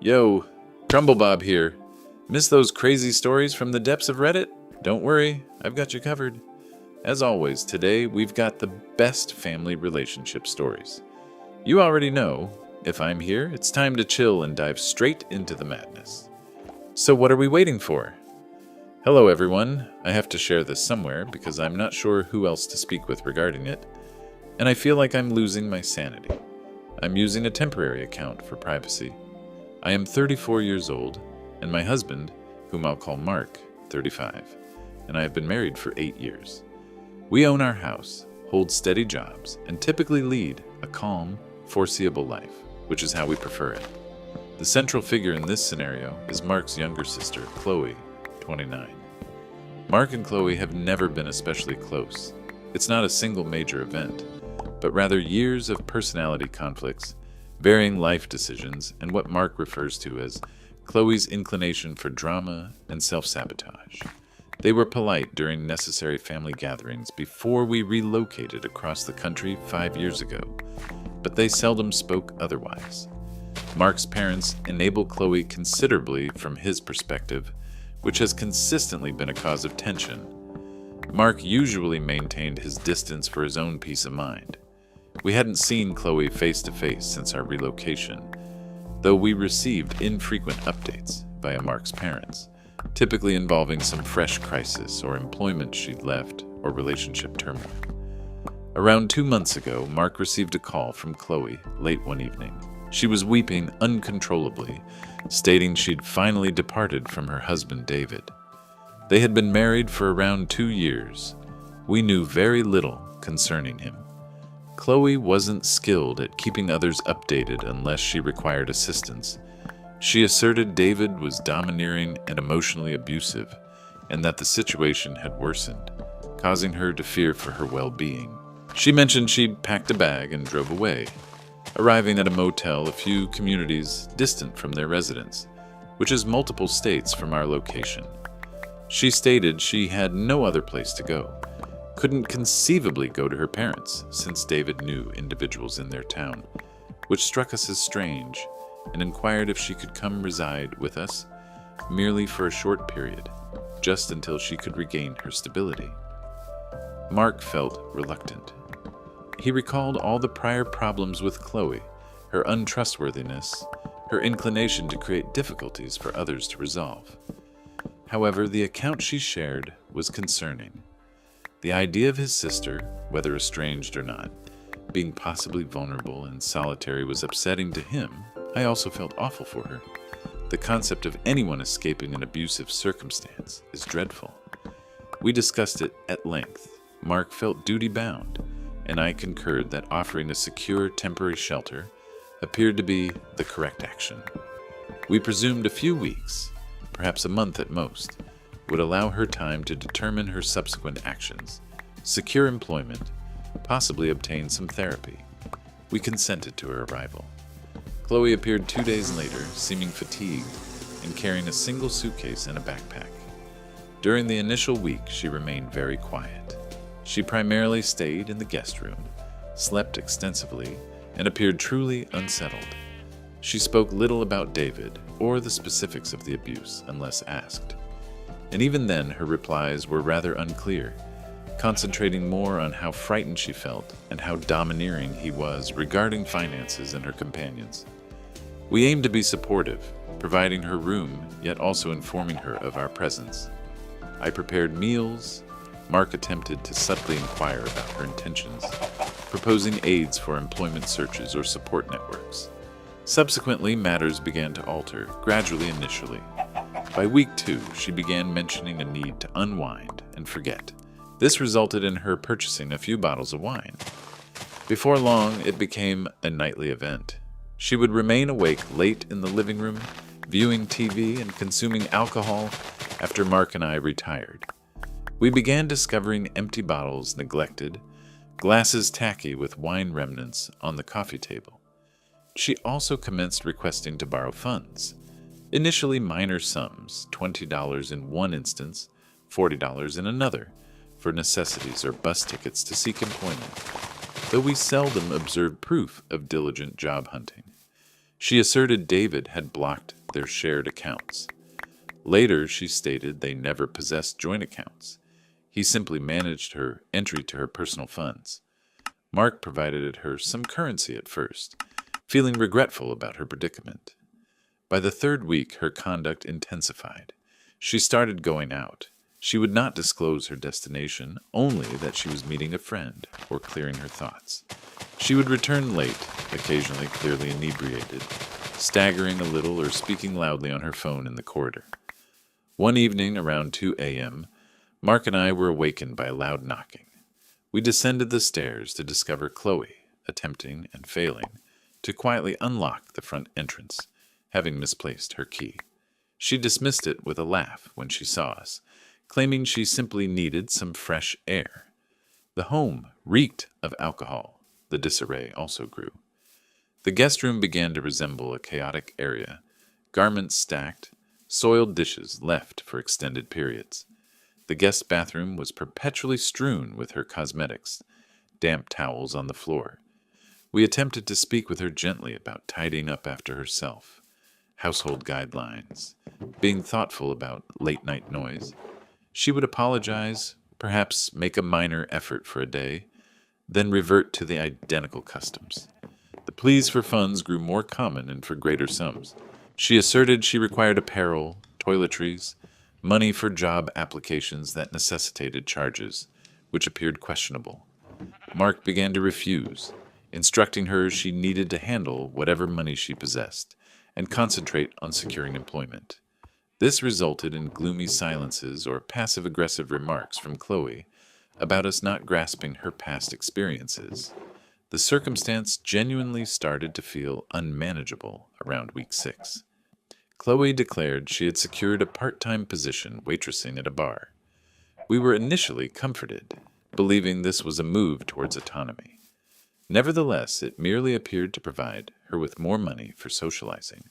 Yo, CrumbleBob here. Miss those crazy stories from the depths of Reddit? Don't worry, I've got you covered. As always, today we've got the best family relationship stories. You already know, if I'm here, it's time to chill and dive straight into the madness. So what are we waiting for? Hello everyone, I have to share this somewhere because I'm not sure who else to speak with regarding it, and I feel like I'm losing my sanity. I'm using a temporary account for privacy. I am 34 years old, and my husband, whom I'll call Mark, 35, and I have been married for 8 years. We own our house, hold steady jobs, and typically lead a calm, foreseeable life, which is how we prefer it. The central figure in this scenario is Mark's younger sister, Chloe, 29. Mark and Chloe have never been especially close. It's not a single major event, but rather years of personality conflicts, varying life decisions, and what Mark refers to as Chloe's inclination for drama and self-sabotage. They were polite during necessary family gatherings before we relocated across the country 5 years ago, but they seldom spoke otherwise. Mark's parents enable Chloe considerably from his perspective, which has consistently been a cause of tension. Mark usually maintained his distance for his own peace of mind. We hadn't seen Chloe face-to-face since our relocation, though we received infrequent updates via Mark's parents, typically involving some fresh crisis or employment she'd left or relationship turmoil. Around 2 months ago, Mark received a call from Chloe late one evening. She was weeping uncontrollably, stating she'd finally departed from her husband, David. They had been married for around 2 years. We knew very little concerning him. Chloe wasn't skilled at keeping others updated unless she required assistance. She asserted David was domineering and emotionally abusive, and that the situation had worsened, causing her to fear for her well-being. She mentioned she'd packed a bag and drove away, arriving at a motel a few communities distant from their residence, which is multiple states from our location. She stated she had no other place to go, couldn't conceivably go to her parents since David knew individuals in their town, which struck us as strange, and inquired if she could come reside with us merely for a short period, just until she could regain her stability. Mark felt reluctant. He recalled all the prior problems with Chloe, her untrustworthiness, her inclination to create difficulties for others to resolve. However, the account she shared was concerning. The idea of his sister, whether estranged or not, being possibly vulnerable and solitary was upsetting to him. I also felt awful for her. The concept of anyone escaping an abusive circumstance is dreadful. We discussed it at length. Mark felt duty-bound, and I concurred that offering a secure temporary shelter appeared to be the correct action. We presumed a few weeks, perhaps a month at most, would allow her time to determine her subsequent actions, secure employment, possibly obtain some therapy. We consented to her arrival. Chloe appeared 2 days later, seeming fatigued and carrying a single suitcase and a backpack. During the initial week, she remained very quiet. She primarily stayed in the guest room, slept extensively, and appeared truly unsettled. She spoke little about David or the specifics of the abuse unless asked. And even then, her replies were rather unclear, concentrating more on how frightened she felt and how domineering he was regarding finances and her companions. We aimed to be supportive, providing her room, yet also informing her of our presence. I prepared meals. Mark attempted to subtly inquire about her intentions, proposing aids for employment searches or support networks. Subsequently, matters began to alter, gradually initially. By week 2, she began mentioning a need to unwind and forget. This resulted in her purchasing a few bottles of wine. Before long, it became a nightly event. She would remain awake late in the living room, viewing TV and consuming alcohol after Mark and I retired. We began discovering empty bottles neglected, glasses tacky with wine remnants on the coffee table. She also commenced requesting to borrow funds. Initially minor sums, $20 in one instance, $40 in another, for necessities or bus tickets to seek employment, though we seldom observed proof of diligent job hunting. She asserted David had blocked their shared accounts. Later, she stated they never possessed joint accounts. He simply managed her entry to her personal funds. Mark provided her some currency at first, feeling regretful about her predicament. By the third week, her conduct intensified. She started going out. She would not disclose her destination, only that she was meeting a friend or clearing her thoughts. She would return late, occasionally clearly inebriated, staggering a little or speaking loudly on her phone in the corridor. One evening around 2 a.m., Mark and I were awakened by a loud knocking. We descended the stairs to discover Chloe, attempting and failing to quietly unlock the front entrance, having misplaced her key. She dismissed it with a laugh when she saw us, claiming she simply needed some fresh air. The home reeked of alcohol. The disarray also grew. The guest room began to resemble a chaotic area, garments stacked, soiled dishes left for extended periods. The guest bathroom was perpetually strewn with her cosmetics, damp towels on the floor. We attempted to speak with her gently about tidying up after herself, household guidelines, being thoughtful about late-night noise. She would apologize, perhaps make a minor effort for a day, then revert to the identical customs. The pleas for funds grew more common and for greater sums. She asserted she required apparel, toiletries, money for job applications that necessitated charges, which appeared questionable. Mark began to refuse, instructing her she needed to handle whatever money she possessed and concentrate on securing employment. This resulted in gloomy silences or passive-aggressive remarks from Chloe about us not grasping her past experiences. The circumstance genuinely started to feel unmanageable around week 6. Chloe declared she had secured a part-time position waitressing at a bar. We were initially comforted, believing this was a move towards autonomy. Nevertheless, it merely appeared to provide her with more money for socializing.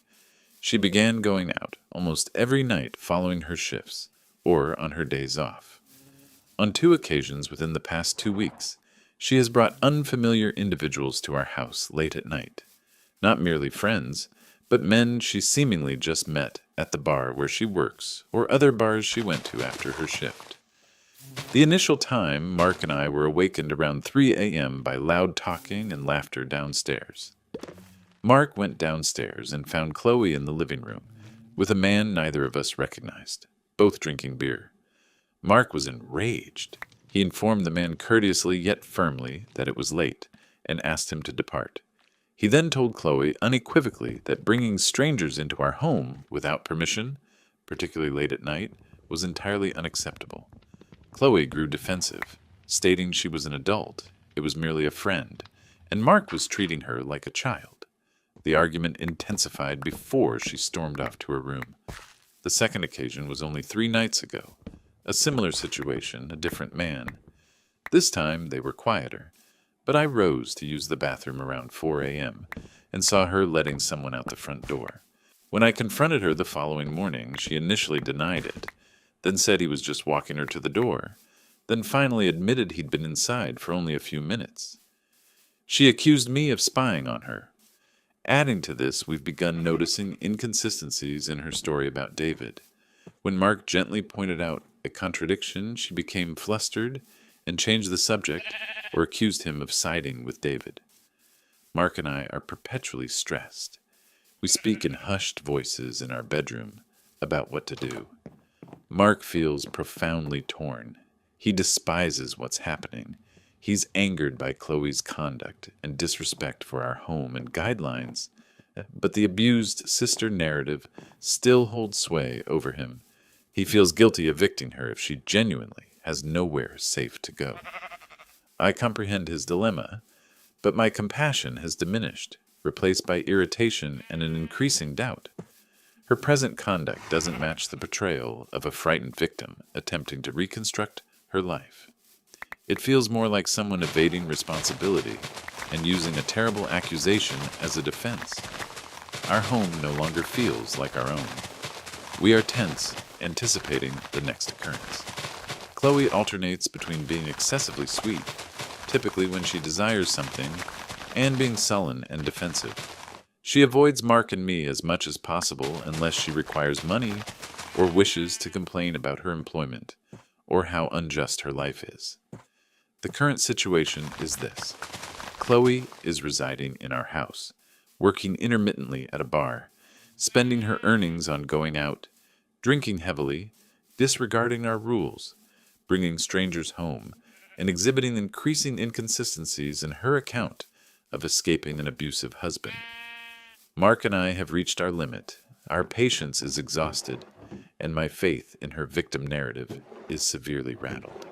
She began going out almost every night following her shifts, or on her days off. On 2 occasions within the past 2 weeks, she has brought unfamiliar individuals to our house late at night. Not merely friends, but men she seemingly just met at the bar where she works, or other bars she went to after her shift. The initial time, Mark and I were awakened around 3 a.m. by loud talking and laughter downstairs. Mark went downstairs and found Chloe in the living room, with a man neither of us recognized, both drinking beer. Mark was enraged. He informed the man courteously yet firmly that it was late, and asked him to depart. He then told Chloe unequivocally that bringing strangers into our home without permission, particularly late at night, was entirely unacceptable. Chloe grew defensive, stating she was an adult, it was merely a friend, and Mark was treating her like a child. The argument intensified before she stormed off to her room. The second occasion was only 3 nights ago. A similar situation, a different man. This time they were quieter, but I rose to use the bathroom around 4 a.m. and saw her letting someone out the front door. When I confronted her the following morning, she initially denied it, then said he was just walking her to the door, then finally admitted he'd been inside for only a few minutes. She accused me of spying on her. Adding to this, we've begun noticing inconsistencies in her story about David. When Mark gently pointed out a contradiction, she became flustered and changed the subject or accused him of siding with David. Mark and I are perpetually stressed. We speak in hushed voices in our bedroom about what to do. Mark feels profoundly torn. He despises what's happening. He's angered by Chloe's conduct and disrespect for our home and guidelines, but the abused sister narrative still holds sway over him. He feels guilty evicting her if she genuinely has nowhere safe to go. I comprehend his dilemma, but my compassion has diminished, replaced by irritation and an increasing doubt. Her present conduct doesn't match the portrayal of a frightened victim attempting to reconstruct her life. It feels more like someone evading responsibility and using a terrible accusation as a defense. Our home no longer feels like our own. We are tense, anticipating the next occurrence. Chloe alternates between being excessively sweet, typically when she desires something, and being sullen and defensive. She avoids Mark and me as much as possible unless she requires money or wishes to complain about her employment or how unjust her life is. The current situation is this. Chloe is residing in our house, working intermittently at a bar, spending her earnings on going out, drinking heavily, disregarding our rules, bringing strangers home, and exhibiting increasing inconsistencies in her account of escaping an abusive husband. Mark and I have reached our limit. Our patience is exhausted, and my faith in her victim narrative is severely rattled.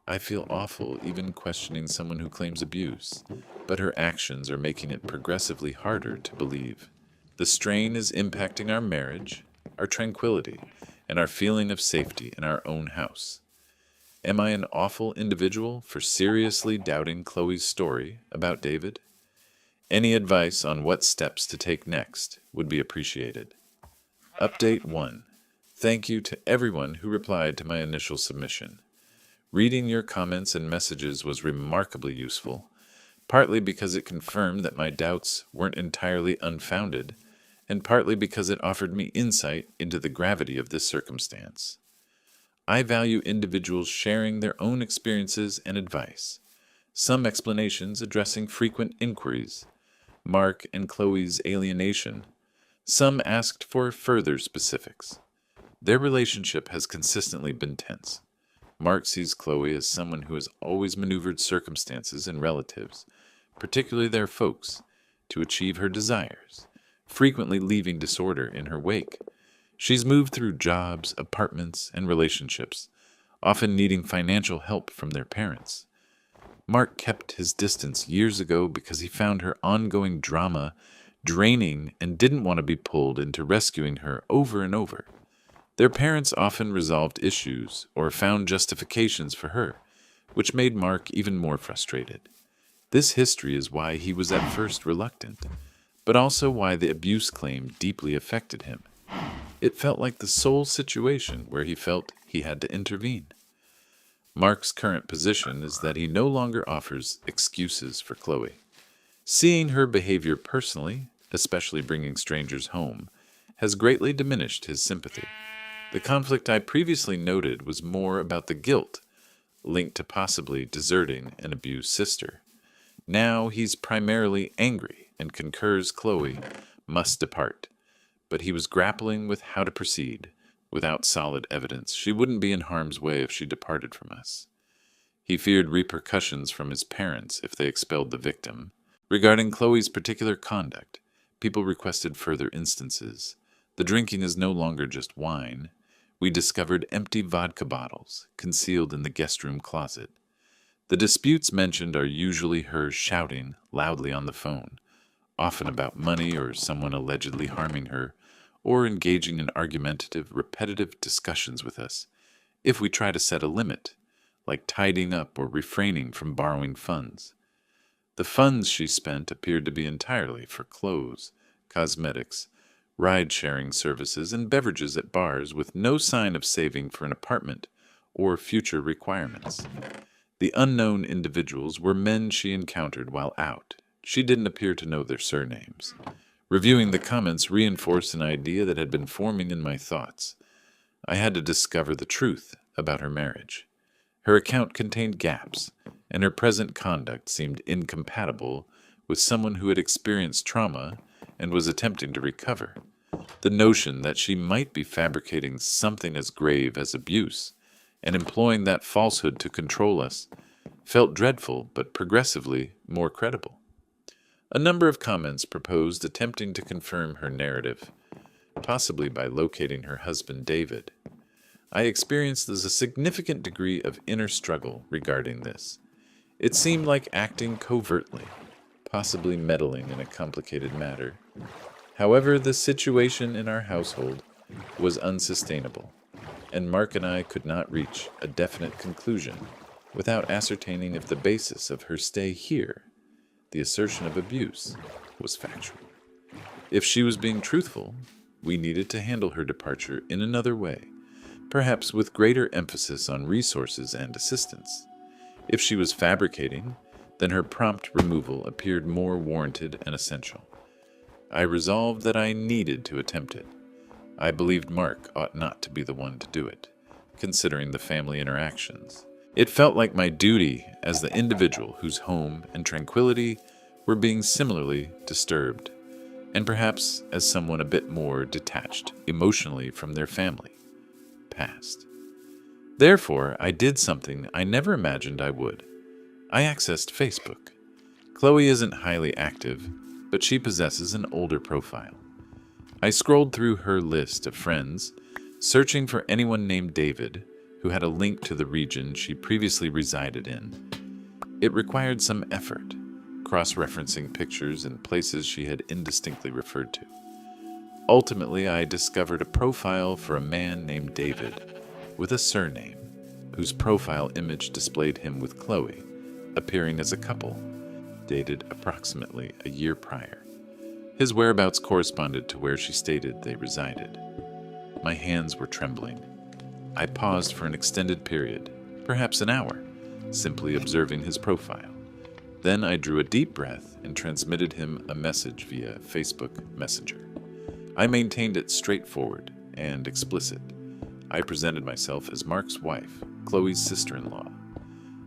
I feel awful even questioning someone who claims abuse, but her actions are making it progressively harder to believe. The strain is impacting our marriage, our tranquility, and our feeling of safety in our own house. Am I an awful individual for seriously doubting Chloe's story about David? Any advice on what steps to take next would be appreciated. Update 1. Thank you to everyone who replied to my initial submission. Reading your comments and messages was remarkably useful, partly because it confirmed that my doubts weren't entirely unfounded, and partly because it offered me insight into the gravity of this circumstance. I value individuals sharing their own experiences and advice, some explanations addressing frequent inquiries, Mark and Chloe's alienation. Some asked for further specifics. Their relationship has consistently been tense. Mark sees Chloe as someone who has always maneuvered circumstances and relatives, particularly their folks, to achieve her desires, frequently leaving disorder in her wake. She's moved through jobs, apartments, and relationships, often needing financial help from their parents. Mark kept his distance years ago because he found her ongoing drama draining and didn't want to be pulled into rescuing her over and over. Their parents often resolved issues or found justifications for her, which made Mark even more frustrated. This history is why he was at first reluctant, but also why the abuse claim deeply affected him. It felt like the sole situation where he felt he had to intervene. Mark's current position is that he no longer offers excuses for Chloe. Seeing her behavior personally, especially bringing strangers home, has greatly diminished his sympathy. The conflict I previously noted was more about the guilt linked to possibly deserting an abused sister. Now he's primarily angry and concurs Chloe must depart, but he was grappling with how to proceed. Without solid evidence, she wouldn't be in harm's way if she departed from us. He feared repercussions from his parents if they expelled the victim. Regarding Chloe's particular conduct, people requested further instances. The drinking is no longer just wine. We discovered empty vodka bottles concealed in the guest room closet. The disputes mentioned are usually her shouting loudly on the phone, often about money or someone allegedly harming her, or engaging in argumentative, repetitive discussions with us if we try to set a limit, like tidying up or refraining from borrowing funds. The funds she spent appeared to be entirely for clothes, cosmetics, ride-sharing services, and beverages at bars with no sign of saving for an apartment or future requirements. The unknown individuals were men she encountered while out. She didn't appear to know their surnames. Reviewing the comments reinforced an idea that had been forming in my thoughts. I had to discover the truth about her marriage. Her account contained gaps, and her present conduct seemed incompatible with someone who had experienced trauma and was attempting to recover. The notion that she might be fabricating something as grave as abuse and employing that falsehood to control us felt dreadful but progressively more credible. A number of comments proposed attempting to confirm her narrative, possibly by locating her husband David. I experienced a significant degree of inner struggle regarding this. It seemed like acting covertly, possibly meddling in a complicated matter. However, the situation in our household was unsustainable, and Mark and I could not reach a definite conclusion without ascertaining if the basis of her stay here, the assertion of abuse, was factual. If she was being truthful, we needed to handle her departure in another way, perhaps with greater emphasis on resources and assistance. If she was fabricating, then her prompt removal appeared more warranted and essential. I resolved that I needed to attempt it. I believed Mark ought not to be the one to do it, considering the family interactions. It felt like my duty as the individual whose home and tranquility were being similarly disturbed, and perhaps as someone a bit more detached emotionally from their family past. Therefore, I did something I never imagined I would. I accessed Facebook. Chloe isn't highly active, but she possesses an older profile. I scrolled through her list of friends, searching for anyone named David who had a link to the region she previously resided in. It required some effort, cross-referencing pictures and places she had indistinctly referred to. Ultimately, I discovered a profile for a man named David with a surname, whose profile image displayed him with Chloe, appearing as a couple, dated approximately a year prior. His whereabouts corresponded to where she stated they resided. My hands were trembling. I paused for an extended period, perhaps an hour, simply observing his profile. Then I drew a deep breath and transmitted him a message via Facebook Messenger. I maintained it straightforward and explicit. I presented myself as Mark's wife, Chloe's sister-in-law.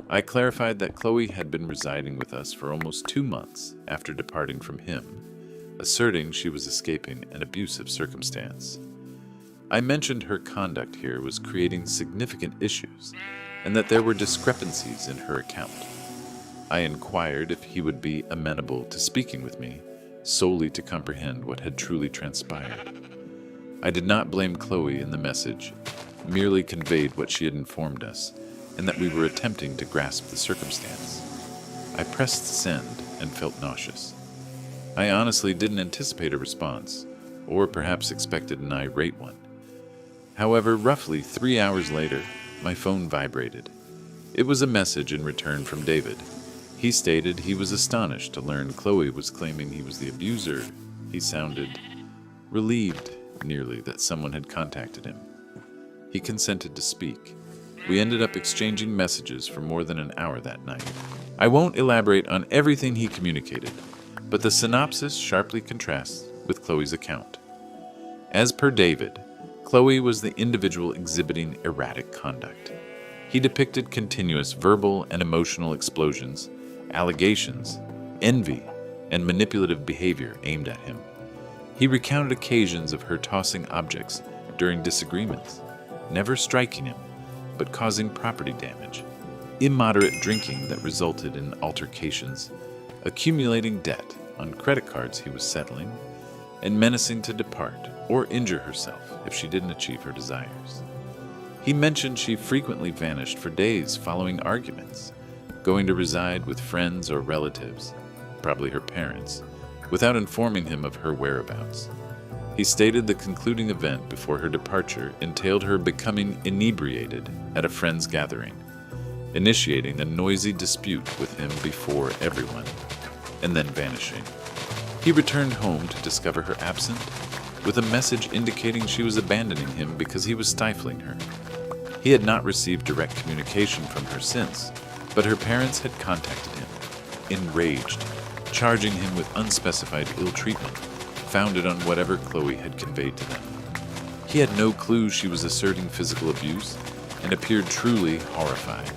I clarified that Chloe had been residing with us for almost 2 months after departing from him, asserting she was escaping an abusive circumstance. I mentioned her conduct here was creating significant issues and that there were discrepancies in her account. I inquired if he would be amenable to speaking with me solely to comprehend what had truly transpired. I did not blame Chloe in the message, merely conveyed what she had informed us and that we were attempting to grasp the circumstance. I pressed send and felt nauseous. I honestly didn't anticipate a response, or perhaps expected an irate one. However, roughly 3 hours later, my phone vibrated. It was a message in return from David. He stated he was astonished to learn Chloe was claiming he was the abuser. He sounded relieved, nearly, that someone had contacted him. He consented to speak. We ended up exchanging messages for more than an hour that night. I won't elaborate on everything he communicated, but the synopsis sharply contrasts with Chloe's account. As per David, Chloe was the individual exhibiting erratic conduct. He depicted continuous verbal and emotional explosions, allegations, envy, and manipulative behavior aimed at him. He recounted occasions of her tossing objects during disagreements, never striking him, but causing property damage, immoderate drinking that resulted in altercations, accumulating debt on credit cards he was settling, and menacing to depart or injure herself if she didn't achieve her desires. He mentioned she frequently vanished for days following arguments, going to reside with friends or relatives, probably her parents, without informing him of her whereabouts. He stated the concluding event before her departure entailed her becoming inebriated at a friend's gathering, initiating a noisy dispute with him before everyone, and then vanishing. He returned home to discover her absent, with a message indicating she was abandoning him because he was stifling her. He had not received direct communication from her since, but her parents had contacted him, enraged, charging him with unspecified ill treatment, founded on whatever Chloe had conveyed to them. He had no clue she was asserting physical abuse and appeared truly horrified.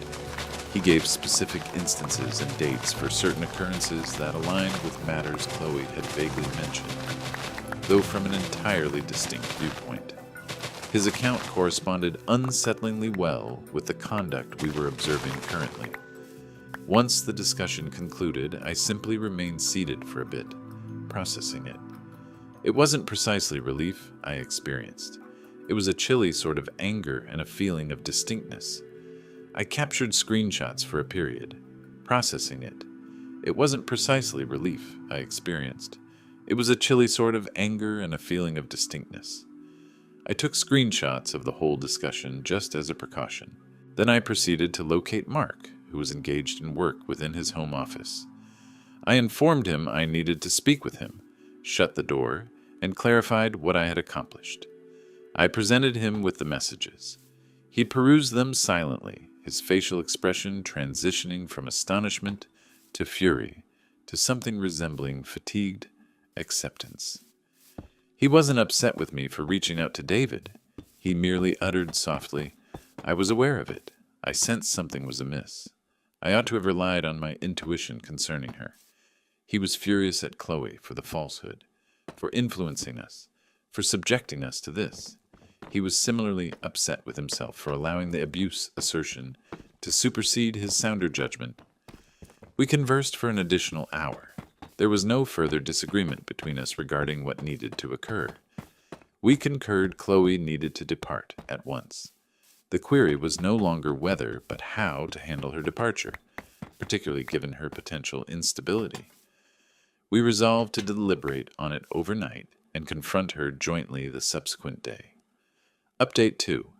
He gave specific instances and dates for certain occurrences that aligned with matters Chloe had vaguely mentioned, though from an entirely distinct viewpoint. His account corresponded unsettlingly well with the conduct we were observing currently. Once the discussion concluded, I simply remained seated for a bit, processing it. It wasn't precisely relief I experienced. It was a chilly sort of anger and a feeling of distinctness. I captured screenshots for a period, processing it. It wasn't precisely relief I experienced. It was a chilly sort of anger and a feeling of distinctness. I took screenshots of the whole discussion just as a precaution. Then I proceeded to locate Mark, who was engaged in work within his home office. I informed him I needed to speak with him, shut the door, and clarified what I had accomplished. I presented him with the messages. He perused them silently, his facial expression transitioning from astonishment to fury to something resembling fatigued acceptance. He wasn't upset with me for reaching out to David. He merely uttered softly, "I was aware of it. I sensed something was amiss. I ought to have relied on my intuition concerning her." He was furious at Chloe for the falsehood, for influencing us, for subjecting us to this. He was similarly upset with himself for allowing the abuse assertion to supersede his sounder judgment. We conversed for an additional hour. There was no further disagreement between us regarding what needed to occur. We concurred Chloe needed to depart at once. The query was no longer whether, but how to handle her departure, particularly given her potential instability. We resolved to deliberate on it overnight and confront her jointly the subsequent day. Update 2.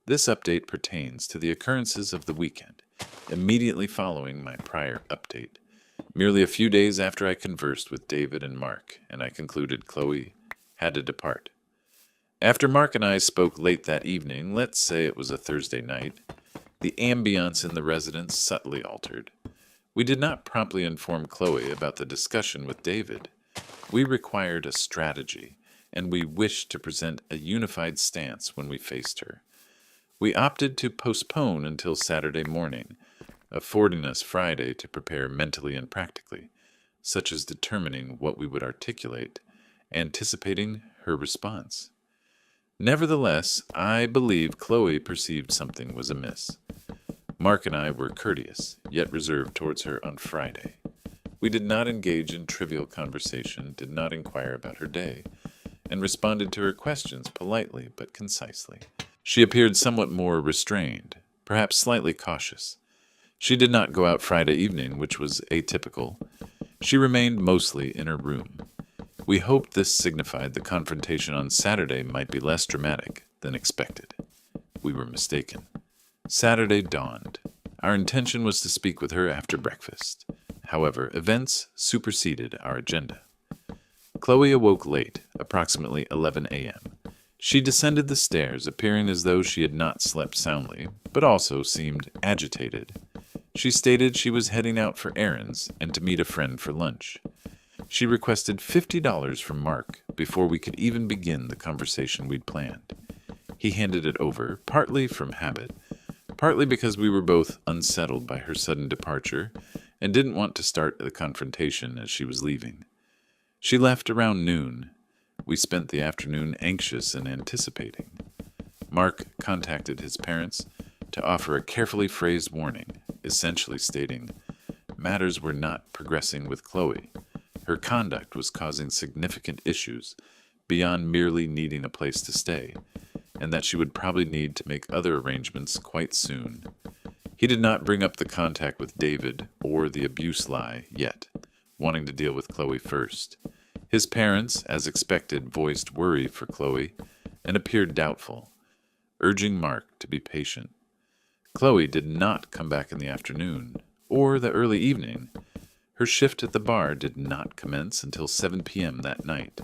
This update pertains to the occurrences of the weekend, immediately following my prior update, merely a few days after I conversed with David and Mark, and I concluded Chloe had to depart. After Mark and I spoke late that evening, let's say it was a Thursday night, the ambiance in the residence subtly altered. We did not promptly inform Chloe about the discussion with David. We required a strategy, and we wished to present a unified stance when we faced her. We opted to postpone until Saturday morning, affording us Friday to prepare mentally and practically, such as determining what we would articulate, anticipating her response. Nevertheless, I believe Chloe perceived something was amiss. Mark and I were courteous, yet reserved towards her on Friday. We did not engage in trivial conversation, did not inquire about her day, and responded to her questions politely but concisely. She appeared somewhat more restrained, perhaps slightly cautious. She did not go out Friday evening, which was atypical. She remained mostly in her room. We hoped this signified the confrontation on Saturday might be less dramatic than expected. We were mistaken. Saturday dawned. Our intention was to speak with her after breakfast. However, events superseded our agenda. Chloe awoke late, approximately 11 a.m. She descended the stairs, appearing as though she had not slept soundly, but also seemed agitated. She stated she was heading out for errands and to meet a friend for lunch. She requested $50 from Mark before we could even begin the conversation we'd planned. He handed it over, partly from habit, partly because we were both unsettled by her sudden departure and didn't want to start the confrontation as she was leaving. She left around noon. We spent the afternoon anxious and anticipating. Mark contacted his parents to offer a carefully phrased warning, essentially stating matters were not progressing with Chloe. Her conduct was causing significant issues beyond merely needing a place to stay, and that she would probably need to make other arrangements quite soon. He did not bring up the contact with David or the abuse lie yet, wanting to deal with Chloe first. His parents, as expected, voiced worry for Chloe and appeared doubtful, urging Mark to be patient. Chloe did not come back in the afternoon or the early evening. Her shift at the bar did not commence until 7 p.m. that night.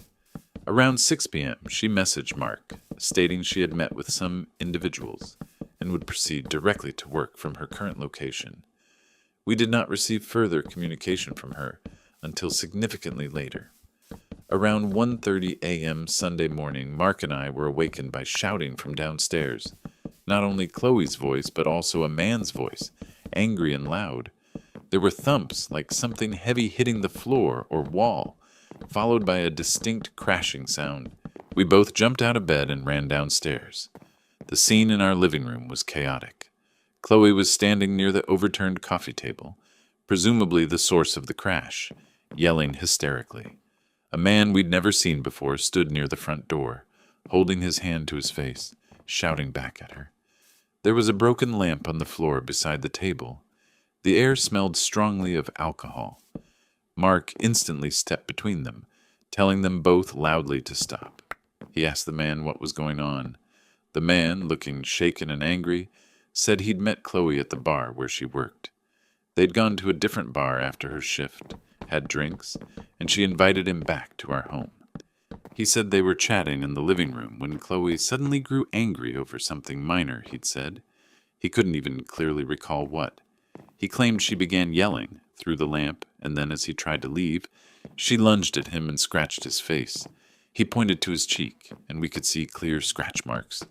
Around 6 p.m., she messaged Mark, stating she had met with some individuals and would proceed directly to work from her current location. We did not receive further communication from her until significantly later. Around 1:30 a.m. Sunday morning, Mark and I were awakened by shouting from downstairs. Not only Chloe's voice, but also a man's voice, angry and loud. There were thumps like something heavy hitting the floor or wall, followed by a distinct crashing sound. We both jumped out of bed and ran downstairs. The scene in our living room was chaotic. Chloe was standing near the overturned coffee table, presumably the source of the crash, yelling hysterically. A man we'd never seen before stood near the front door, holding his hand to his face, shouting back at her. There was a broken lamp on the floor beside the table. The air smelled strongly of alcohol. Mark instantly stepped between them, telling them both loudly to stop. He asked the man what was going on. The man, looking shaken and angry, said he'd met Chloe at the bar where she worked. They'd gone to a different bar after her shift, had drinks, and she invited him back to our home. He said they were chatting in the living room when Chloe suddenly grew angry over something minor, he'd said. He couldn't even clearly recall what. He claimed she began yelling through the lamp, and then as he tried to leave, She lunged at him and scratched his face. He pointed to his cheek, and we could see clear scratch marks,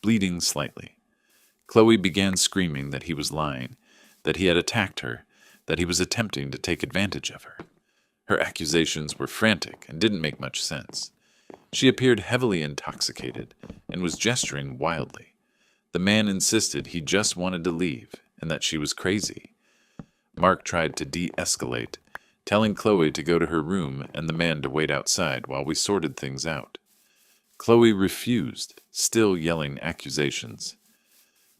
bleeding slightly. Chloe began screaming that he was lying, that he had attacked her, that he was attempting to take advantage of her. Her accusations were frantic and didn't make much sense. She appeared heavily intoxicated and was gesturing wildly. The man insisted he just wanted to leave and that she was crazy. Mark tried to de-escalate, telling Chloe to go to her room and the man to wait outside while we sorted things out. Chloe refused, still yelling accusations.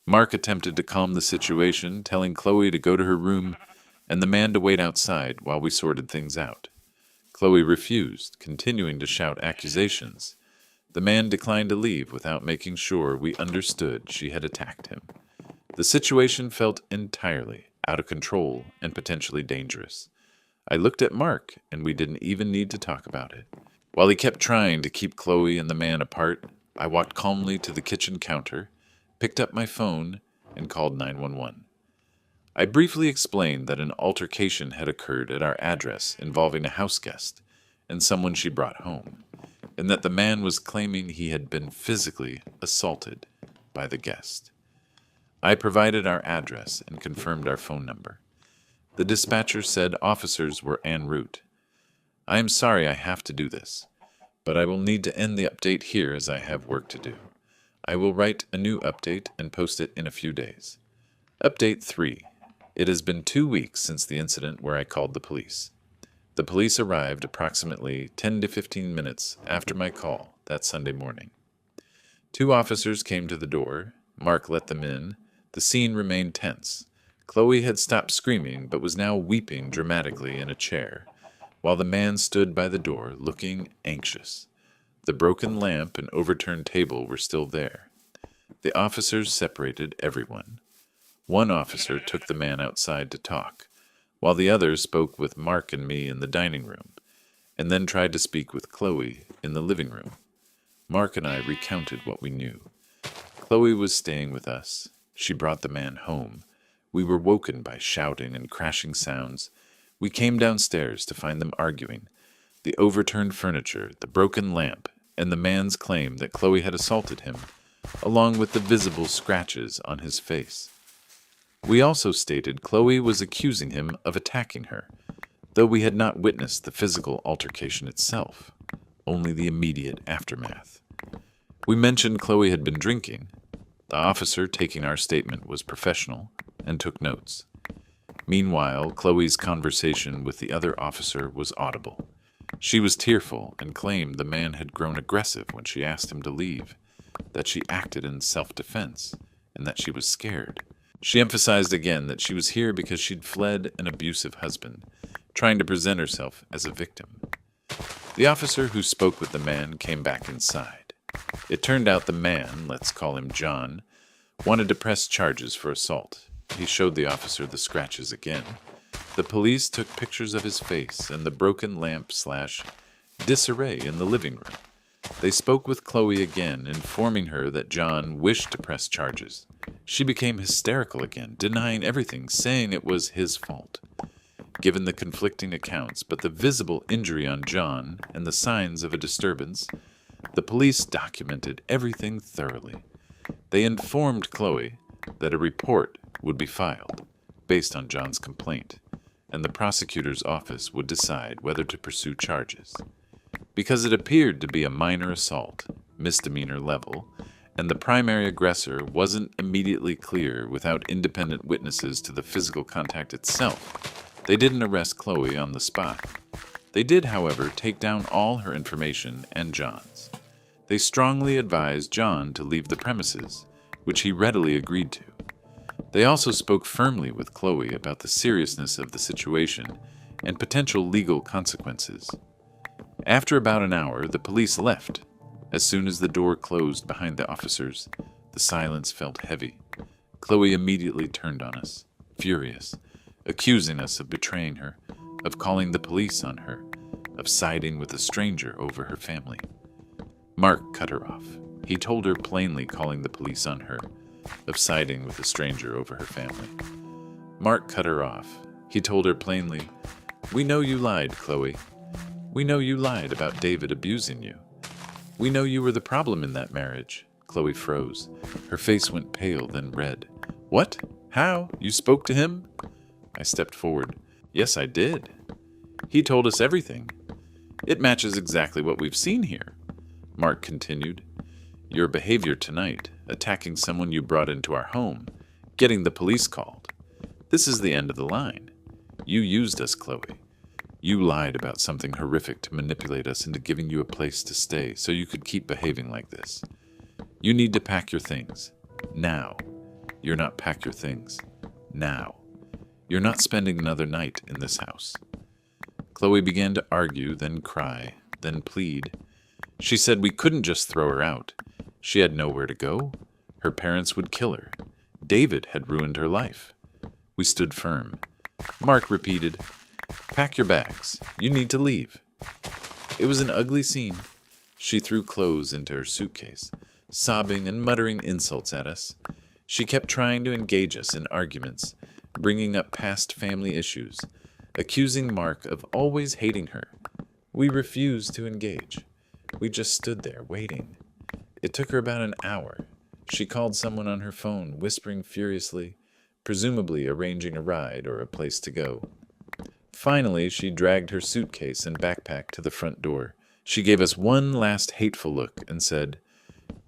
Mark attempted to calm the situation, telling Chloe to go to her room and the man to wait outside while we sorted things out. Chloe refused, continuing to shout accusations. The man declined to leave without making sure we understood she had attacked him. The situation felt entirely out of control and potentially dangerous. I looked at Mark, and we didn't even need to talk about it. While he kept trying to keep Chloe and the man apart, I walked calmly to the kitchen counter, picked up my phone, and called 911. I briefly explained that an altercation had occurred at our address involving a house guest and someone she brought home, and that the man was claiming he had been physically assaulted by the guest. I provided our address and confirmed our phone number. The dispatcher said officers were en route. I am sorry I have to do this, but I will need to end the update here as I have work to do. I will write a new update and post it in a few days. Update 3. It has been 2 weeks since the incident where I called the police. The police arrived approximately 10 to 15 minutes after my call that Sunday morning. 2 officers came to the door. Mark let them in. The scene remained tense. Chloe had stopped screaming but was now weeping dramatically in a chair, while the man stood by the door looking anxious. The broken lamp and overturned table were still there. The officers separated everyone. One officer took the man outside to talk, while the other spoke with Mark and me in the dining room, and then tried to speak with Chloe in the living room. Mark and I recounted what we knew. Chloe was staying with us. She brought the man home. We were woken by shouting and crashing sounds. We came downstairs to find them arguing. The overturned furniture, the broken lamp, and the man's claim that Chloe had assaulted him, along with the visible scratches on his face. We also stated Chloe was accusing him of attacking her, though we had not witnessed the physical altercation itself, only the immediate aftermath. We mentioned Chloe had been drinking. The officer taking our statement was professional and took notes. Meanwhile, Chloe's conversation with the other officer was audible. She was tearful and claimed the man had grown aggressive when she asked him to leave, that she acted in self-defense, and that she was scared. She emphasized again that she was here because she'd fled an abusive husband, trying to present herself as a victim. The officer who spoke with the man came back inside. It turned out the man, let's call him John, wanted to press charges for assault. He showed the officer the scratches again. The police took pictures of his face and the broken lamp/disarray in the living room. They spoke with Chloe again, informing her that John wished to press charges. She became hysterical again, denying everything, saying it was his fault. Given the conflicting accounts, but the visible injury on John and the signs of a disturbance, the police documented everything thoroughly. They informed Chloe that a report would be filed based on John's complaint, and the prosecutor's office would decide whether to pursue charges. Because it appeared to be a minor assault, misdemeanor level, and the primary aggressor wasn't immediately clear without independent witnesses to the physical contact itself, they didn't arrest Chloe on the spot. They did, however, take down all her information and John's. They strongly advised John to leave the premises, which he readily agreed to. They also spoke firmly with Chloe about the seriousness of the situation and potential legal consequences. After about an hour, the police left. As soon as the door closed behind the officers, the silence felt heavy. Chloe immediately turned on us, furious, accusing us of betraying her, of calling the police on her, of siding with a stranger over her family. Mark cut her off. He told her plainly calling the police on her, of siding with a stranger over her family. Mark cut her off. He told her plainly, "We know you lied, Chloe. We know you lied about David abusing you. We know you were the problem in that marriage." Chloe froze. Her face went pale, then red. "What? How? You spoke to him?" I stepped forward. "Yes, I did. He told us everything. It matches exactly what we've seen here." Mark continued. "Your behavior tonight, attacking someone you brought into our home, getting the police called. This is the end of the line. You used us, Chloe. You lied about something horrific to manipulate us into giving you a place to stay so you could keep behaving like this. You need to pack your things. Now. You're not pack your things. Now. You're not spending another night in this house." Chloe began to argue, then cry, then plead. She said we couldn't just throw her out. She had nowhere to go. Her parents would kill her. David had ruined her life. We stood firm. Mark repeated, "Pack your bags. You need to leave." It was an ugly scene. She threw clothes into her suitcase, sobbing and muttering insults at us. She kept trying to engage us in arguments, bringing up past family issues, accusing Mark of always hating her. We refused to engage. We just stood there, waiting. It took her about an hour. She called someone on her phone, whispering furiously, presumably arranging a ride or a place to go. Finally, she dragged her suitcase and backpack to the front door. She gave us one last hateful look and said,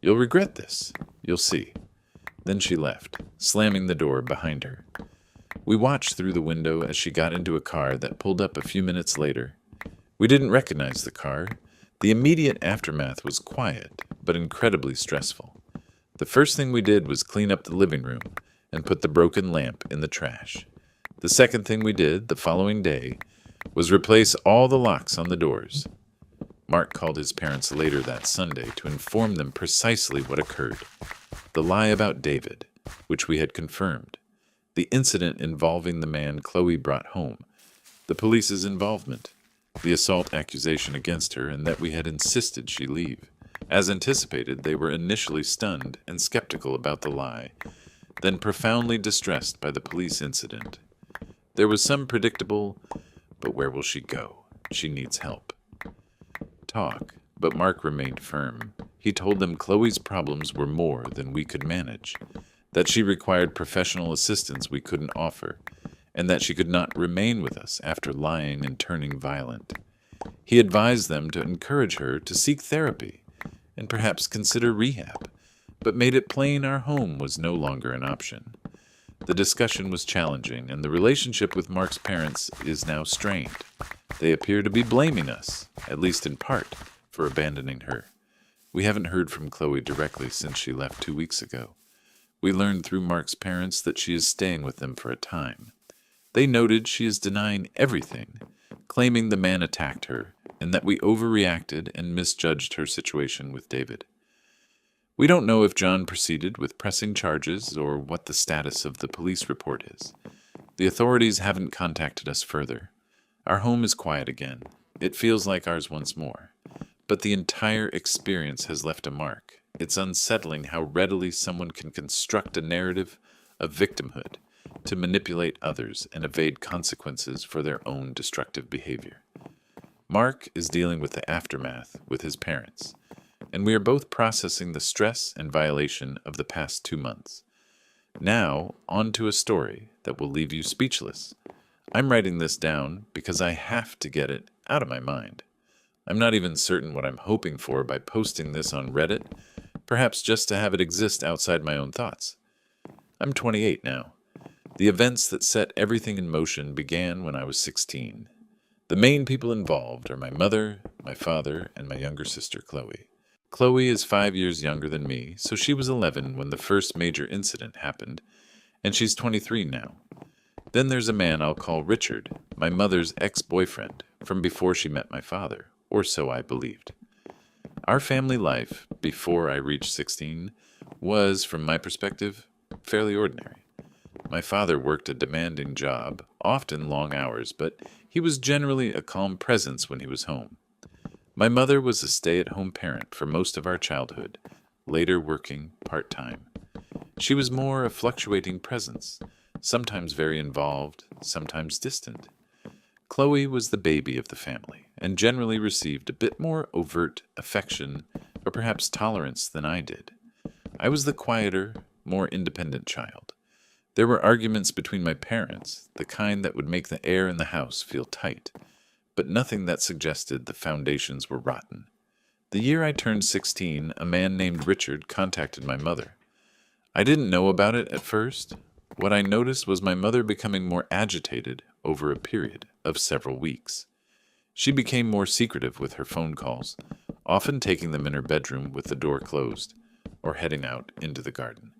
"You'll regret this. You'll see." Then she left, slamming the door behind her. We watched through the window as she got into a car that pulled up a few minutes later. We didn't recognize the car. The immediate aftermath was quiet, but incredibly stressful. The first thing we did was clean up the living room and put the broken lamp in the trash. The second thing we did, the following day, was replace all the locks on the doors. Mark called his parents later that Sunday to inform them precisely what occurred. The lie about David, which we had confirmed. The incident involving the man Chloe brought home. The police's involvement. The assault accusation against her, and that we had insisted she leave. As anticipated, they were initially stunned and skeptical about the lie, then profoundly distressed by the police incident. There was some predictable, but where will she go? She needs help. Talk, but Mark remained firm. He told them Chloe's problems were more than we could manage, that she required professional assistance we couldn't offer, and that she could not remain with us after lying and turning violent. He advised them to encourage her to seek therapy and perhaps consider rehab, but made it plain our home was no longer an option. The discussion was challenging, and the relationship with Mark's parents is now strained. They appear to be blaming us, at least in part, for abandoning her. We haven't heard from Chloe directly since she left 2 weeks ago. We learned through Mark's parents that she is staying with them for a time. They noted she is denying everything, claiming the man attacked her, and that we overreacted and misjudged her situation with David. We don't know if John proceeded with pressing charges or what the status of the police report is. The authorities haven't contacted us further. Our home is quiet again. It feels like ours once more. But the entire experience has left a mark. It's unsettling how readily someone can construct a narrative of victimhood to manipulate others and evade consequences for their own destructive behavior. Mark is dealing with the aftermath with his parents, and we are both processing the stress and violation of the past 2 months. Now, on to a story that will leave you speechless. I'm writing this down because I have to get it out of my mind. I'm not even certain what I'm hoping for by posting this on Reddit, perhaps just to have it exist outside my own thoughts. I'm 28 now. The events that set everything in motion began when I was 16. The main people involved are my mother, my father, and my younger sister, Chloe. Chloe is 5 years younger than me, so she was 11 when the first major incident happened, and she's 23 now. Then there's a man I'll call Richard, my mother's ex-boyfriend, from before she met my father, or so I believed. Our family life, before I reached 16, was, from my perspective, fairly ordinary. My father worked a demanding job, often long hours, but he was generally a calm presence when he was home. My mother was a stay-at-home parent for most of our childhood, later working part-time. She was more a fluctuating presence, sometimes very involved, sometimes distant. Chloe was the baby of the family, and generally received a bit more overt affection or perhaps tolerance than I did. I was the quieter, more independent child. There were arguments between my parents, the kind that would make the air in the house feel tight, but nothing that suggested the foundations were rotten. The year I turned 16, a man named Richard contacted my mother. I didn't know about it at first. What I noticed was my mother becoming more agitated over a period of several weeks. She became more secretive with her phone calls, often taking them in her bedroom with the door closed, or heading out into the garden.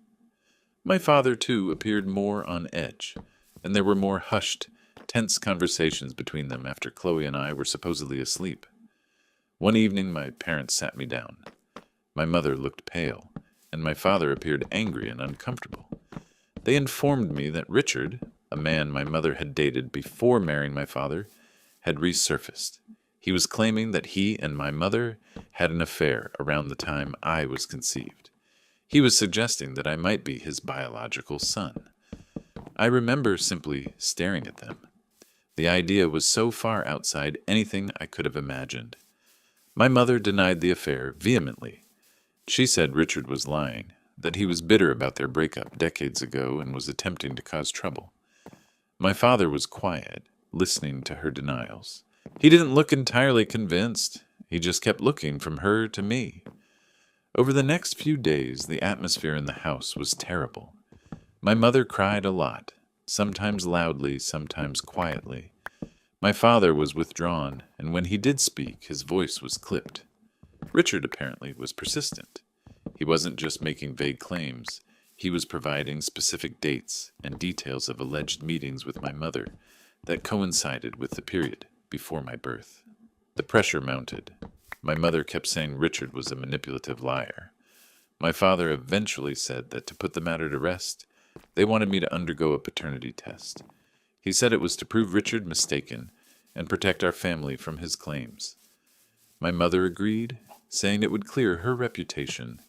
My father, too, appeared more on edge, and there were more hushed, tense conversations between them after Chloe and I were supposedly asleep. One evening my parents sat me down. My mother looked pale, and my father appeared angry and uncomfortable. They informed me that Richard, a man my mother had dated before marrying my father, had resurfaced. He was claiming that he and my mother had an affair around the time I was conceived. He was suggesting that I might be his biological son. I remember simply staring at them. The idea was so far outside anything I could have imagined. My mother denied the affair vehemently. She said Richard was lying, that he was bitter about their breakup decades ago and was attempting to cause trouble. My father was quiet, listening to her denials. He didn't look entirely convinced. He just kept looking from her to me. Over the next few days, the atmosphere in the house was terrible. My mother cried a lot, sometimes loudly, sometimes quietly. My father was withdrawn, and when he did speak, his voice was clipped. Richard apparently was persistent. He wasn't just making vague claims. He was providing specific dates and details of alleged meetings with my mother that coincided with the period before my birth. The pressure mounted. My mother kept saying Richard was a manipulative liar. My father eventually said that to put the matter to rest, they wanted me to undergo a paternity test. He said it was to prove Richard mistaken and protect our family from his claims. My mother agreed, saying it would clear her reputation.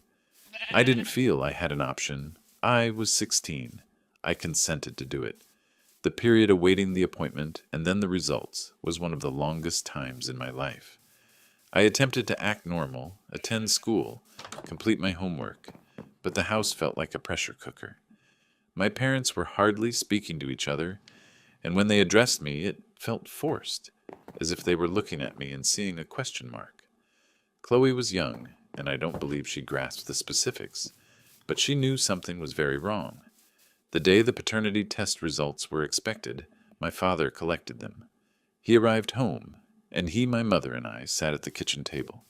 I didn't feel I had an option. I was 16. I consented to do it. The period awaiting the appointment and then the results was one of the longest times in my life. I attempted to act normal, attend school, complete my homework, but the house felt like a pressure cooker. My parents were hardly speaking to each other, and when they addressed me, it felt forced, as if they were looking at me and seeing a question mark. Chloe was young, and I don't believe she grasped the specifics, but she knew something was very wrong. The day the paternity test results were expected, my father collected them. He arrived home, and he, my mother, and I sat at the kitchen table.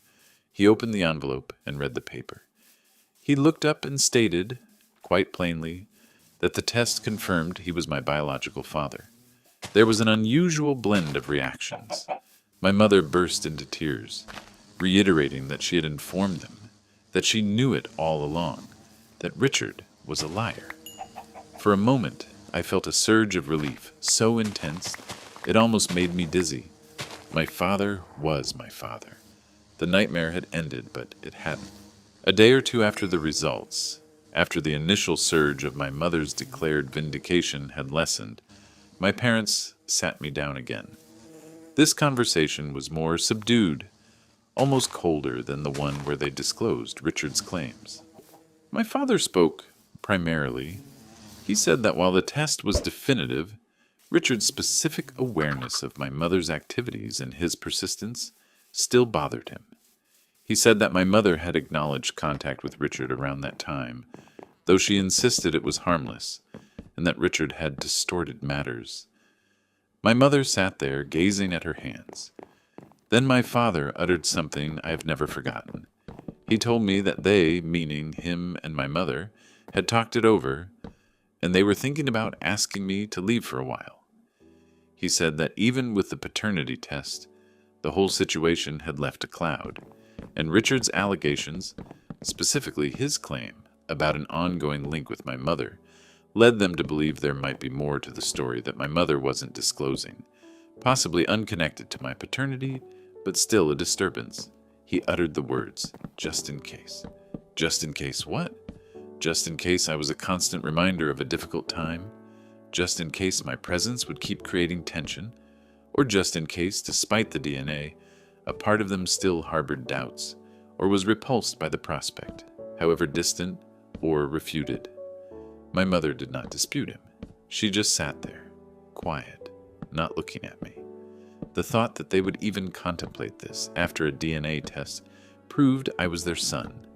He opened the envelope and read the paper. He looked up and stated, quite plainly, that the test confirmed he was my biological father. There was an unusual blend of reactions. My mother burst into tears, reiterating that she had informed them, that she knew it all along, that Richard was a liar. For a moment, I felt a surge of relief, so intense, it almost made me dizzy. My father was my father. The nightmare had ended, but it hadn't. A day or two after the results, after the initial surge of my mother's declared vindication had lessened, my parents sat me down again. This conversation was more subdued, almost colder than the one where they disclosed Richard's claims. My father spoke, primarily. He said that while the test was definitive, Richard's specific awareness of my mother's activities and his persistence still bothered him. He said that my mother had acknowledged contact with Richard around that time, though she insisted it was harmless, and that Richard had distorted matters. My mother sat there, gazing at her hands. Then my father uttered something I have never forgotten. He told me that they, meaning him and my mother, had talked it over, and they were thinking about asking me to leave for a while. He said that even with the paternity test, the whole situation had left a cloud, and Richard's allegations, specifically his claim about an ongoing link with my mother, led them to believe there might be more to the story that my mother wasn't disclosing, possibly unconnected to my paternity, but still a disturbance. He uttered the words, "just in case." Just in case what? Just in case I was a constant reminder of a difficult time? Just in case my presence would keep creating tension? Or just in case, despite the DNA, A part of them still harbored doubts, or was repulsed by the prospect, however distant or refuted. My mother did not dispute him. She just sat there, quiet, not looking at me. The thought that they would even contemplate this after a DNA test proved I was their son,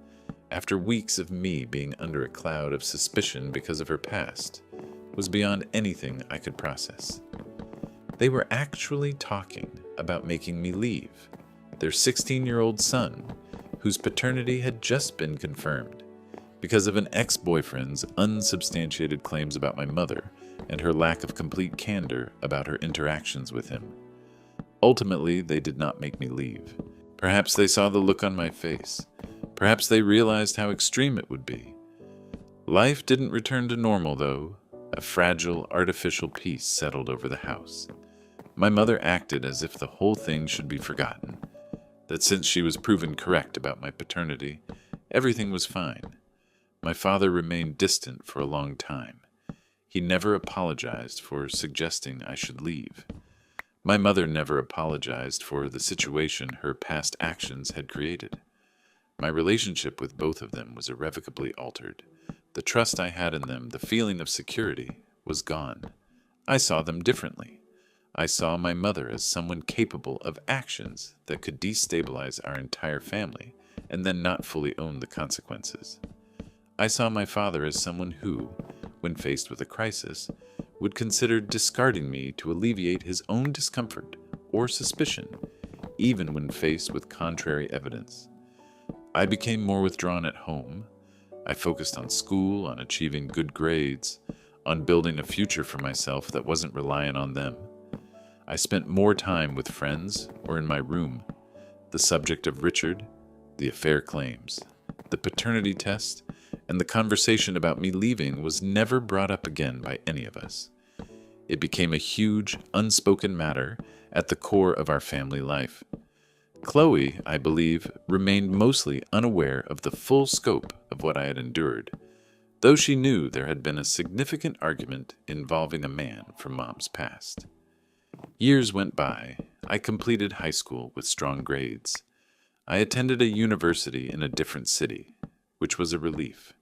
after weeks of me being under a cloud of suspicion because of her past, was beyond anything I could process. They were actually talking about making me leave, their 16-year-old son, whose paternity had just been confirmed, because of an ex-boyfriend's unsubstantiated claims about my mother and her lack of complete candor about her interactions with him. Ultimately, they did not make me leave. Perhaps they saw the look on my face. Perhaps they realized how extreme it would be. Life didn't return to normal, though. A fragile, artificial peace settled over the house. My mother acted as if the whole thing should be forgotten, that since she was proven correct about my paternity, everything was fine. My father remained distant for a long time. He never apologized for suggesting I should leave. My mother never apologized for the situation her past actions had created. My relationship with both of them was irrevocably altered. The trust I had in them, the feeling of security, was gone. I saw them differently. I saw my mother as someone capable of actions that could destabilize our entire family and then not fully own the consequences. I saw my father as someone who, when faced with a crisis, would consider discarding me to alleviate his own discomfort or suspicion, even when faced with contrary evidence. I became more withdrawn at home. I focused on school, on achieving good grades, on building a future for myself that wasn't reliant on them. I spent more time with friends or in my room. The subject of Richard, the affair claims, the paternity test, and the conversation about me leaving was never brought up again by any of us. It became a huge, unspoken matter at the core of our family life. Chloe, I believe, remained mostly unaware of the full scope of what I had endured, though she knew there had been a significant argument involving a man from Mom's past. Years went by. I completed high school with strong grades. I attended a university in a different city, which was a relief.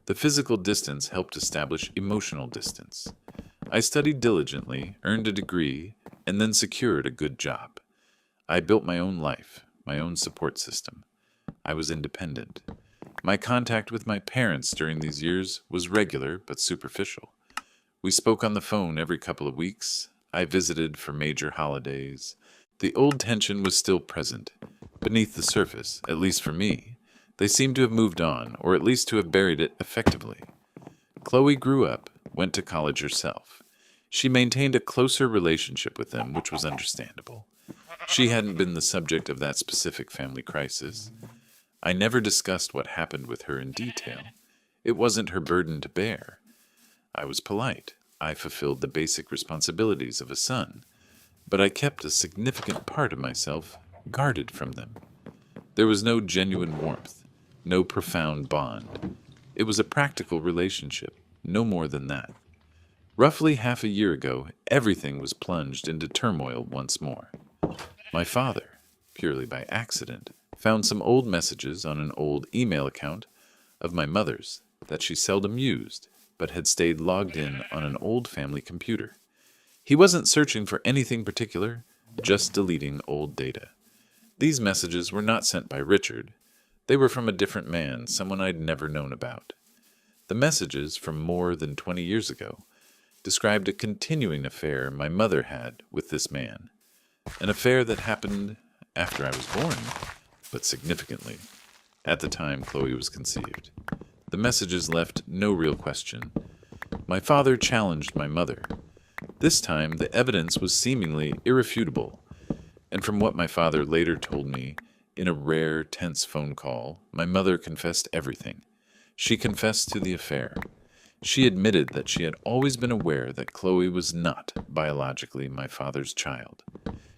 The physical distance helped establish emotional distance. I studied diligently, earned a degree, and then secured a good job. I built my own life, my own support system. I was independent. My contact with my parents during these years was regular but superficial. We spoke on the phone every couple of weeks. I visited for major holidays. The old tension was still present. Beneath the surface, at least for me, they seemed to have moved on, or at least to have buried it effectively. Chloe grew up, went to college herself. She maintained a closer relationship with them, which was understandable. She hadn't been the subject of that specific family crisis. I never discussed what happened with her in detail. It wasn't her burden to bear. I was polite. I fulfilled the basic responsibilities of a son, but I kept a significant part of myself guarded from them. There was no genuine warmth, no profound bond. It was a practical relationship, no more than that. Roughly half a year ago, everything was plunged into turmoil once more. My father, purely by accident, found some old messages on an old email account of my mother's that she seldom used, but had stayed logged in on an old family computer. He wasn't searching for anything particular, just deleting old data. These messages were not sent by Richard. They were from a different man, someone I'd never known about. The messages, from more than 20 years ago, described a continuing affair my mother had with this man. An affair that happened after I was born, but significantly, at the time Chloe was conceived. The messages left no real question. My father challenged my mother. This time, the evidence was seemingly irrefutable, and from what my father later told me, in a rare, tense phone call, my mother confessed everything. She confessed to the affair. She admitted that she had always been aware that Chloe was not biologically my father's child.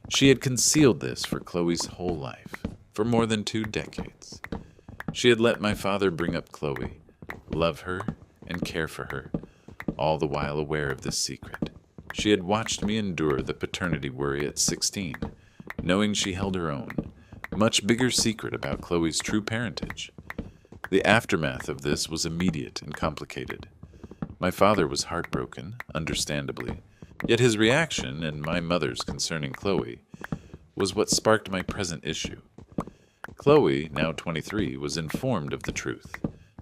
She had concealed this for Chloe's whole life, for more than 2 decades. She had let my father bring up Chloe, love her, and care for her, all the while aware of this secret. She had watched me endure the paternity worry at 16, knowing she held her own, much bigger secret about Chloe's true parentage. The aftermath of this was immediate and complicated. My father was heartbroken, understandably, yet his reaction, and my mother's concerning Chloe, was what sparked my present issue. Chloe, now 23, was informed of the truth.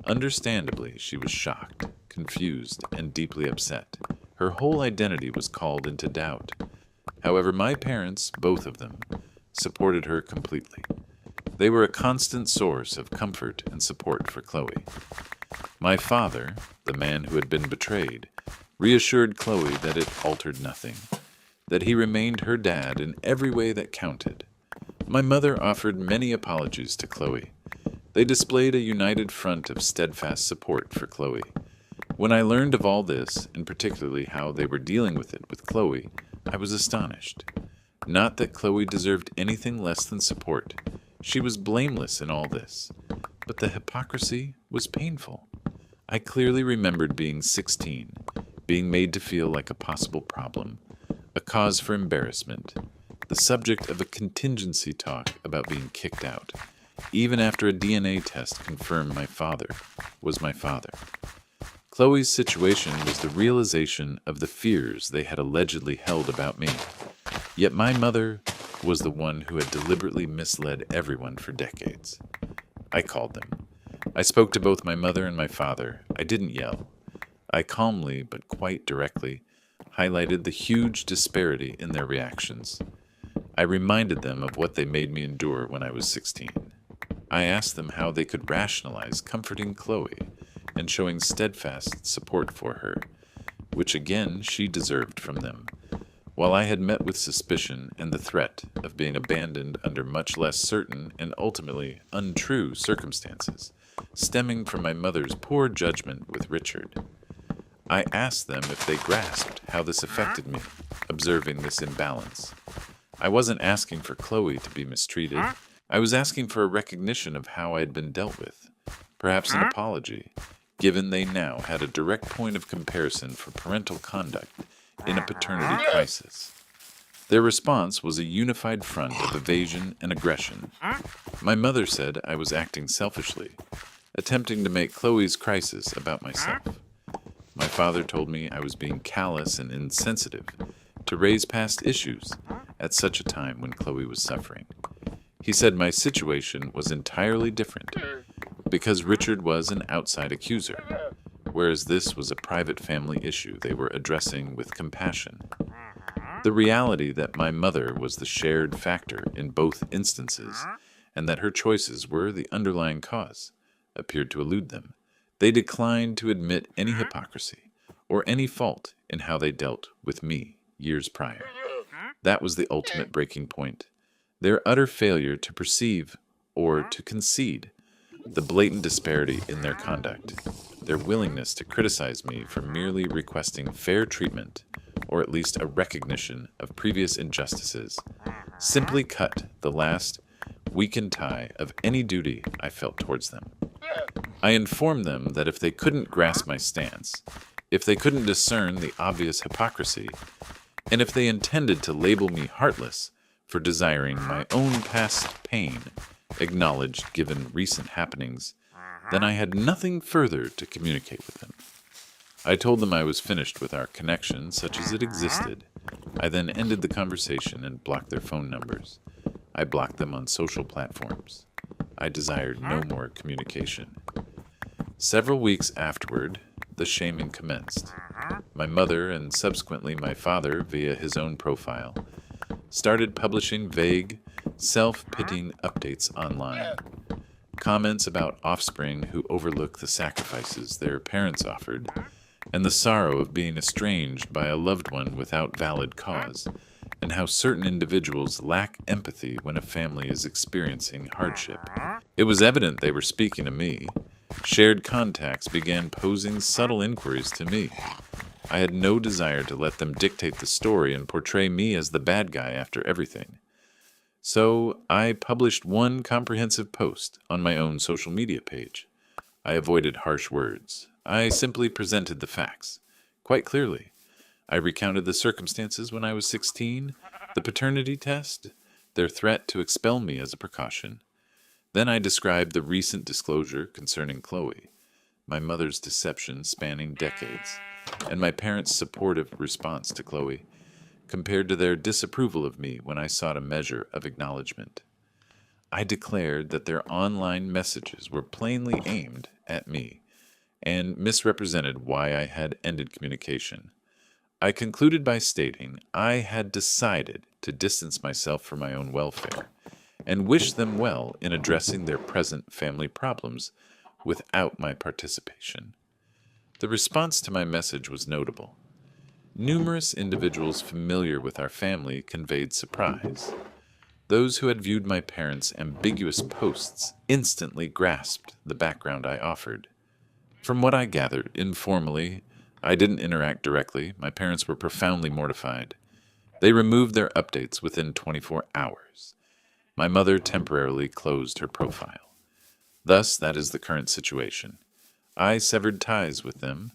Understandably, she was shocked, confused, and deeply upset. Her whole identity was called into doubt. However, my parents, both of them, supported her completely. They were a constant source of comfort and support for Chloe. My father, the man who had been betrayed, reassured Chloe that it altered nothing, that he remained her dad in every way that counted. My mother offered many apologies to Chloe. They displayed a united front of steadfast support for Chloe. When I learned of all this, and particularly how they were dealing with it with Chloe, I was astonished. Not that Chloe deserved anything less than support. She was blameless in all this. But the hypocrisy was painful. I clearly remembered being 16, being made to feel like a possible problem, a cause for embarrassment, the subject of a contingency talk about being kicked out, even after a DNA test confirmed my father was my father. Chloe's situation was the realization of the fears they had allegedly held about me. Yet my mother was the one who had deliberately misled everyone for decades. I called them. I spoke to both my mother and my father. I didn't yell. I calmly, but quite directly, highlighted the huge disparity in their reactions. I reminded them of what they made me endure when I was 16. I asked them how they could rationalize comforting Chloe and showing steadfast support for her, which again she deserved from them, while I had met with suspicion and the threat of being abandoned under much less certain and ultimately untrue circumstances, stemming from my mother's poor judgment with Richard. I asked them if they grasped how this affected me, observing this imbalance. I wasn't asking for Chloe to be mistreated. I was asking for a recognition of how I had been dealt with, perhaps an apology, given they now had a direct point of comparison for parental conduct in a paternity crisis. Their response was a unified front of evasion and aggression. My mother said I was acting selfishly, attempting to make Chloe's crisis about myself. My father told me I was being callous and insensitive to raise past issues at such a time when Chloe was suffering. He said my situation was entirely different because Richard was an outside accuser, whereas this was a private family issue they were addressing with compassion. The reality that my mother was the shared factor in both instances, and that her choices were the underlying cause, appeared to elude them. They declined to admit any hypocrisy or any fault in how they dealt with me years prior. That was the ultimate breaking point. Their utter failure to perceive or to concede the blatant disparity in their conduct, their willingness to criticize me for merely requesting fair treatment, or at least a recognition of previous injustices, simply cut the last weakened tie of any duty I felt towards them. I informed them that if they couldn't grasp my stance, if they couldn't discern the obvious hypocrisy, and if they intended to label me heartless for desiring my own past pain acknowledged given recent happenings, then I had nothing further to communicate with them. I told them I was finished with our connection such as it existed. I then ended the conversation and blocked their phone numbers. I blocked them on social platforms. I desired no more communication. Several weeks afterward, the shaming commenced. My mother, and subsequently my father via his own profile, started publishing vague, self-pitying updates online. Comments about offspring who overlook the sacrifices their parents offered, and the sorrow of being estranged by a loved one without valid cause, and how certain individuals lack empathy when a family is experiencing hardship. It was evident they were speaking to me. Shared contacts began posing subtle inquiries to me. I had no desire to let them dictate the story and portray me as the bad guy after everything. So I published one comprehensive post on my own social media page. I avoided harsh words. I simply presented the facts, quite clearly. I recounted the circumstances when I was 16, the paternity test, their threat to expel me as a precaution. Then I described the recent disclosure concerning Chloe, my mother's deception spanning decades, and my parents' supportive response to Chloe, compared to their disapproval of me when I sought a measure of acknowledgement. I declared that their online messages were plainly aimed at me and misrepresented why I had ended communication. I concluded by stating I had decided to distance myself for my own welfare and wish them well in addressing their present family problems without my participation. The response to my message was notable. Numerous individuals familiar with our family conveyed surprise. Those who had viewed my parents' ambiguous posts instantly grasped the background I offered. From what I gathered, informally, I didn't interact directly, my parents were profoundly mortified. They removed their updates within 24 hours. My mother temporarily closed her profile. Thus, that is the current situation. I severed ties with them.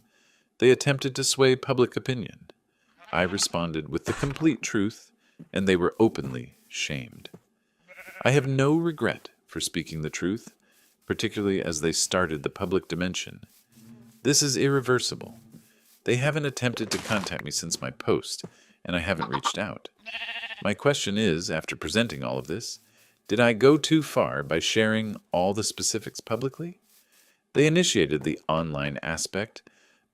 They attempted to sway public opinion. I responded with the complete truth, and they were openly shamed. I have no regret for speaking the truth, particularly as they started the public dimension. This is irreversible. They haven't attempted to contact me since my post, and I haven't reached out. My question is, after presenting all of this, did I go too far by sharing all the specifics publicly? They initiated the online aspect,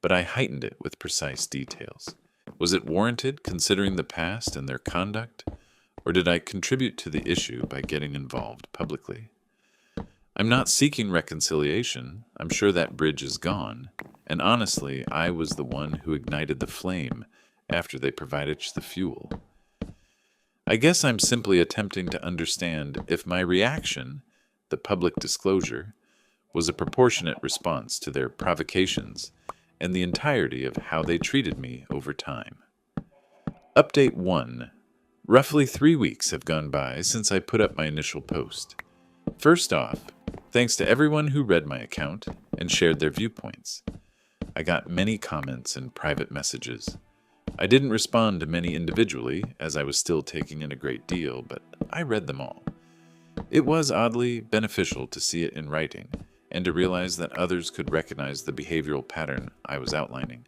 but I heightened it with precise details. Was it warranted considering the past and their conduct, or did I contribute to the issue by getting involved publicly? I'm not seeking reconciliation. I'm sure that bridge is gone, and honestly, I was the one who ignited the flame after they provided the fuel. I guess I'm simply attempting to understand if my reaction, the public disclosure, was a proportionate response to their provocations and the entirety of how they treated me over time. Update 1. Roughly 3 weeks have gone by since I put up my initial post. First off, thanks to everyone who read my account and shared their viewpoints. I got many comments and private messages. I didn't respond to many individually, as I was still taking in a great deal, but I read them all. It was oddly beneficial to see it in writing, and to realize that others could recognize the behavioral pattern I was outlining.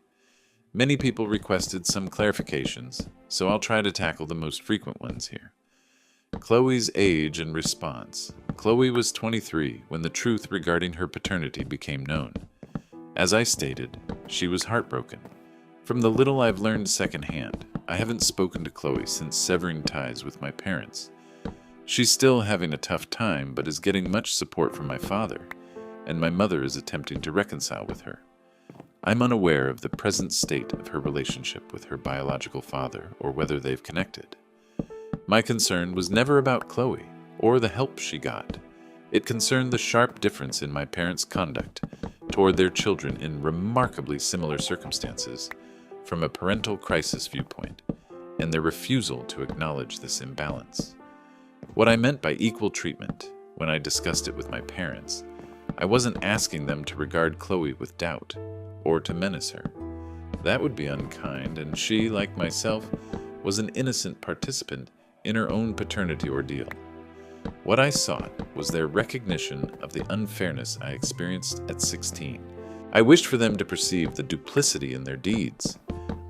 Many people requested some clarifications, so I'll try to tackle the most frequent ones here. Chloe's age and response. Chloe was 23 when the truth regarding her paternity became known. As I stated, she was heartbroken. From the little I've learned secondhand, I haven't spoken to Chloe since severing ties with my parents. She's still having a tough time, but is getting much support from my father, and my mother is attempting to reconcile with her. I'm unaware of the present state of her relationship with her biological father or whether they've connected. My concern was never about Chloe or the help she got. It concerned the sharp difference in my parents' conduct toward their children in remarkably similar circumstances from a parental crisis viewpoint, and their refusal to acknowledge this imbalance. What I meant by equal treatment, when I discussed it with my parents, I wasn't asking them to regard Chloe with doubt, or to menace her. That would be unkind, and she, like myself, was an innocent participant in her own paternity ordeal. What I sought was their recognition of the unfairness I experienced at 16. I wished for them to perceive the duplicity in their deeds.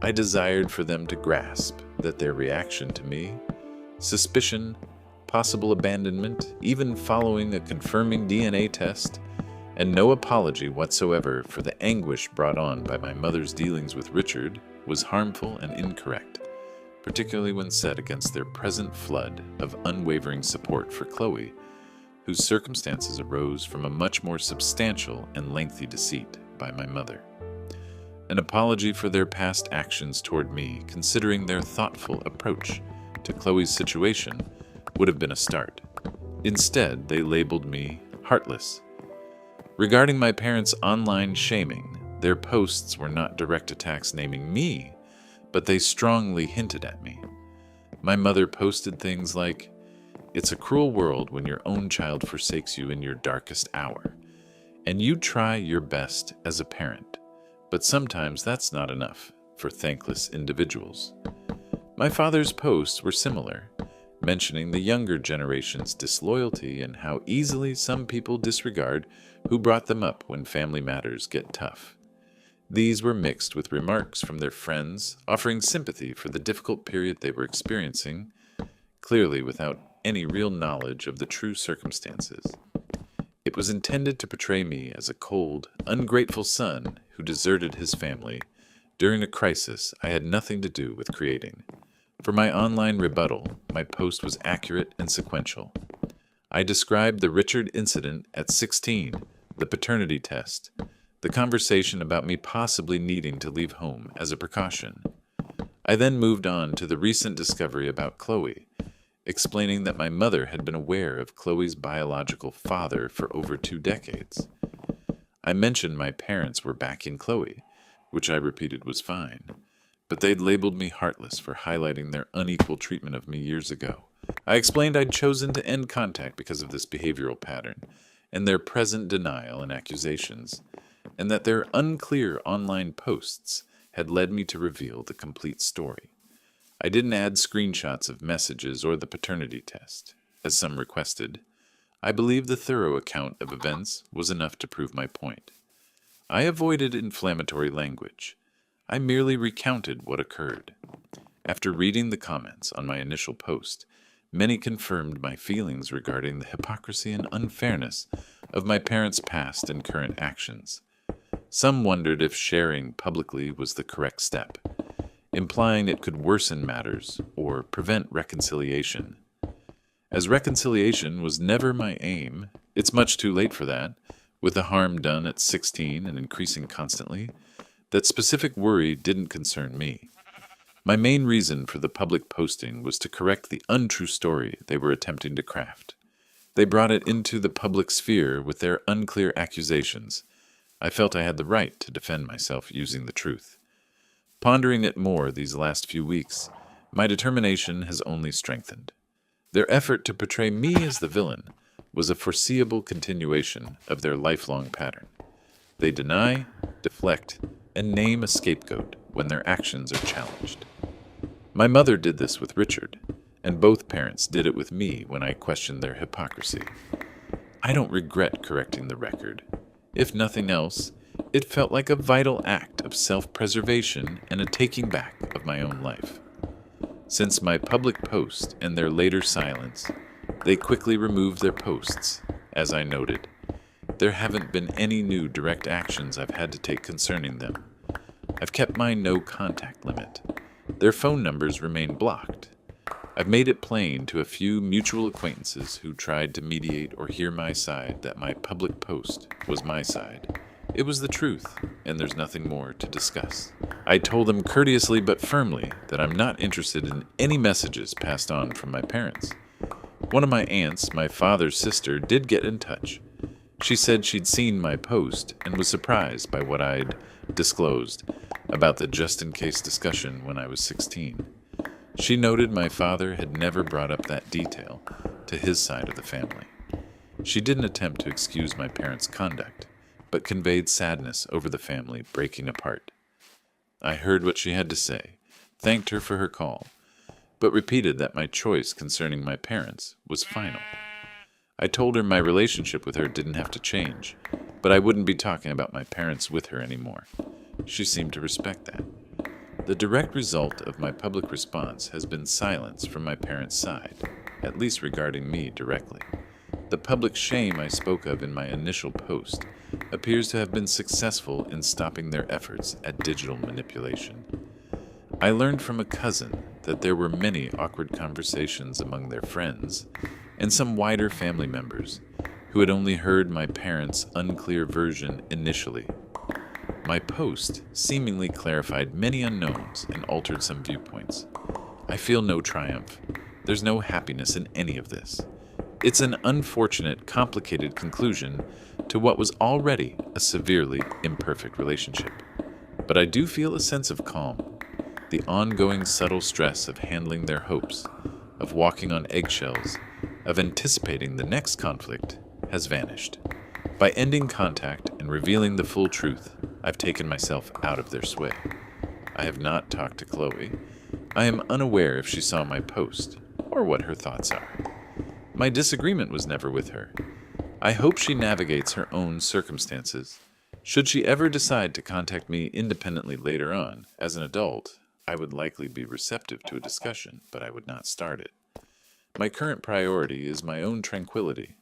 I desired for them to grasp that their reaction to me, suspicion, possible abandonment, even following a confirming DNA test, and no apology whatsoever for the anguish brought on by my mother's dealings with Richard, was harmful and incorrect, particularly when set against their present flood of unwavering support for Chloe, whose circumstances arose from a much more substantial and lengthy deceit by my mother. An apology for their past actions toward me, considering their thoughtful approach to Chloe's situation, would have been a start. Instead, they labeled me heartless. Regarding my parents' online shaming, their posts were not direct attacks naming me, but they strongly hinted at me. My mother posted things like, "It's a cruel world when your own child forsakes you in your darkest hour, and you try your best as a parent, but sometimes that's not enough for thankless individuals." My father's posts were similar, mentioning the younger generation's disloyalty and how easily some people disregard who brought them up when family matters get tough. These were mixed with remarks from their friends offering sympathy for the difficult period they were experiencing, clearly without any real knowledge of the true circumstances. It was intended to portray me as a cold, ungrateful son who deserted his family during a crisis I had nothing to do with creating. For my online rebuttal, my post was accurate and sequential. I described the Richard incident at 16, the paternity test, the conversation about me possibly needing to leave home as a precaution. I then moved on to the recent discovery about Chloe, explaining that my mother had been aware of Chloe's biological father for over 2 decades. I mentioned my parents were backing Chloe, which I repeated was fine, but they'd labeled me heartless for highlighting their unequal treatment of me years ago. I explained I'd chosen to end contact because of this behavioral pattern and their present denial and accusations, and that their unclear online posts had led me to reveal the complete story. I didn't add screenshots of messages or the paternity test, as some requested. I believe the thorough account of events was enough to prove my point. I avoided inflammatory language. I merely recounted what occurred. After reading the comments on my initial post, many confirmed my feelings regarding the hypocrisy and unfairness of my parents' past and current actions. Some wondered if sharing publicly was the correct step, implying it could worsen matters or prevent reconciliation. As reconciliation was never my aim, it's much too late for that, with the harm done at 16 and increasing constantly. That specific worry didn't concern me. My main reason for the public posting was to correct the untrue story they were attempting to craft. They brought it into the public sphere with their unclear accusations. I felt I had the right to defend myself using the truth. Pondering it more these last few weeks, my determination has only strengthened. Their effort to portray me as the villain was a foreseeable continuation of their lifelong pattern. They deny, deflect, and name a scapegoat when their actions are challenged. My mother did this with Richard, and both parents did it with me when I questioned their hypocrisy. I don't regret correcting the record. If nothing else, it felt like a vital act of self-preservation and a taking back of my own life. Since my public post and their later silence, they quickly removed their posts, as I noted. There haven't been any new direct actions I've had to take concerning them. I've kept my no-contact limit. Their phone numbers remain blocked. I've made it plain to a few mutual acquaintances who tried to mediate or hear my side that my public post was my side. It was the truth, and there's nothing more to discuss. I told them courteously but firmly that I'm not interested in any messages passed on from my parents. One of my aunts, my father's sister, did get in touch. She said she'd seen my post and was surprised by what I'd disclosed about the just-in-case discussion when I was 16. She noted my father had never brought up that detail to his side of the family. She didn't attempt to excuse my parents' conduct, but conveyed sadness over the family breaking apart. I heard what she had to say, thanked her for her call, but repeated that my choice concerning my parents was final. I told her my relationship with her didn't have to change, but I wouldn't be talking about my parents with her anymore. She seemed to respect that. The direct result of my public response has been silence from my parents' side, at least regarding me directly. The public shame I spoke of in my initial post appears to have been successful in stopping their efforts at digital manipulation. I learned from a cousin that there were many awkward conversations among their friends and some wider family members who had only heard my parents' unclear version initially. My post seemingly clarified many unknowns and altered some viewpoints. I feel no triumph. There's no happiness in any of this. It's an unfortunate, complicated conclusion to what was already a severely imperfect relationship. But I do feel a sense of calm. The ongoing subtle stress of handling their hopes, of walking on eggshells, of anticipating the next conflict has vanished. By ending contact and revealing the full truth, I've taken myself out of their sway. I have not talked to Chloe. I am unaware if she saw my post. or what her thoughts are. My disagreement was never with her. I hope she navigates her own circumstances. Should she ever decide to contact me independently later on, as an adult, I would likely be receptive to a discussion, but I would not start it. My current priority is my own tranquility.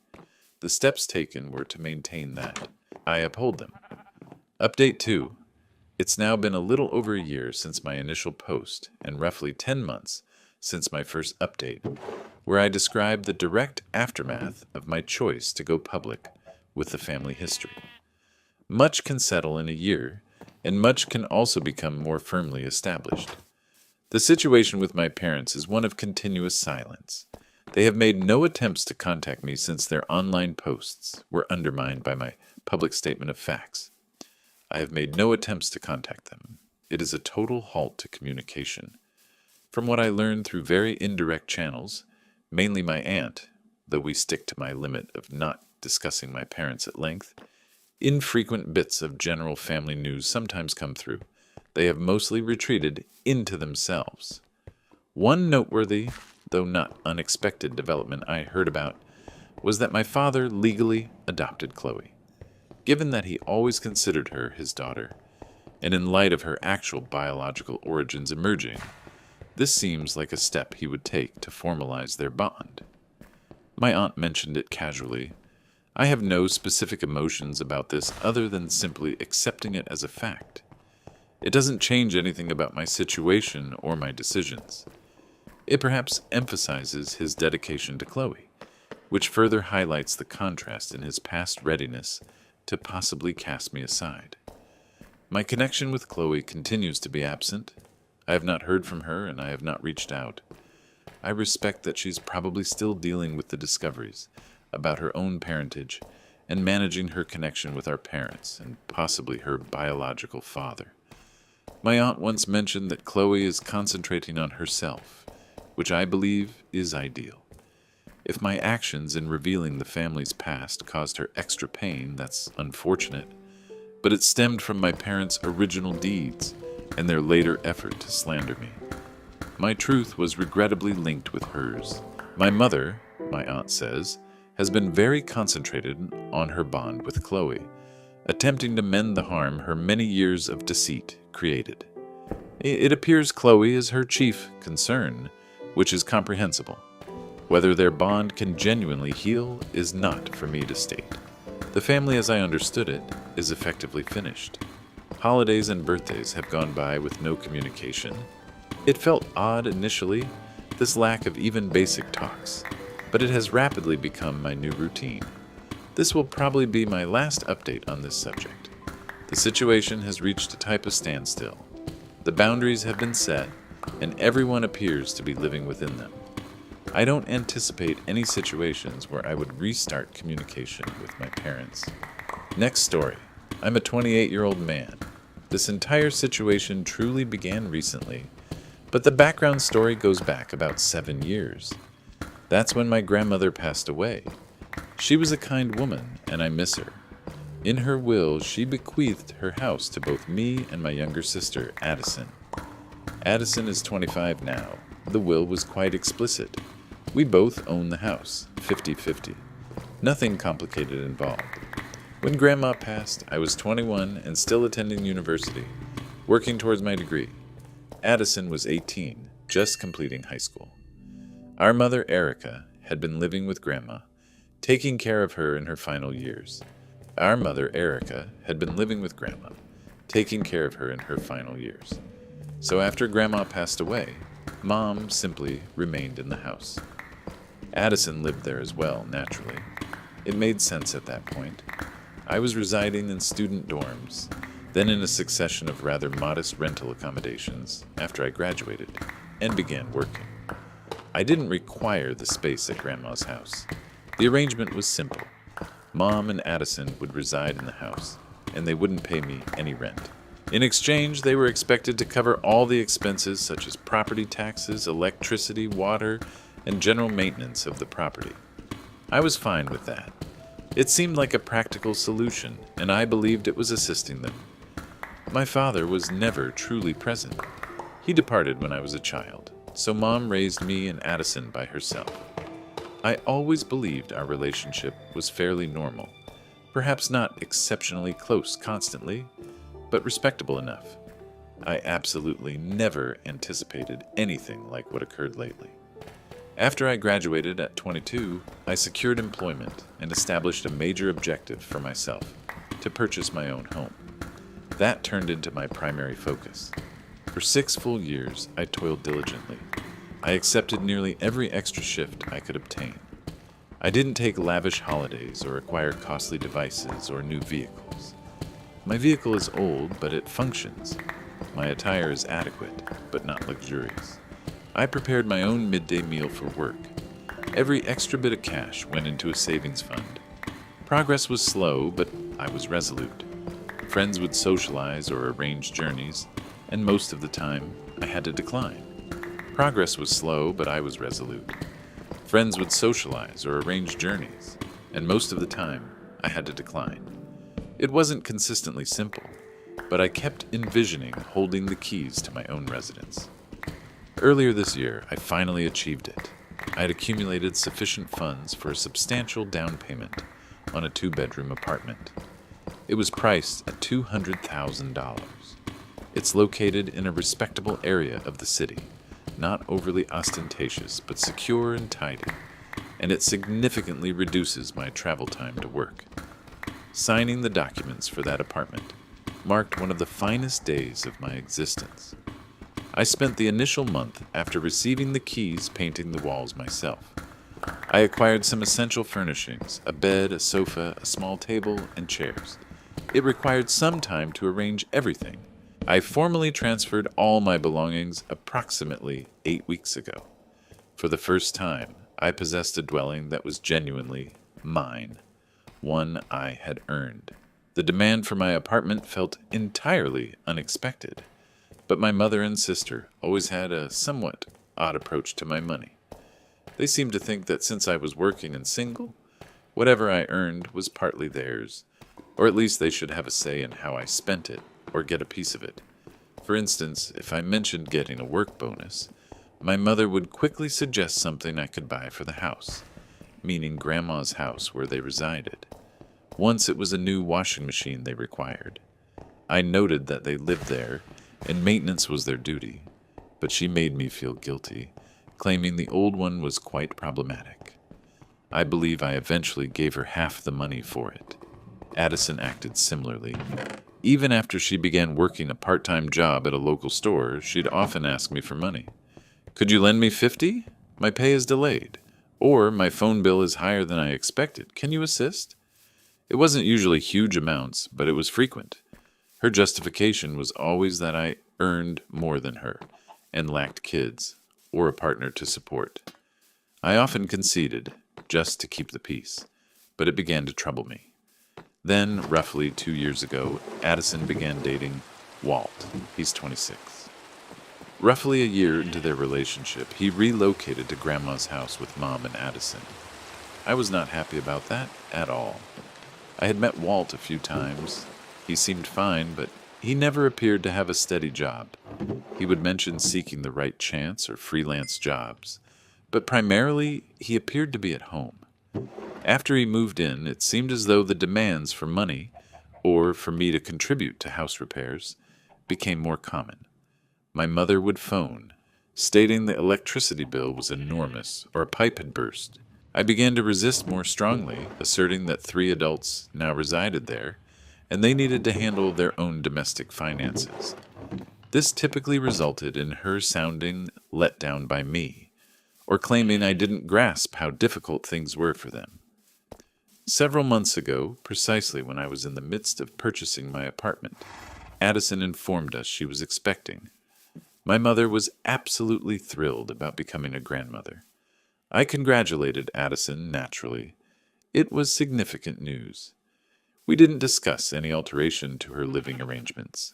The steps taken were to maintain that. I uphold them. Update 2. It's now been a little over a year since my initial post, and roughly 10 months since my first update, where I described the direct aftermath of my choice to go public with the family history. Much can settle in a year, and much can also become more firmly established. The situation with my parents is one of continuous silence. They have made no attempts to contact me since their online posts were undermined by my public statement of facts. I have made no attempts to contact them. It is a total halt to communication. From what I learned through very indirect channels, mainly my aunt, though we stick to my limit of not discussing my parents at length, infrequent bits of general family news sometimes come through. They have mostly retreated into themselves. One noteworthy, though not unexpected development I heard about was that my father legally adopted Chloe. Given that he always considered her his daughter, and in light of her actual biological origins emerging, this seems like a step he would take to formalize their bond. My aunt mentioned it casually. I have no specific emotions about this other than simply accepting it as a fact. It doesn't change anything about my situation or my decisions. It perhaps emphasizes his dedication to Chloe, which further highlights the contrast in his past readiness to possibly cast me aside. My connection with Chloe continues to be absent. I have not heard from her, and I have not reached out. I respect that she's probably still dealing with the discoveries about her own parentage and managing her connection with our parents and possibly her biological father. My aunt once mentioned that Chloe is concentrating on herself, which I believe is ideal. If my actions in revealing the family's past caused her extra pain, that's unfortunate, but it stemmed from my parents' original deeds and their later effort to slander me. My truth was regrettably linked with hers. My mother, my aunt says, has been very concentrated on her bond with Chloe, attempting to mend the harm her many years of deceit created. It appears Chloe is her chief concern, which is comprehensible. Whether their bond can genuinely heal is not for me to state. The family as I understood it is effectively finished. Holidays and birthdays have gone by with no communication. It felt odd initially, this lack of even basic talks, but it has rapidly become my new routine. This will probably be my last update on this subject. The situation has reached a type of standstill. The boundaries have been set, and everyone appears to be living within them. I don't anticipate any situations where I would restart communication with my parents. Next story. I'm a 28-year-old man. This entire situation truly began recently, but the background story goes back about 7 years. That's when my grandmother passed away. She was a kind woman, and I miss her. In her will, she bequeathed her house to both me and my younger sister, Addison. Addison is 25 now. The will was quite explicit. We both own the house, 50-50. Nothing complicated involved. When Grandma passed, I was 21 and still attending university, working towards my degree. Addison was 18, just completing high school. Our mother, Erica, had been living with Grandma, taking care of her in her final years. So after Grandma passed away, Mom simply remained in the house. Addison lived there as well, naturally. It made sense at that point. I was residing in student dorms, then in a succession of rather modest rental accommodations after I graduated and began working. I didn't require the space at Grandma's house. The arrangement was simple. Mom and Addison would reside in the house, and they wouldn't pay me any rent. In exchange, they were expected to cover all the expenses such as property taxes, electricity, water, and general maintenance of the property. I was fine with that. It seemed like a practical solution, and I believed it was assisting them. My father was never truly present. He departed when I was a child, so Mom raised me and Addison by herself. I always believed our relationship was fairly normal, perhaps not exceptionally close constantly, but respectable enough. I absolutely never anticipated anything like what occurred lately. After I graduated at 22, I secured employment and established a major objective for myself: to purchase my own home. That turned into my primary focus. For 6 full years, I toiled diligently. I accepted nearly every extra shift I could obtain. I didn't take lavish holidays or acquire costly devices or new vehicles. My vehicle is old, but it functions. My attire is adequate, but not luxurious. I prepared my own midday meal for work. Every extra bit of cash went into a savings fund. Progress was slow, but I was resolute. Friends would socialize or arrange journeys, and most of the time, I had to decline. Progress was slow, but I was resolute. Friends would socialize or arrange journeys, and most of the time, I had to decline. It wasn't consistently simple, but I kept envisioning holding the keys to my own residence. Earlier this year, I finally achieved it. I had accumulated sufficient funds for a substantial down payment on a 2-bedroom apartment. It was priced at $200,000. It's located in a respectable area of the city, not overly ostentatious, but secure and tidy, and it significantly reduces my travel time to work. Signing the documents for that apartment marked one of the finest days of my existence. I spent the initial month after receiving the keys painting the walls myself. I acquired some essential furnishings: a bed, a sofa, a small table, and chairs. It required some time to arrange everything. I formally transferred all my belongings approximately 8 weeks ago. For the first time, I possessed a dwelling that was genuinely mine, one I had earned. The demand for my apartment felt entirely unexpected, but my mother and sister always had a somewhat odd approach to my money. They seemed to think that since I was working and single, whatever I earned was partly theirs, or at least they should have a say in how I spent it, or get a piece of it. For instance, if I mentioned getting a work bonus, my mother would quickly suggest something I could buy for the house, meaning Grandma's house where they resided. Once it was a new washing machine they required. I noted that they lived there, and maintenance was their duty, but she made me feel guilty, claiming the old one was quite problematic. I believe I eventually gave her half the money for it. Addison acted similarly. Even after she began working a part-time job at a local store, she'd often ask me for money. "Could you lend me 50? My pay is delayed. Or my phone bill is higher than I expected. Can you assist?" It wasn't usually huge amounts, but it was frequent. Her justification was always that I earned more than her and lacked kids or a partner to support. I often conceded, just to keep the peace, but it began to trouble me. Then, roughly 2 years ago, Addison began dating Walt. He's 26. Roughly a year into their relationship, he relocated to Grandma's house with Mom and Addison. I was not happy about that at all. I had met Walt a few times. He seemed fine, but he never appeared to have a steady job. He would mention seeking the right chance or freelance jobs, but primarily he appeared to be at home. After he moved in, it seemed as though the demands for money, or for me to contribute to house repairs, became more common. My mother would phone, stating the electricity bill was enormous or a pipe had burst. I began to resist more strongly, asserting that 3 adults now resided there, and they needed to handle their own domestic finances. This typically resulted in her sounding let down by me, or claiming I didn't grasp how difficult things were for them. Several months ago, precisely when I was in the midst of purchasing my apartment, Addison informed us she was expecting. My mother was absolutely thrilled about becoming a grandmother. I congratulated Addison, naturally. It was significant news. We didn't discuss any alteration to her living arrangements.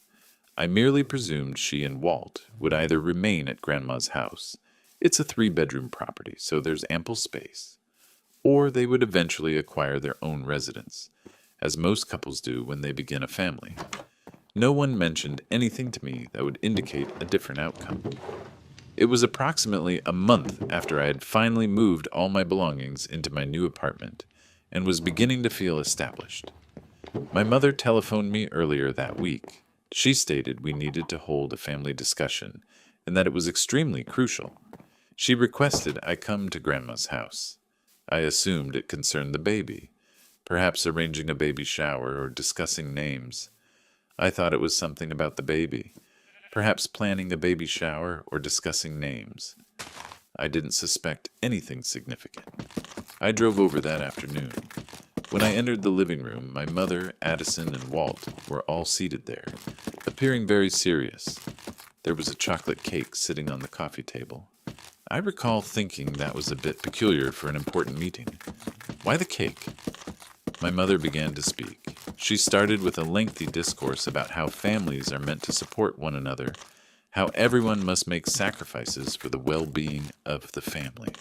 I merely presumed she and Walt would either remain at Grandma's house — it's a 3-bedroom property, so there's ample space — or they would eventually acquire their own residence, as most couples do when they begin a family. No one mentioned anything to me that would indicate a different outcome. It was approximately a month after I had finally moved all my belongings into my new apartment and was beginning to feel established. My mother telephoned me earlier that week. She stated we needed to hold a family discussion and that it was extremely crucial. She requested I come to Grandma's house. I assumed it concerned the baby, perhaps arranging a baby shower or discussing names. I thought it was something about the baby, perhaps planning a baby shower or discussing names. I didn't suspect anything significant. I drove over that afternoon. When I entered the living room, my mother, Addison, and Walt were all seated there, appearing very serious. There was a chocolate cake sitting on the coffee table. I recall thinking that was a bit peculiar for an important meeting. Why the cake? My mother began to speak. She started with a lengthy discourse about how families are meant to support one another, how everyone must make sacrifices for the well-being of the family.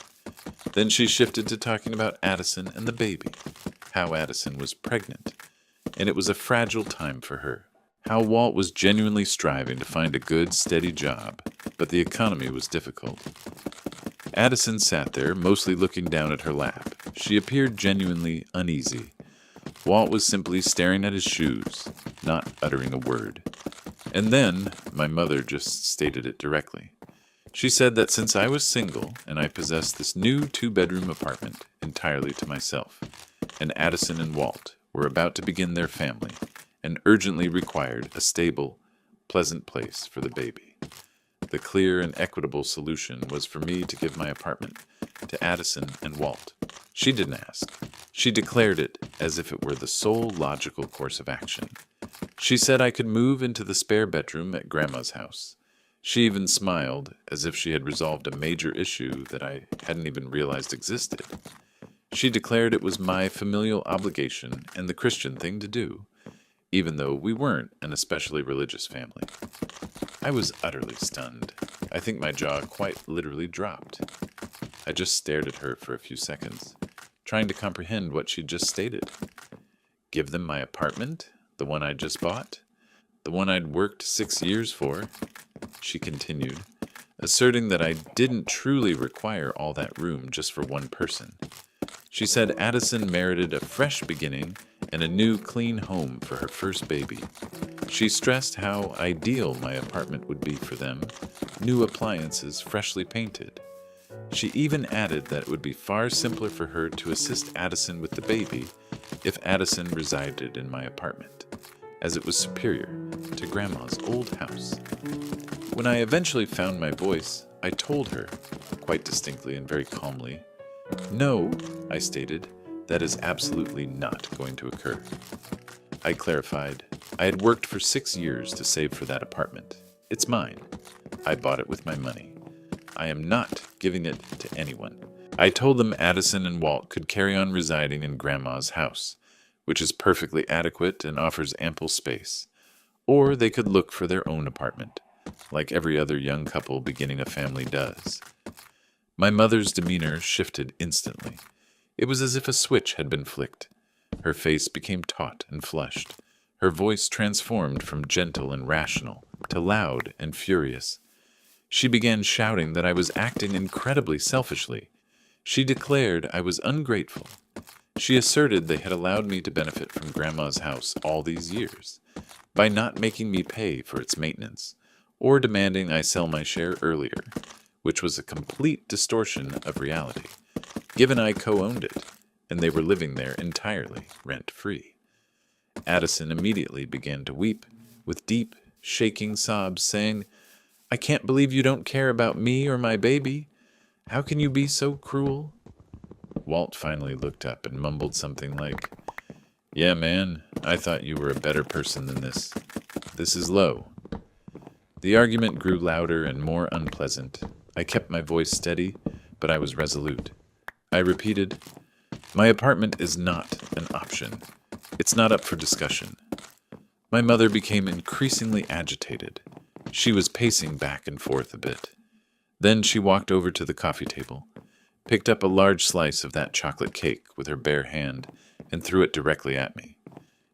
Then she shifted to talking about Addison and the baby, how Addison was pregnant, and it was a fragile time for her, how Walt was genuinely striving to find a good, steady job, but the economy was difficult. Addison sat there, mostly looking down at her lap. She appeared genuinely uneasy. Walt was simply staring at his shoes, not uttering a word. And then, my mother just stated it directly. She said that since I was single and I possessed this new 2-bedroom apartment entirely to myself, and Addison and Walt were about to begin their family and urgently required a stable, pleasant place for the baby. The clear and equitable solution was for me to give my apartment to Addison and Walt. She didn't ask. She declared it as if it were the sole logical course of action. She said I could move into the spare bedroom at Grandma's house. She even smiled, as if she had resolved a major issue that I hadn't even realized existed. She declared it was my familial obligation and the Christian thing to do, even though we weren't an especially religious family. I was utterly stunned. I think my jaw quite literally dropped. I just stared at her for a few seconds, trying to comprehend what she'd just stated. Give them my apartment? The one I'd just bought? The one I'd worked 6 years for? She continued, asserting that I didn't truly require all that room just for one person. She said Addison merited a fresh beginning and a new, clean home for her first baby. She stressed how ideal my apartment would be for them, new appliances freshly painted. She even added that it would be far simpler for her to assist Addison with the baby if Addison resided in my apartment, as it was superior to Grandma's old house. When I eventually found my voice, I told her, quite distinctly and very calmly, "No," I stated, "that is absolutely not going to occur." I clarified, I had worked for 6 years to save for that apartment. It's mine. I bought it with my money. I am not giving it to anyone. I told them Addison and Walt could carry on residing in Grandma's house, which is perfectly adequate and offers ample space, or they could look for their own apartment, like every other young couple beginning a family does. My mother's demeanor shifted instantly. It was as if a switch had been flicked. Her face became taut and flushed. Her voice transformed from gentle and rational to loud and furious. She began shouting that I was acting incredibly selfishly. She declared I was ungrateful. She asserted they had allowed me to benefit from Grandma's house all these years by not making me pay for its maintenance or demanding I sell my share earlier, which was a complete distortion of reality, given I co-owned it, and they were living there entirely rent-free. Addison immediately began to weep, with deep, shaking sobs, saying, "I can't believe you don't care about me or my baby. How can you be so cruel?" Walt finally looked up and mumbled something like, "Yeah, man, I thought you were a better person than this. This is low." The argument grew louder and more unpleasant. I kept my voice steady, but I was resolute. I repeated, "My apartment is not an option. It's not up for discussion." My mother became increasingly agitated. She was pacing back and forth a bit. Then she walked over to the coffee table, picked up a large slice of that chocolate cake with her bare hand, and threw it directly at me.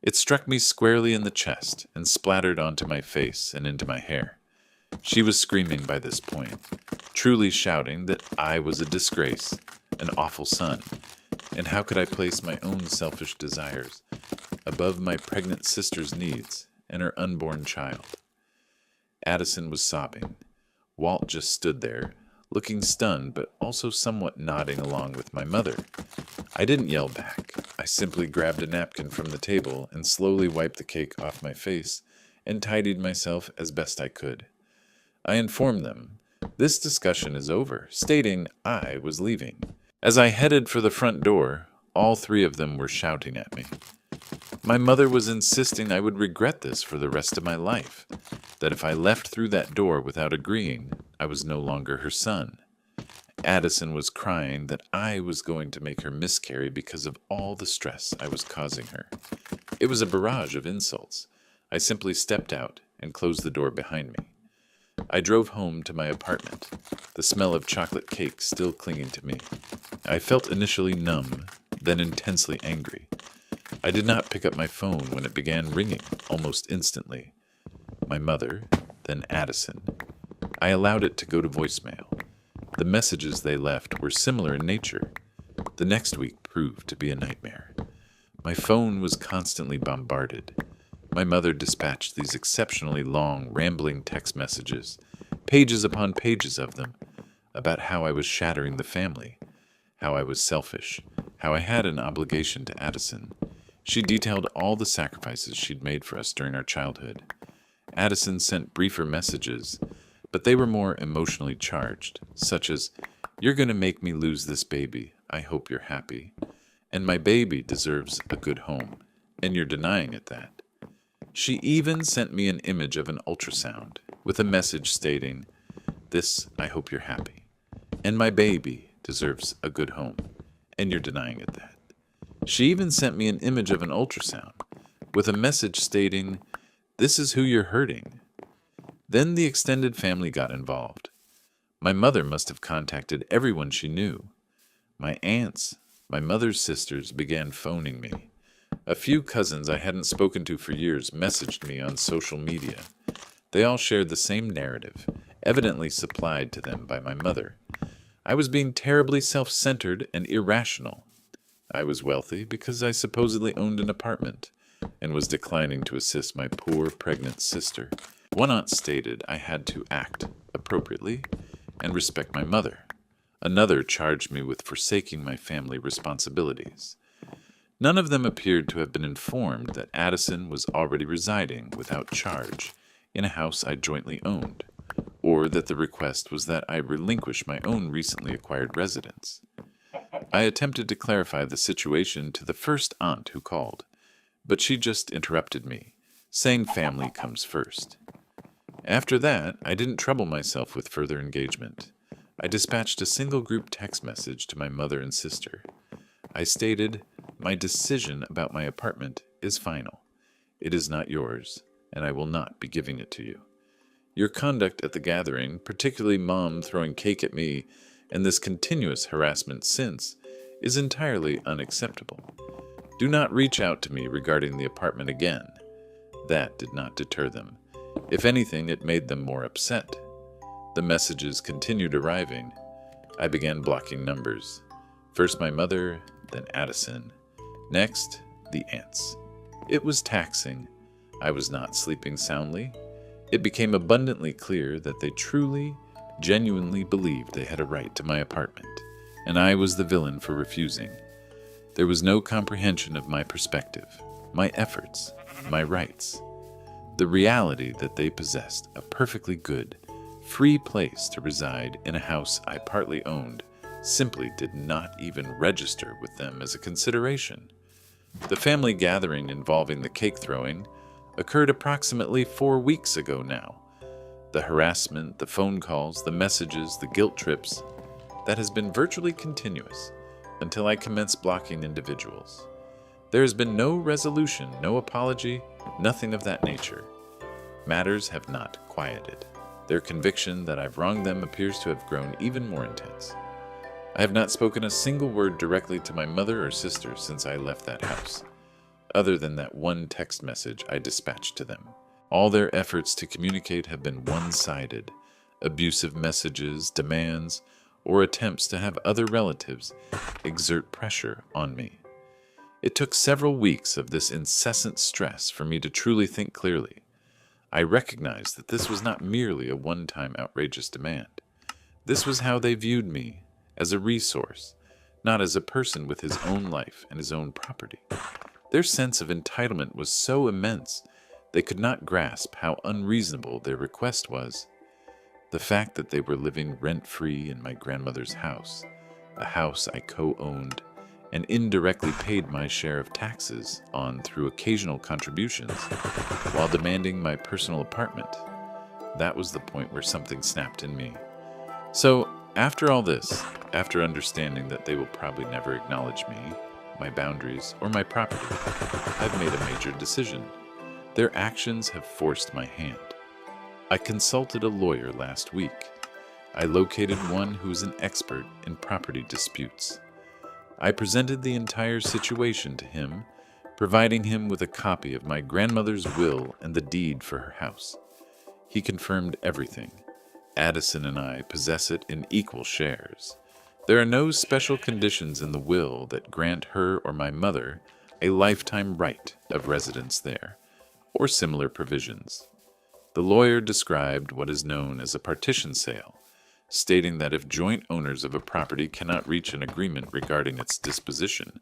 It struck me squarely in the chest and splattered onto my face and into my hair. She was screaming by this point. truly shouting that I was a disgrace, an awful son, and how could I place my own selfish desires above my pregnant sister's needs and her unborn child. Addison was sobbing. Walt just stood there, looking stunned but also somewhat nodding along with my mother. I didn't yell back. I simply grabbed a napkin from the table and slowly wiped the cake off my face and tidied myself as best I could. I informed them, "This discussion is over," stating I was leaving. As I headed for the front door, all three of them were shouting at me. My mother was insisting I would regret this for the rest of my life, that if I left through that door without agreeing, I was no longer her son. Addison was crying that I was going to make her miscarry because of all the stress I was causing her. It was a barrage of insults. I simply stepped out and closed the door behind me. I drove home to my apartment, the smell of chocolate cake still clinging to me. I felt initially numb, then intensely angry. I did not pick up my phone when it began ringing almost instantly. My mother, then Addison. I allowed it to go to voicemail. The messages they left were similar in nature. The next week proved to be a nightmare. My phone was constantly bombarded. My mother dispatched these exceptionally long, rambling text messages, pages upon pages of them, about how I was shattering the family, how I was selfish, how I had an obligation to Addison. She detailed all the sacrifices she'd made for us during our childhood. Addison sent briefer messages, but they were more emotionally charged, such as, "You're going to make me lose this baby. I hope you're happy. And my baby deserves a good home. And you're denying it that." She even sent me an image of an ultrasound with a message stating, "This, I hope you're happy. And my baby deserves a good home. And you're denying it that." She even sent me an image of an ultrasound with a message stating, "This is who you're hurting." Then the extended family got involved. My mother must have contacted everyone she knew. My aunts, my mother's sisters began phoning me. A few cousins I hadn't spoken to for years messaged me on social media. They all shared the same narrative, evidently supplied to them by my mother. I was being terribly self-centered and irrational. I was wealthy because I supposedly owned an apartment and was declining to assist my poor pregnant sister. One aunt stated I had to act appropriately and respect my mother. Another charged me with forsaking my family responsibilities. None of them appeared to have been informed that Addison was already residing without charge in a house I jointly owned, or that the request was that I relinquish my own recently acquired residence. I attempted to clarify the situation to the first aunt who called, but she just interrupted me, saying family comes first. After that, I didn't trouble myself with further engagement. I dispatched a single group text message to my mother and sister. I stated, "My decision about my apartment is final. It is not yours, and I will not be giving it to you. Your conduct at the gathering, particularly Mom throwing cake at me, and this continuous harassment since, is entirely unacceptable. Do not reach out to me regarding the apartment again." That did not deter them. If anything, it made them more upset. The messages continued arriving. I began blocking numbers. First my mother, then Addison. Next, the aunts. It was taxing. I was not sleeping soundly. It became abundantly clear that they truly, genuinely believed they had a right to my apartment, and I was the villain for refusing. There was no comprehension of my perspective, my efforts, my rights. The reality that they possessed a perfectly good, free place to reside in a house I partly owned simply did not even register with them as a consideration. The family gathering involving the cake throwing occurred approximately 4 weeks ago now. The harassment, the phone calls, the messages, the guilt trips, that has been virtually continuous until I commenced blocking individuals. There has been no resolution, no apology, nothing of that nature. Matters have not quieted. Their conviction that I've wronged them appears to have grown even more intense. I have not spoken a single word directly to my mother or sister since I left that house, other than that one text message I dispatched to them. All their efforts to communicate have been one-sided, Abusive messages, demands, or attempts to have other relatives exert pressure on me. It took several weeks of this incessant stress for me to truly think clearly. I recognized that this was not merely a one-time outrageous demand. This was how they viewed me, as a resource, not as a person with his own life and his own property. Their sense of entitlement was so immense, they could not grasp how unreasonable their request was. The fact that they were living rent-free in my grandmother's house, a house I co-owned, and indirectly paid my share of taxes on through occasional contributions, while demanding my personal apartment, that was the point where something snapped in me. So, after all this, after understanding that they will probably never acknowledge me, my boundaries, or my property, I've made a major decision. Their actions have forced my hand. I consulted a lawyer last week. I located one who's an expert in property disputes. I presented the entire situation to him, providing him with a copy of my grandmother's will and the deed for her house. He confirmed everything. Addison and I possess it in equal shares. There are no special conditions in the will that grant her or my mother a lifetime right of residence there, or similar provisions. The lawyer described what is known as a partition sale, stating that if joint owners of a property cannot reach an agreement regarding its disposition,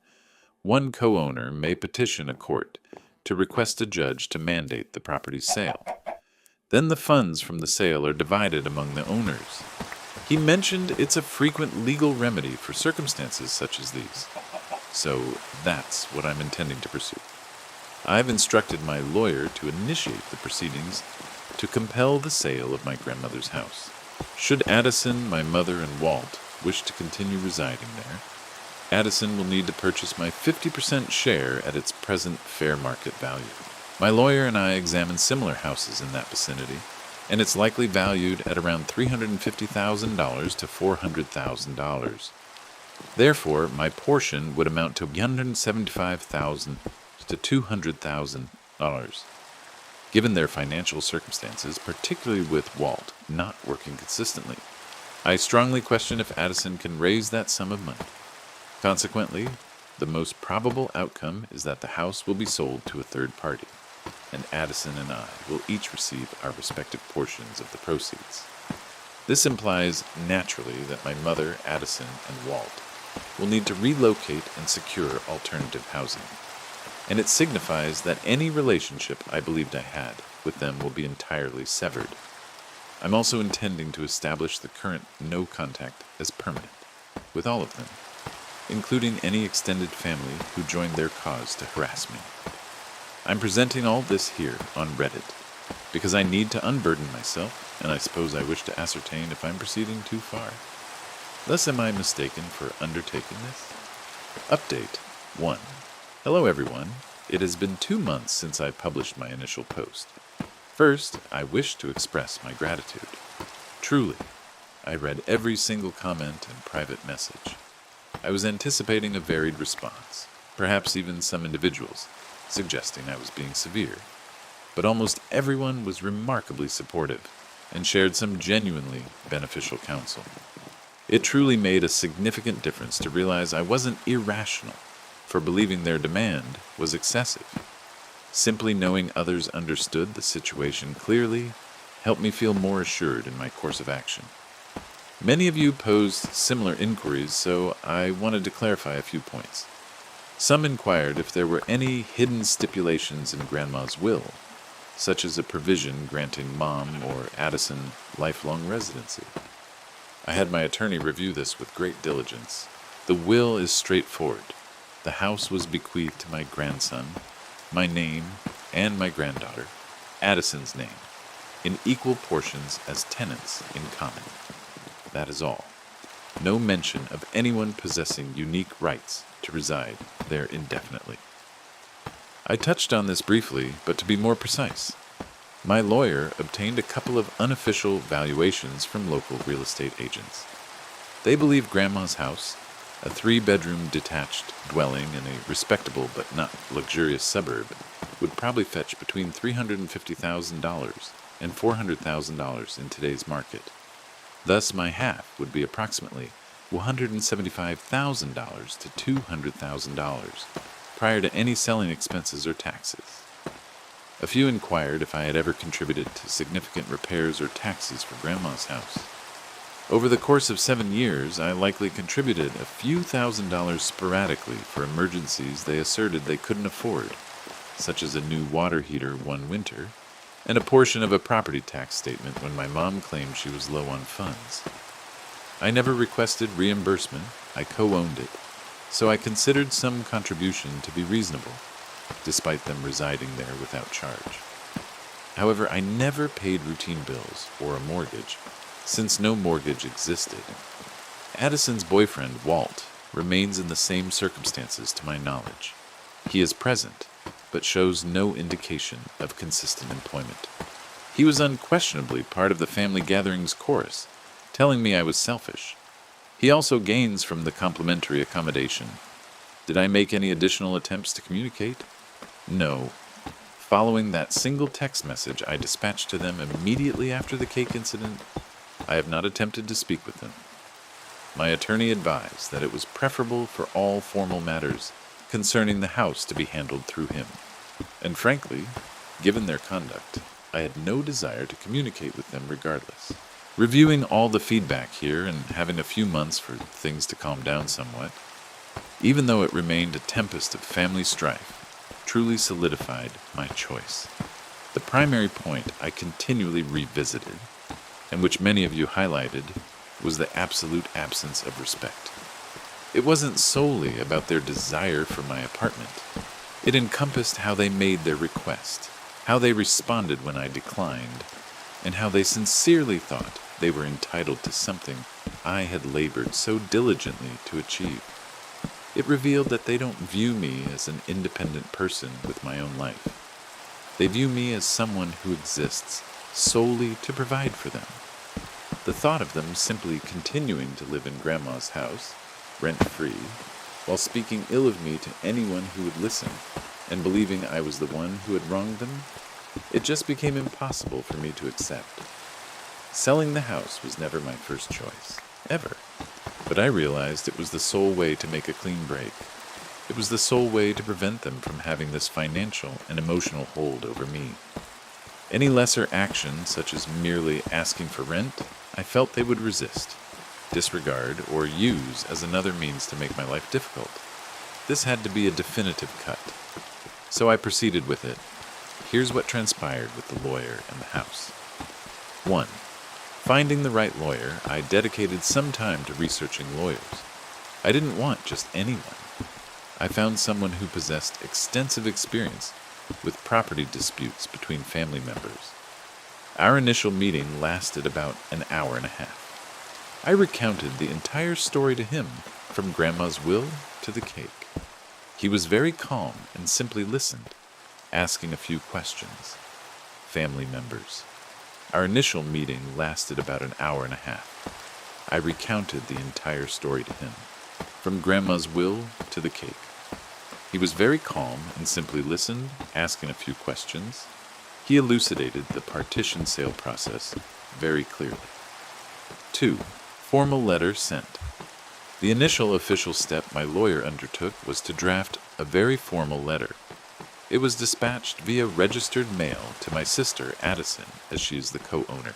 one co-owner may petition a court to request a judge to mandate the property's sale. Then the funds from the sale are divided among the owners. He mentioned it's a frequent legal remedy for circumstances such as these. So that's what I'm intending to pursue. I've instructed my lawyer to initiate the proceedings to compel the sale of my grandmother's house. Should Addison, my mother, and Walt wish to continue residing there, Addison will need to purchase my 50% share at its present fair market value. My lawyer and I examined similar houses in that vicinity, and it's likely valued at around $350,000 to $400,000. Therefore, my portion would amount to $175,000 to $200,000. Given their financial circumstances, particularly with Walt not working consistently, I strongly question if Addison can raise that sum of money. Consequently, the most probable outcome is that the house will be sold to a third party, and Addison and I will each receive our respective portions of the proceeds. This implies, naturally, that my mother, Addison, and Walt will need to relocate and secure alternative housing. And it signifies that any relationship I believed I had with them will be entirely severed. I'm also intending to establish the current no contact as permanent, with all of them, including any extended family who joined their cause to harass me. I'm presenting all this here on Reddit, because I need to unburden myself, and I suppose I wish to ascertain if I'm proceeding too far. Thus am I mistaken for undertaking this? Update 1. Hello everyone. It has been 2 months since I published my initial post. First, I wish to express my gratitude. Truly, I read every single comment and private message. I was anticipating a varied response, perhaps even some individuals suggesting I was being severe, but almost everyone was remarkably supportive and shared some genuinely beneficial counsel. It truly made a significant difference to realize I wasn't irrational for believing their demand was excessive. Simply knowing others understood the situation clearly helped me feel more assured in my course of action. Many of you posed similar inquiries, so I wanted to clarify a few points. Some inquired if there were any hidden stipulations in Grandma's will, such as a provision granting Mom or Addison lifelong residency. I had my attorney review this with great diligence. The will is straightforward. The house was bequeathed to my grandson, my name, and my granddaughter, Addison's name, in equal portions as tenants in common. That is all. No mention of anyone possessing unique rights to reside there indefinitely. I touched on this briefly, but to be more precise, my lawyer obtained a couple of unofficial valuations from local real estate agents. They believe Grandma's house, a 3-bedroom detached dwelling in a respectable but not luxurious suburb, would probably fetch between $350,000 and $400,000 in today's market. Thus, my half would be approximately $175,000 to $200,000 prior to any selling expenses or taxes. A few inquired if I had ever contributed to significant repairs or taxes for Grandma's house. Over the course of 7 years, I likely contributed a few $1,000s sporadically for emergencies they asserted they couldn't afford, such as a new water heater one winter, and a portion of a property tax statement when my mom claimed she was low on funds. I never requested reimbursement, I co-owned it, so I considered some contribution to be reasonable, despite them residing there without charge. However, I never paid routine bills or a mortgage, since no mortgage existed. Addison's boyfriend, Walt, remains in the same circumstances to my knowledge. He is present, but shows no indication of consistent employment. He was unquestionably part of the family gatherings chorus, telling me I was selfish. He also gains from the complimentary accommodation. Did I make any additional attempts to communicate? No. Following that single text message I dispatched to them immediately after the cake incident, I have not attempted to speak with them. My attorney advised that it was preferable for all formal matters concerning the house to be handled through him. And frankly, given their conduct, I had no desire to communicate with them regardless. Reviewing all the feedback here and having a few months for things to calm down somewhat, even though it remained a tempest of family strife, truly solidified my choice. The primary point I continually revisited, and which many of you highlighted, was the absolute absence of respect. It wasn't solely about their desire for my apartment. It encompassed how they made their request, how they responded when I declined, and how they sincerely thought they were entitled to something I had labored so diligently to achieve. It revealed that they don't view me as an independent person with my own life. They view me as someone who exists solely to provide for them. The thought of them simply continuing to live in Grandma's house, rent-free, while speaking ill of me to anyone who would listen, and believing I was the one who had wronged them, it just became impossible for me to accept. Selling the house was never my first choice, ever. But I realized it was the sole way to make a clean break. It was the sole way to prevent them from having this financial and emotional hold over me. Any lesser action, such as merely asking for rent, I felt they would resist, disregard, or use as another means to make my life difficult. This had to be a definitive cut. So I proceeded with it. Here's what transpired with the lawyer and the house. 1. Finding the right lawyer, I dedicated some time to researching lawyers. I didn't want just anyone. I found someone who possessed extensive experience with property disputes between family members. Our initial meeting lasted about an hour and a half. I recounted the entire story to him, from Grandma's will to the cake. He was very calm and simply listened, asking a few questions. Family members. Our initial meeting lasted about an hour and a half. I recounted the entire story to him, from Grandma's will to the cake. He was very calm and simply listened, asking a few questions. He elucidated the partition sale process very clearly. 2. Formal letter sent. The initial official step my lawyer undertook was to draft a very formal letter. It was dispatched via registered mail to my sister, Addison, as she is the co-owner.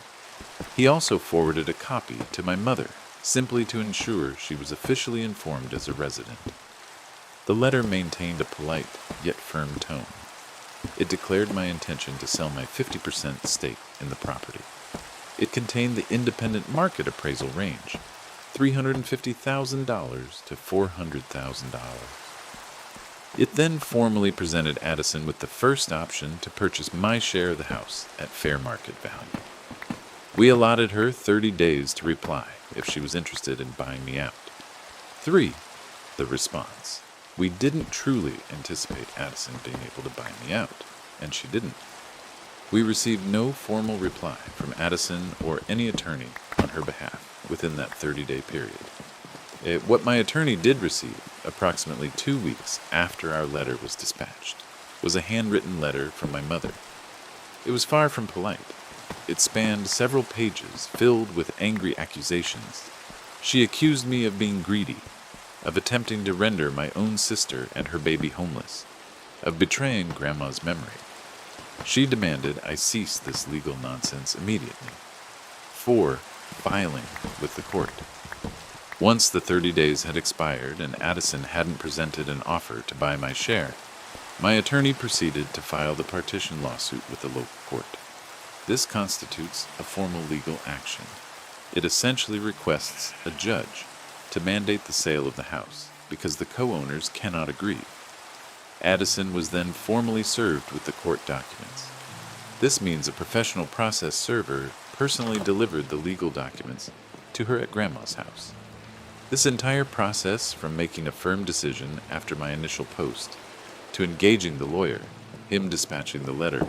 He also forwarded a copy to my mother, simply to ensure she was officially informed as a resident. The letter maintained a polite, yet firm tone. It declared my intention to sell my 50% stake in the property. It contained the independent market appraisal range, $350,000 to $400,000. It then formally presented Addison with the first option to purchase my share of the house at fair market value. We allotted her 30 days to reply if she was interested in buying me out. 3. The response. We didn't truly anticipate Addison being able to buy me out, and she didn't. We received no formal reply from Addison or any attorney on her behalf within that 30-day period. What my attorney did receive, approximately 2 weeks after our letter was dispatched, was a handwritten letter from my mother. It was far from polite. It spanned several pages, filled with angry accusations. She accused me of being greedy, of attempting to render my own sister and her baby homeless, of betraying Grandma's memory. She demanded I cease this legal nonsense immediately. 4. Filing with the court. Once the 30 days had expired and Addison hadn't presented an offer to buy my share, my attorney proceeded to file the partition lawsuit with the local court. This constitutes a formal legal action. It essentially requests a judge to mandate the sale of the house because the co-owners cannot agree. Addison was then formally served with the court documents. This means a professional process server personally delivered the legal documents to her at Grandma's house. This entire process, from making a firm decision after my initial post, to engaging the lawyer, him dispatching the letter,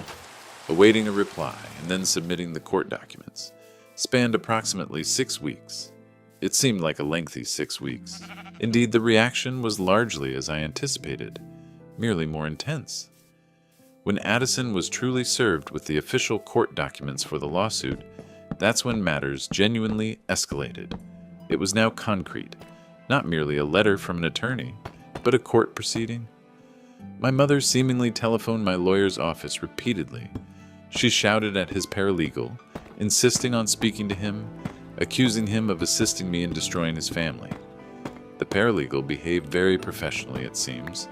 awaiting a reply, and then submitting the court documents, spanned approximately 6 weeks. It seemed like a lengthy 6 weeks. Indeed, the reaction was largely as I anticipated, merely more intense. When Addison was truly served with the official court documents for the lawsuit, that's when matters genuinely escalated. It was now concrete, not merely a letter from an attorney, but a court proceeding. My mother seemingly telephoned my lawyer's office repeatedly. She shouted at his paralegal, insisting on speaking to him, accusing him of assisting me in destroying his family. The paralegal behaved very professionally, it seems,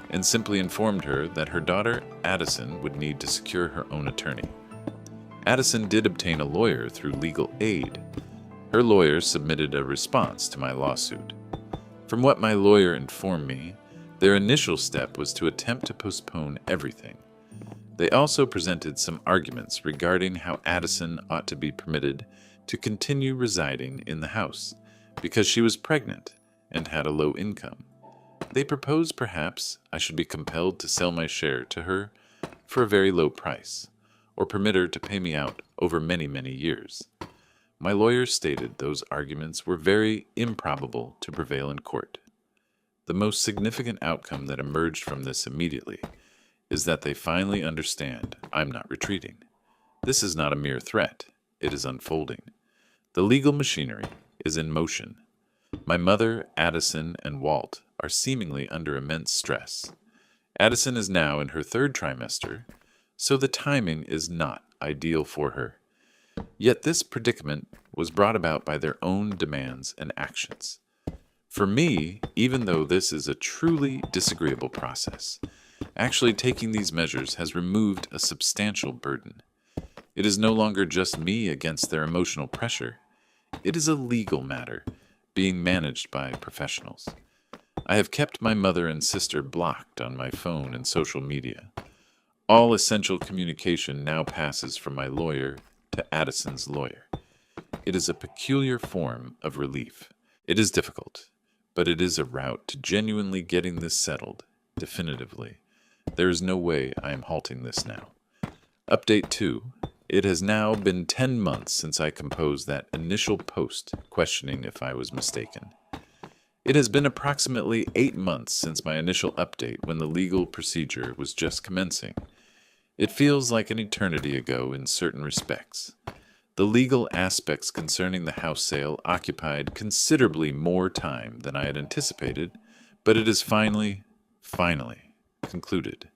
and simply informed her that her daughter, Addison, would need to secure her own attorney. Addison did obtain a lawyer through legal aid. Her lawyer submitted a response to my lawsuit. From what my lawyer informed me, their initial step was to attempt to postpone everything. They also presented some arguments regarding how Addison ought to be permitted to continue residing in the house because she was pregnant and had a low income. They proposed perhaps I should be compelled to sell my share to her for a very low price, or permit her to pay me out over many, many years. My lawyer stated those arguments were very improbable to prevail in court. The most significant outcome that emerged from this immediately is that they finally understand I'm not retreating. This is not a mere threat. It is unfolding. The legal machinery is in motion. My mother, Addison, and Walt are seemingly under immense stress. Addison is now in her 3rd trimester, so the timing is not ideal for her. Yet this predicament was brought about by their own demands and actions. For me, even though this is a truly disagreeable process, actually taking these measures has removed a substantial burden. It is no longer just me against their emotional pressure. It is a legal matter being managed by professionals. I have kept my mother and sister blocked on my phone and social media. All essential communication now passes from my lawyer to Addison's lawyer. It is a peculiar form of relief. It is difficult, but it is a route to genuinely getting this settled definitively. There is no way I am halting this now. Update 2. It has now been 10 months since I composed that initial post questioning if I was mistaken. It has been approximately 8 months since my initial update when the legal procedure was just commencing. It feels like an eternity ago in certain respects. The legal aspects concerning the house sale occupied considerably more time than I had anticipated, but it is finally concluded.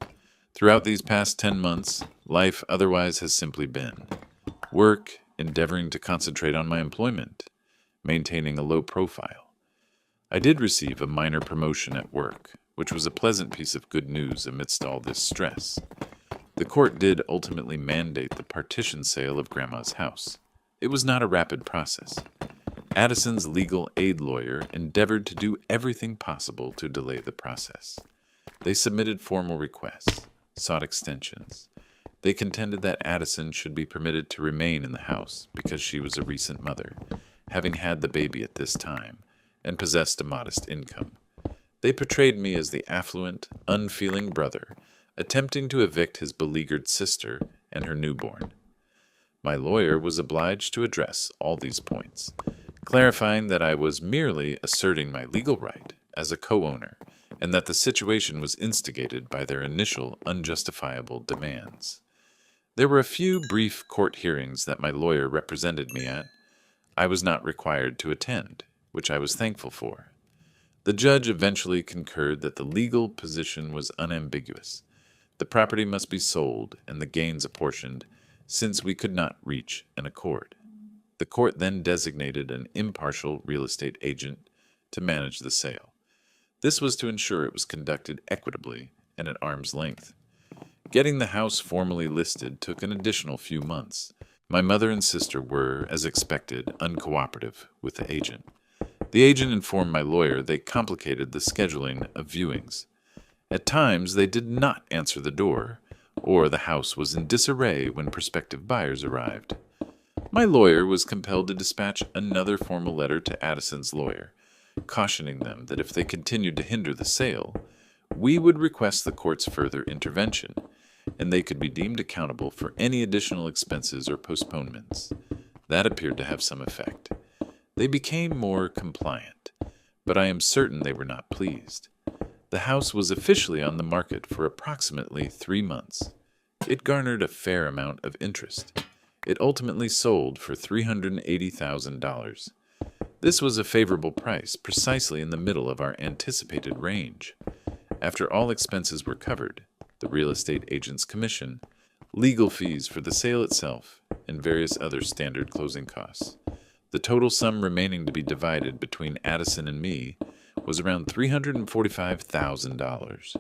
Throughout these past 10 months, life otherwise has simply been work, endeavoring to concentrate on my employment, maintaining a low profile. I did receive a minor promotion at work, which was a pleasant piece of good news amidst all this stress. The court did ultimately mandate the partition sale of Grandma's house. It was not a rapid process. Addison's legal aid lawyer endeavored to do everything possible to delay the process. They submitted formal requests, sought extensions. They contended that Addison should be permitted to remain in the house because she was a recent mother, having had the baby at this time, and possessed a modest income. They portrayed me as the affluent, unfeeling brother attempting to evict his beleaguered sister and her newborn. My lawyer was obliged to address all these points, clarifying that I was merely asserting my legal right as a co-owner and that the situation was instigated by their initial unjustifiable demands. There were a few brief court hearings that my lawyer represented me at. I was not required to attend, which I was thankful for. The judge eventually concurred that the legal position was unambiguous. The property must be sold and the gains apportioned, since we could not reach an accord. The court then designated an impartial real estate agent to manage the sale. This was to ensure it was conducted equitably and at arm's length. Getting the house formally listed took an additional few months. My mother and sister were, as expected, uncooperative with the agent. The agent informed my lawyer they complicated the scheduling of viewings. At times, they did not answer the door, or the house was in disarray when prospective buyers arrived. My lawyer was compelled to dispatch another formal letter to Addison's lawyer, cautioning them that if they continued to hinder the sale, we would request the court's further intervention, and they could be deemed accountable for any additional expenses or postponements. That appeared to have some effect. They became more compliant, but I am certain they were not pleased. The house was officially on the market for approximately 3 months. It garnered a fair amount of interest. It ultimately sold for $380,000. This was a favorable price, precisely in the middle of our anticipated range. After all expenses were covered, the real estate agent's commission, legal fees for the sale itself, and various other standard closing costs, the total sum remaining to be divided between Addison and me was around $345,000.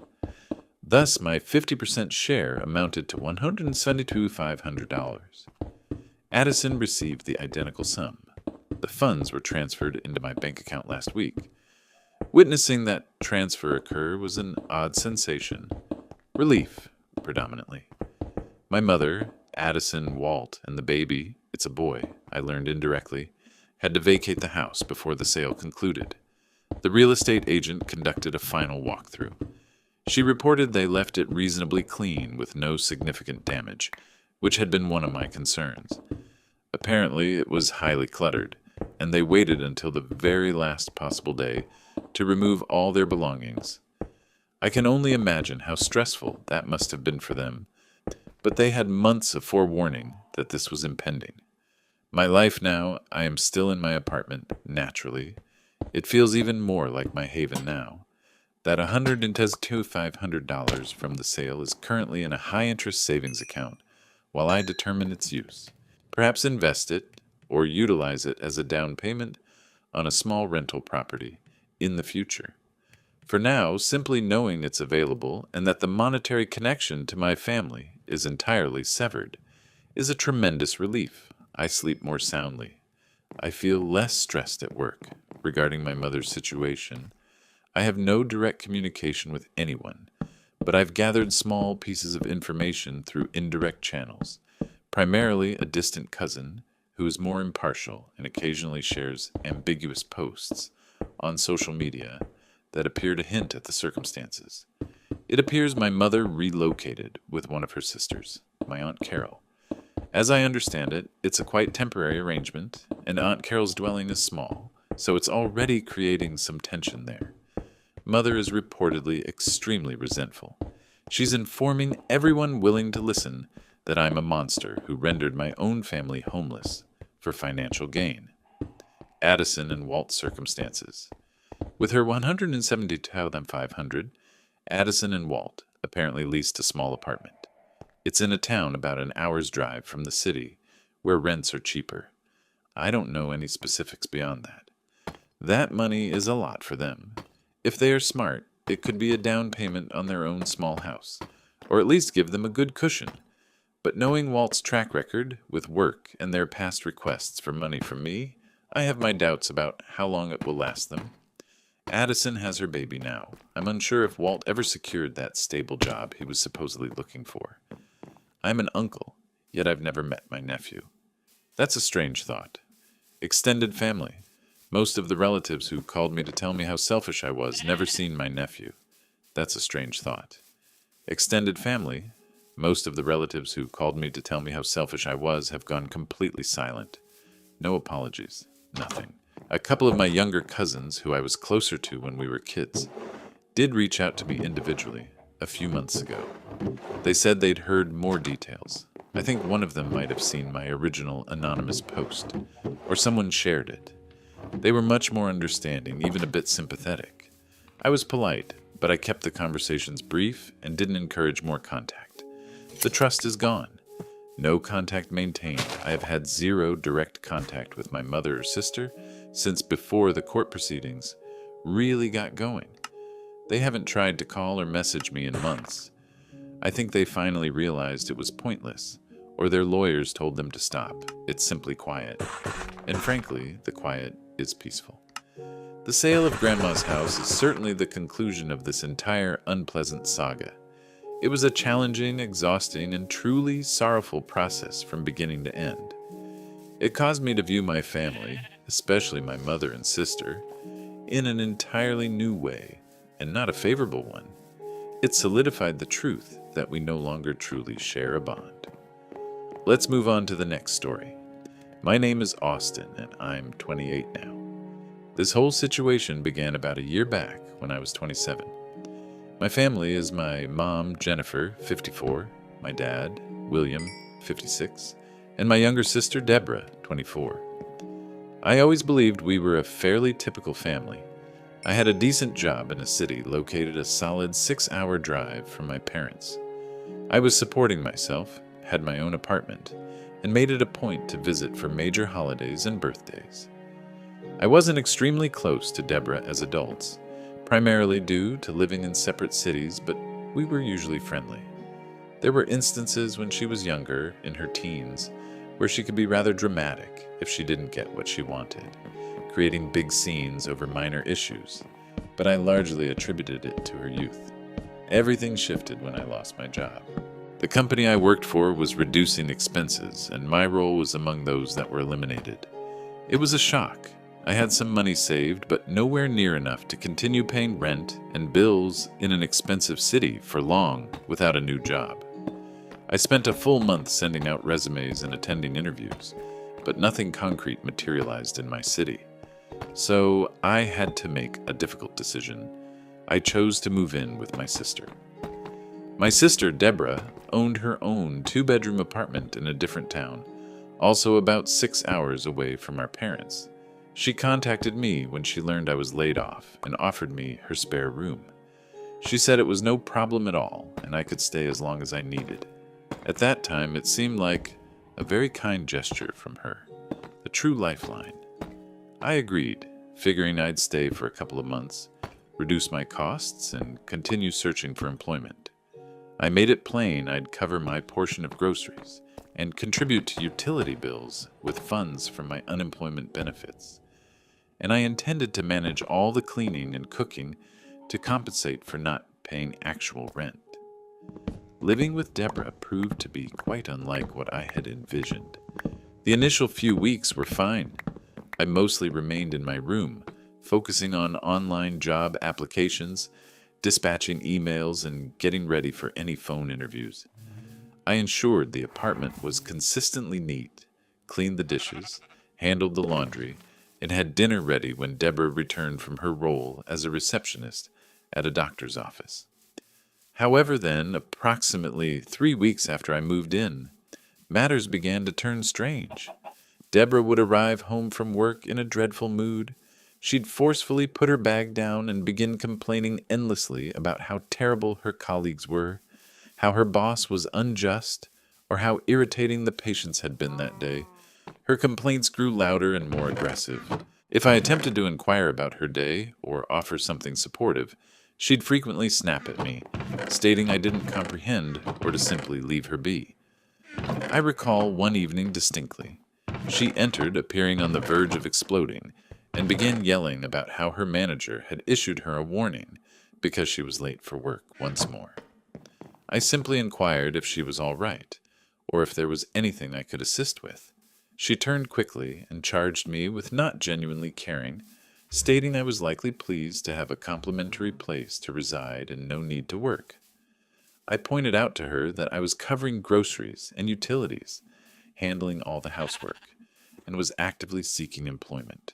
Thus, my 50% share amounted to $172,500. Addison received the identical sum. The funds were transferred into my bank account last week. Witnessing that transfer occur was an odd sensation. Relief, predominantly. My mother, Addison, Walt, and the baby, it's a boy, I learned indirectly, had to vacate the house before the sale concluded. The real estate agent conducted a final walkthrough. She reported they left it reasonably clean with no significant damage, which had been one of my concerns. Apparently, it was highly cluttered, and they waited until the very last possible day to remove all their belongings. I can only imagine how stressful that must have been for them, but they had months of forewarning that this was impending. My life now, I am still in my apartment, naturally. It feels even more like my haven now. That $102,500 from the sale is currently in a high-interest savings account while I determine its use. Perhaps invest it or utilize it as a down payment on a small rental property in the future. For now, simply knowing it's available and that the monetary connection to my family is entirely severed is a tremendous relief. I sleep more soundly. I feel less stressed at work regarding my mother's situation. I have no direct communication with anyone, but I've gathered small pieces of information through indirect channels, primarily a distant cousin who is more impartial and occasionally shares ambiguous posts on social media that appear to hint at the circumstances. It appears my mother relocated with one of her sisters, my Aunt Carol. As I understand it, it's a quite temporary arrangement, and Aunt Carol's dwelling is small, so it's already creating some tension there. Mother is reportedly extremely resentful. She's informing everyone willing to listen that I'm a monster who rendered my own family homeless for financial gain. Addison and Walt's circumstances. With her $172,500, Addison and Walt apparently leased a small apartment. It's in a town about an hour's drive from the city, where rents are cheaper. I don't know any specifics beyond that. That money is a lot for them. If they are smart, it could be a down payment on their own small house, or at least give them a good cushion. But knowing Walt's track record with work and their past requests for money from me, I have my doubts about how long it will last them. Addison has her baby now. I'm unsure if Walt ever secured that stable job he was supposedly looking for. I'm an uncle, yet I've never met my nephew. That's a strange thought. Extended family. Most of the relatives who called me to tell me how selfish I was never seen my nephew. That's a strange thought. Extended family. Most of the relatives who called me to tell me how selfish I was have gone completely silent. No apologies. Nothing. A couple of my younger cousins, who I was closer to when we were kids, did reach out to me individually a few months ago. They said they'd heard more details. I think one of them might have seen my original anonymous post, or someone shared it. They were much more understanding, even a bit sympathetic. I was polite, but I kept the conversations brief and didn't encourage more contact. The trust is gone. No contact maintained. I have had zero direct contact with my mother or sister since before the court proceedings really got going. They haven't tried to call or message me in months. I think they finally realized it was pointless, or their lawyers told them to stop. It's simply quiet. And frankly, the quiet is peaceful. The sale of Grandma's house is certainly the conclusion of this entire unpleasant saga. It was a challenging, exhausting, and truly sorrowful process from beginning to end. It caused me to view my family, especially my mother and sister, in an entirely new way, and not a favorable one. It solidified the truth that we no longer truly share a bond. Let's move on to the next story. My name is Austin, and I'm 28 now. This whole situation began about a year back when I was 27. My family is my mom, Jennifer, 54, my dad, William, 56, and my younger sister, Deborah, 24. I always believed we were a fairly typical family. I had a decent job in a city located a solid 6-hour drive from my parents. I was supporting myself, had my own apartment, and made it a point to visit for major holidays and birthdays. I wasn't extremely close to Deborah as adults, primarily due to living in separate cities, but we were usually friendly. There were instances when she was younger, in her teens, where she could be rather dramatic if she didn't get what she wanted, creating big scenes over minor issues, but I largely attributed it to her youth. Everything shifted when I lost my job. The company I worked for was reducing expenses, and my role was among those that were eliminated. It was a shock. I had some money saved, but nowhere near enough to continue paying rent and bills in an expensive city for long without a new job. I spent a full month sending out resumes and attending interviews, but nothing concrete materialized in my city. So I had to make a difficult decision. I chose to move in with my sister. My sister, Deborah, owned her own 2-bedroom apartment in a different town, also about 6 hours away from our parents. She contacted me when she learned I was laid off and offered me her spare room. She said it was no problem at all and I could stay as long as I needed. At that time, it seemed like a very kind gesture from her, a true lifeline. I agreed, figuring I'd stay for a couple of months, reduce my costs, and continue searching for employment. I made it plain I'd cover my portion of groceries and contribute to utility bills with funds from my unemployment benefits. And I intended to manage all the cleaning and cooking to compensate for not paying actual rent. Living with Deborah proved to be quite unlike what I had envisioned. The initial few weeks were fine. I mostly remained in my room, focusing on online job applications, dispatching emails, and getting ready for any phone interviews. I ensured the apartment was consistently neat, cleaned the dishes, handled the laundry, and had dinner ready when Deborah returned from her role as a receptionist at a doctor's office. However, then, approximately 3 weeks after I moved in, matters began to turn strange. Deborah would arrive home from work in a dreadful mood. She'd forcefully put her bag down and begin complaining endlessly about how terrible her colleagues were, how her boss was unjust, or how irritating the patients had been that day. Her complaints grew louder and more aggressive. If I attempted to inquire about her day or offer something supportive, she'd frequently snap at me, stating I didn't comprehend or to simply leave her be. I recall one evening distinctly. She entered, appearing on the verge of exploding, and began yelling about how her manager had issued her a warning because she was late for work once more. I simply inquired if she was all right, or if there was anything I could assist with. She turned quickly and charged me with not genuinely caring, stating I was likely pleased to have a complimentary place to reside and no need to work. I pointed out to her that I was covering groceries and utilities, handling all the housework, and was actively seeking employment.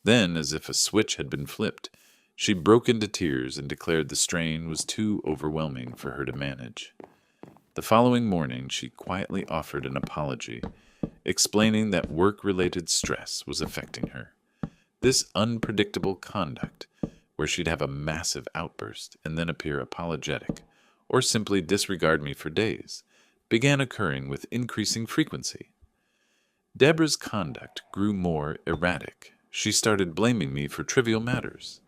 Then, as if a switch had been flipped, she broke into tears and declared the strain was too overwhelming for her to manage. The following morning, she quietly offered an apology, explaining that work-related stress was affecting her. This unpredictable conduct, where she'd have a massive outburst and then appear apologetic, or simply disregard me for days, began occurring with increasing frequency. Deborah's conduct grew more erratic. She started blaming me for trivial matters.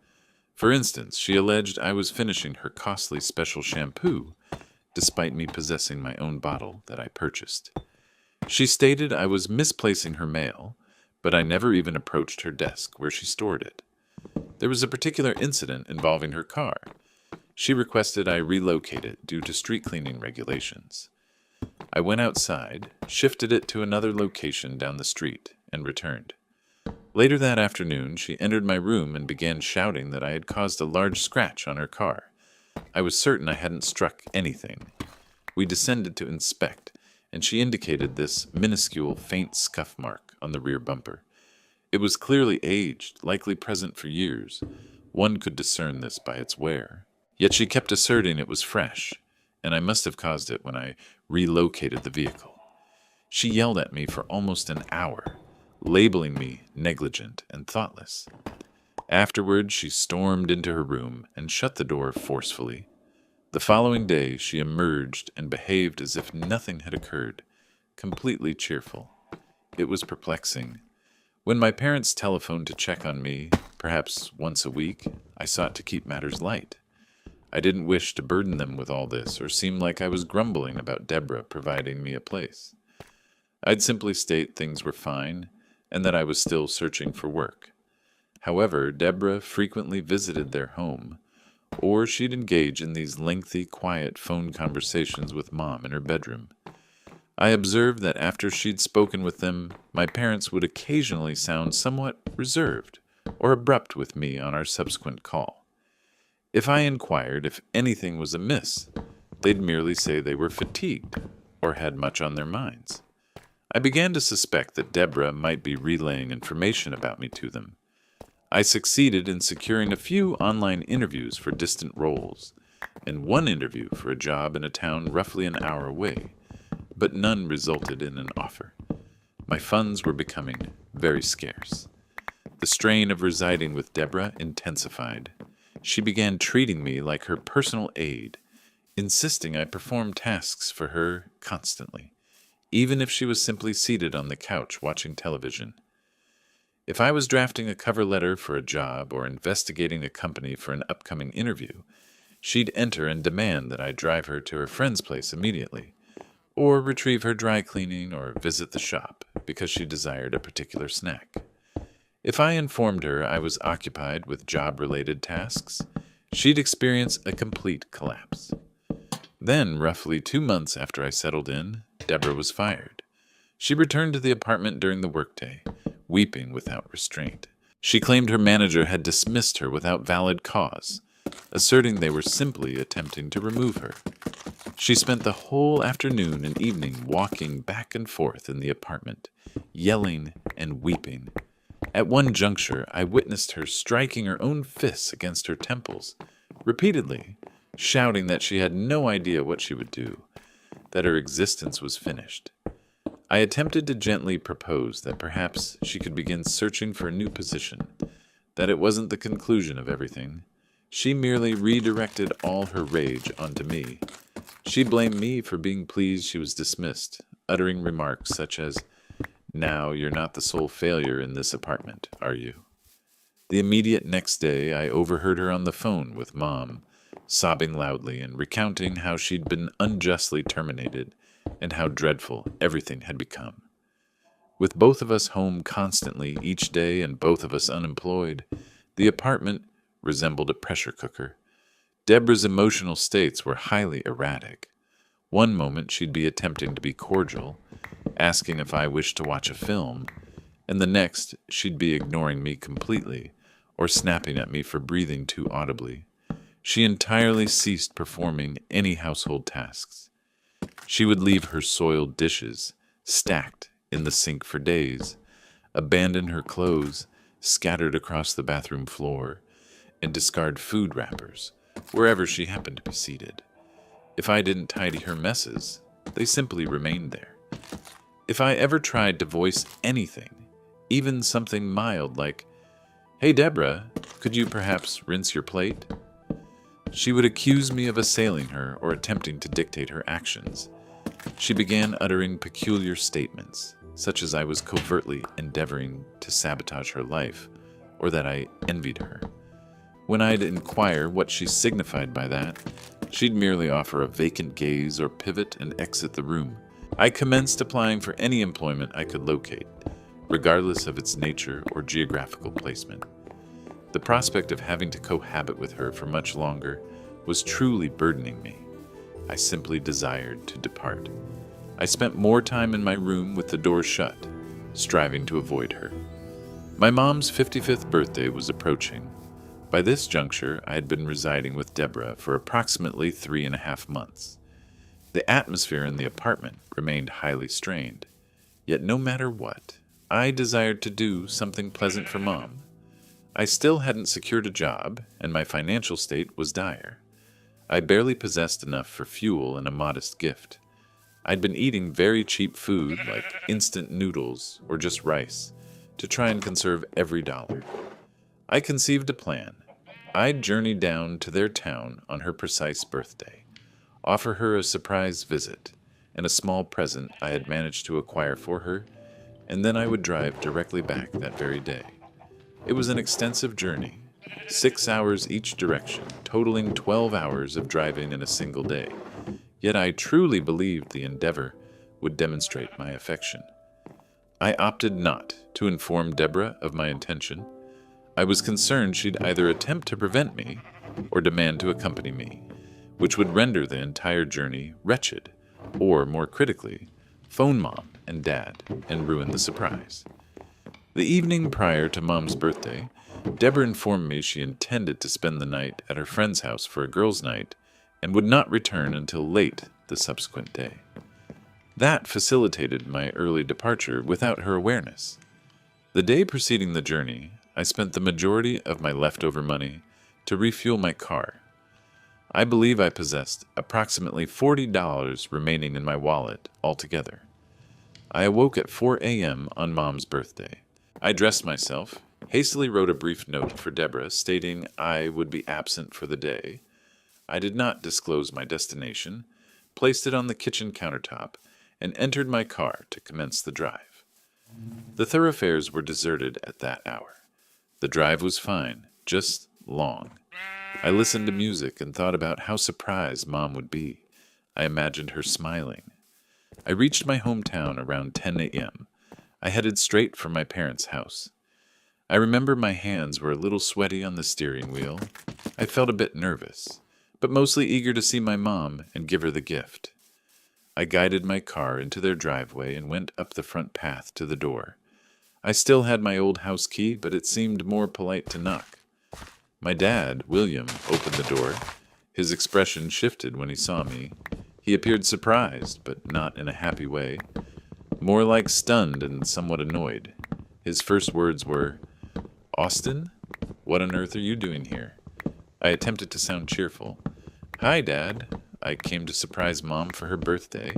For instance, she alleged I was finishing her costly special shampoo, despite me possessing my own bottle that I purchased. She stated I was misplacing her mail, but I never even approached her desk where she stored it. There was a particular incident involving her car. She requested I relocate it due to street cleaning regulations. I went outside, shifted it to another location down the street, and returned. Later that afternoon, she entered my room and began shouting that I had caused a large scratch on her car. I was certain I hadn't struck anything. We descended to inspect, and she indicated this minuscule, faint scuff mark on the rear bumper. It was clearly aged, likely present for years. One could discern this by its wear. Yet she kept asserting it was fresh, and I must have caused it when I relocated the vehicle. She yelled at me for almost an hour, labeling me negligent and thoughtless. Afterward, she stormed into her room and shut the door forcefully. The following day, she emerged and behaved as if nothing had occurred, completely cheerful. It was perplexing. When my parents telephoned to check on me, perhaps once a week, I sought to keep matters light. I didn't wish to burden them with all this or seem like I was grumbling about Deborah providing me a place. I'd simply state things were fine and that I was still searching for work. However, Deborah frequently visited their home, or she'd engage in these lengthy, quiet phone conversations with Mom in her bedroom. I observed that after she'd spoken with them, my parents would occasionally sound somewhat reserved or abrupt with me on our subsequent call. If I inquired if anything was amiss, they'd merely say they were fatigued or had much on their minds. I began to suspect that Deborah might be relaying information about me to them. I succeeded in securing a few online interviews for distant roles, and one interview for a job in a town roughly an hour away, but none resulted in an offer. My funds were becoming very scarce. The strain of residing with Deborah intensified. She began treating me like her personal aide, insisting I perform tasks for her constantly, even if she was simply seated on the couch watching television. If I was drafting a cover letter for a job or investigating a company for an upcoming interview, she'd enter and demand that I drive her to her friend's place immediately, or retrieve her dry cleaning or visit the shop because she desired a particular snack. If I informed her I was occupied with job-related tasks, she'd experience a complete collapse. Then, roughly 2 months after I settled in, Deborah was fired. She returned to the apartment during the workday, weeping without restraint. She claimed her manager had dismissed her without valid cause, asserting they were simply attempting to remove her. She spent the whole afternoon and evening walking back and forth in the apartment, yelling and weeping. At one juncture, I witnessed her striking her own fists against her temples, repeatedly, shouting that she had no idea what she would do, that her existence was finished. I attempted to gently propose that perhaps she could begin searching for a new position, that it wasn't the conclusion of everything. She merely redirected all her rage onto me. She blamed me for being pleased she was dismissed, uttering remarks such as, "Now you're not the sole failure in this apartment, are you?" The immediate next day, I overheard her on the phone with Mom, sobbing loudly and recounting how she'd been unjustly terminated and how dreadful everything had become. With both of us home constantly each day and both of us unemployed, the apartment resembled a pressure cooker. Deborah's emotional states were highly erratic. One moment she'd be attempting to be cordial, asking if I wished to watch a film, and the next she'd be ignoring me completely or snapping at me for breathing too audibly. She entirely ceased performing any household tasks. She would leave her soiled dishes stacked in the sink for days, abandon her clothes scattered across the bathroom floor, and discard food wrappers wherever she happened to be seated. If I didn't tidy her messes, they simply remained there. If I ever tried to voice anything, even something mild like, "Hey Deborah, could you perhaps rinse your plate?" she would accuse me of assailing her or attempting to dictate her actions. She began uttering peculiar statements, such as I was covertly endeavoring to sabotage her life, or that I envied her. When I'd inquire what she signified by that, she'd merely offer a vacant gaze or pivot and exit the room. I commenced applying for any employment I could locate, regardless of its nature or geographical placement. The prospect of having to cohabit with her for much longer was truly burdening me. I simply desired to depart. I spent more time in my room with the door shut, striving to avoid her. My mom's 55th birthday was approaching. By this juncture, I had been residing with Deborah for approximately 3.5 months. The atmosphere in the apartment remained highly strained, yet no matter what, I desired to do something pleasant for Mom. I still hadn't secured a job, and my financial state was dire. I barely possessed enough for fuel and a modest gift. I'd been eating very cheap food like instant noodles or just rice to try and conserve every dollar. I conceived a plan. I'd journey down to their town on her precise birthday, offer her a surprise visit and a small present I had managed to acquire for her, and then I would drive directly back that very day. It was an extensive journey, 6 hours each direction, totaling 12 hours of driving in a single day. Yet I truly believed the endeavor would demonstrate my affection. I opted not to inform Deborah of my intention. I was concerned she'd either attempt to prevent me or demand to accompany me, which would render the entire journey wretched, or, more critically, phone Mom and Dad and ruin the surprise. The evening prior to Mom's birthday, Deborah informed me she intended to spend the night at her friend's house for a girls' night and would not return until late the subsequent day. That facilitated my early departure without her awareness. The day preceding the journey, I spent the majority of my leftover money to refuel my car. I believe I possessed approximately $40 remaining in my wallet altogether. I awoke at 4 a.m. on Mom's birthday. I dressed myself, hastily wrote a brief note for Deborah stating I would be absent for the day. I did not disclose my destination, placed it on the kitchen countertop, and entered my car to commence the drive. The thoroughfares were deserted at that hour. The drive was fine, just long. I listened to music and thought about how surprised Mom would be. I imagined her smiling. I reached my hometown around 10 a.m. I headed straight for my parents' house. I remember my hands were a little sweaty on the steering wheel. I felt a bit nervous, but mostly eager to see my mom and give her the gift. I guided my car into their driveway and went up the front path to the door. I still had my old house key, but it seemed more polite to knock. My dad, William, opened the door. His expression shifted when he saw me. He appeared surprised, but not in a happy way. More like stunned and somewhat annoyed. His first words were, "Austin, what on earth are you doing here?" I attempted to sound cheerful. "Hi, Dad. I came to surprise Mom for her birthday."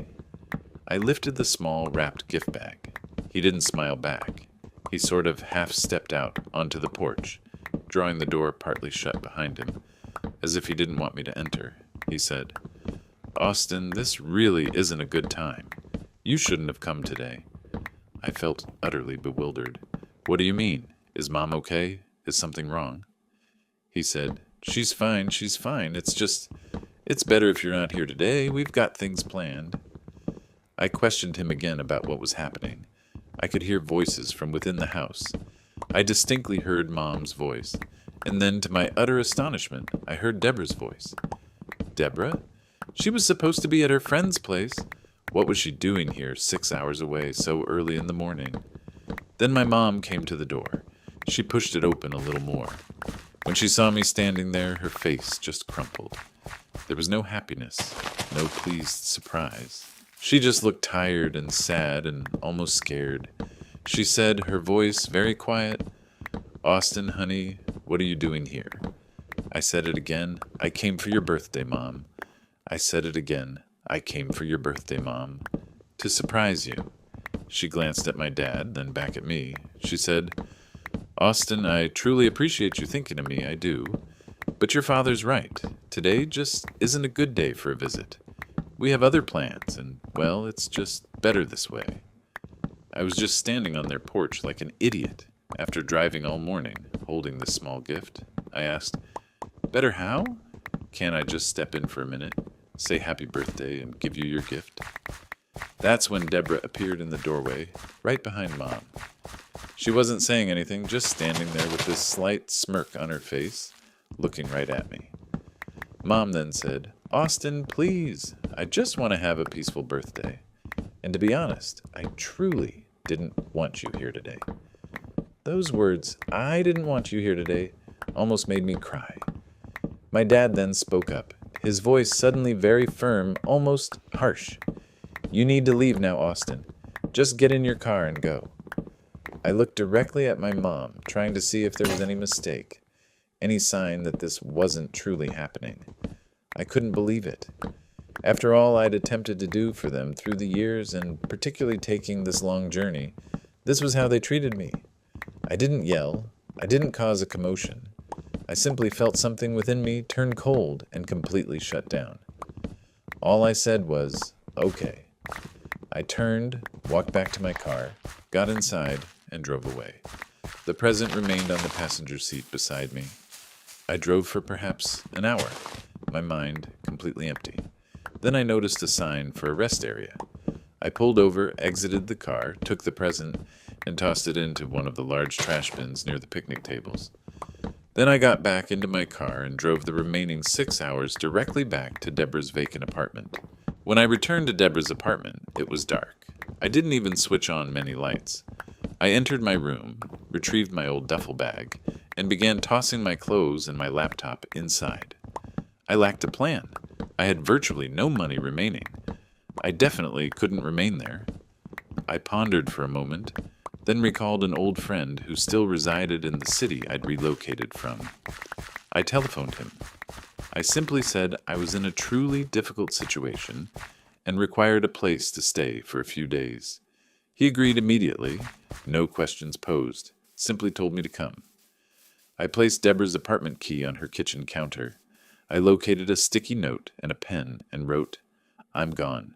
I lifted the small, wrapped gift bag. He didn't smile back. He sort of half-stepped out onto the porch, drawing the door partly shut behind him, as if he didn't want me to enter. He said, "Austin, this really isn't a good time. You shouldn't have come today." I felt utterly bewildered. "What do you mean? Is Mom okay? Is something wrong?" He said, she's fine. It's better if you're not here today. We've got things planned." I questioned him again about what was happening. I could hear voices from within the house. I distinctly heard Mom's voice, and then, to my utter astonishment, I heard Deborah's voice. Deborah? She was supposed to be at her friend's place. What was she doing here 6 hours away so early in the morning? Then my mom came to the door. She pushed it open a little more. When she saw me standing there, her face just crumpled. There was no happiness, no pleased surprise. She just looked tired and sad and almost scared. She said, her voice very quiet, "Austin, honey, what are you doing here?" I said it again. "I came for your birthday, Mom. I said it again. I came for your birthday, Mom. To surprise you. She glanced at my dad, then back at me. She said, Austin, I truly appreciate you thinking of me, I do. But your father's right. Today just isn't a good day for a visit. We have other plans, and, well, it's just better this way. I was just standing on their porch like an idiot after driving all morning, holding this small gift. I asked, Better how? Can't I just step in for a minute, say happy birthday, and give you your gift? That's when Deborah appeared in the doorway, right behind Mom. She wasn't saying anything, just standing there with this slight smirk on her face, looking right at me. Mom then said, Austin, please, I just want to have a peaceful birthday. And to be honest, I truly didn't want you here today. Those words, I didn't want you here today, almost made me cry. My dad then spoke up, his voice suddenly very firm, almost harsh. You need to leave now, Austin. Just get in your car and go. I looked directly at my mom, trying to see if there was any mistake, any sign that this wasn't truly happening. I couldn't believe it. After all I'd attempted to do for them through the years, and particularly taking this long journey, this was how they treated me. I didn't yell. I didn't cause a commotion. I simply felt something within me turn cold and completely shut down. All I said was, okay. I turned, walked back to my car, got inside, and drove away. The present remained on the passenger seat beside me. I drove for perhaps an hour, my mind completely empty. Then I noticed a sign for a rest area. I pulled over, exited the car, took the present, and tossed it into one of the large trash bins near the picnic tables. Then I got back into my car and drove the remaining 6 hours directly back to Deborah's vacant apartment. When I returned to Deborah's apartment, it was dark. I didn't even switch on many lights. I entered my room, retrieved my old duffel bag, and began tossing my clothes and my laptop inside. I lacked a plan. I had virtually no money remaining. I definitely couldn't remain there. I pondered for a moment, then recalled an old friend who still resided in the city I'd relocated from. I telephoned him. I simply said I was in a truly difficult situation and required a place to stay for a few days. He agreed immediately, no questions posed, simply told me to come. I placed Deborah's apartment key on her kitchen counter. I located a sticky note and a pen and wrote, I'm gone.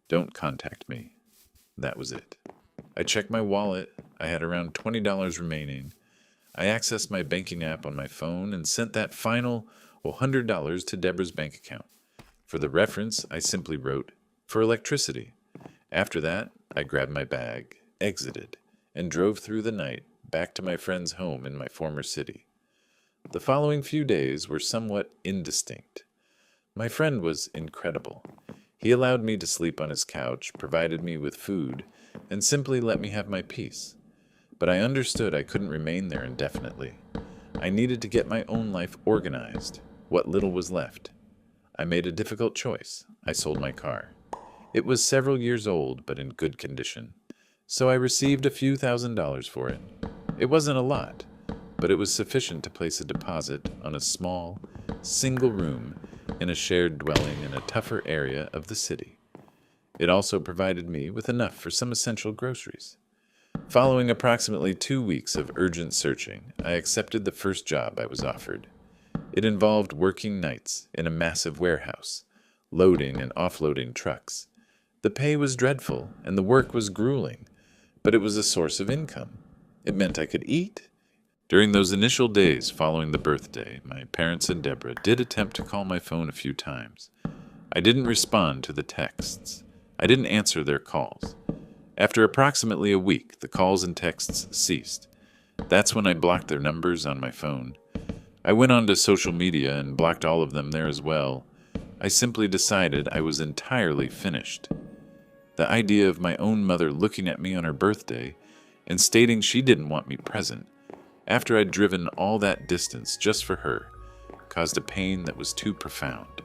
Don't contact me. That was it. I checked my wallet. I had around $20 remaining. I accessed my banking app on my phone and sent that final $100 to Deborah's bank account. For the reference, I simply wrote, for electricity. After that, I grabbed my bag, exited, and drove through the night back to my friend's home in my former city. The following few days were somewhat indistinct. My friend was incredible. He allowed me to sleep on his couch, provided me with food, and simply let me have my peace. But I understood I couldn't remain there indefinitely. I needed to get my own life organized, what little was left. I made a difficult choice. I sold my car. It was several years old, but in good condition, so I received a few $1,000s for it. It wasn't a lot, but it was sufficient to place a deposit on a small, single room in a shared dwelling in a tougher area of the city. It also provided me with enough for some essential groceries. Following approximately 2 weeks of urgent searching, I accepted the first job I was offered. It involved working nights in a massive warehouse, loading and offloading trucks. The pay was dreadful, and the work was grueling, but it was a source of income. It meant I could eat. During those initial days following the birthday, my parents and Deborah did attempt to call my phone a few times. I didn't respond to the texts. I didn't answer their calls. After approximately a week, the calls and texts ceased. That's when I blocked their numbers on my phone. I went onto social media and blocked all of them there as well. I simply decided I was entirely finished. The idea of my own mother looking at me on her birthday and stating she didn't want me present, after I'd driven all that distance just for her, caused a pain that was too profound.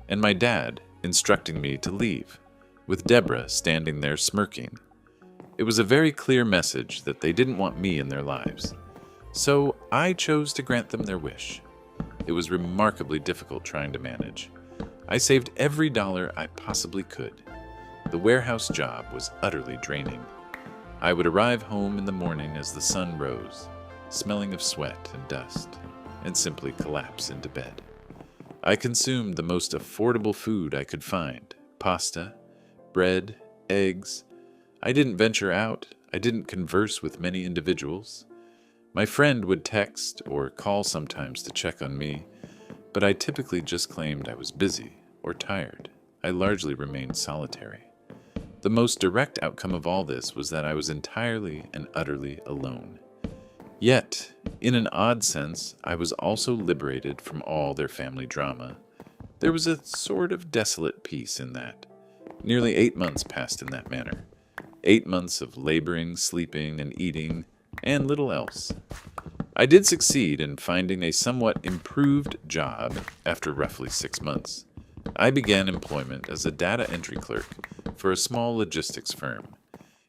And my dad instructing me to leave, with Deborah standing there smirking. It was a very clear message that they didn't want me in their lives. So I chose to grant them their wish. It was remarkably difficult trying to manage. I saved every dollar I possibly could. The warehouse job was utterly draining. I would arrive home in the morning as the sun rose, smelling of sweat and dust, and simply collapse into bed. I consumed the most affordable food I could find: pasta, bread, eggs. I didn't venture out. I didn't converse with many individuals. My friend would text or call sometimes to check on me, but I typically just claimed I was busy or tired. I largely remained solitary. The most direct outcome of all this was that I was entirely and utterly alone. Yet, in an odd sense, I was also liberated from all their family drama. There was a sort of desolate peace in that. Nearly 8 months passed in that manner. 8 months of laboring, sleeping, and eating, and little else. I did succeed in finding a somewhat improved job after roughly 6 months. I began employment as a data entry clerk for a small logistics firm.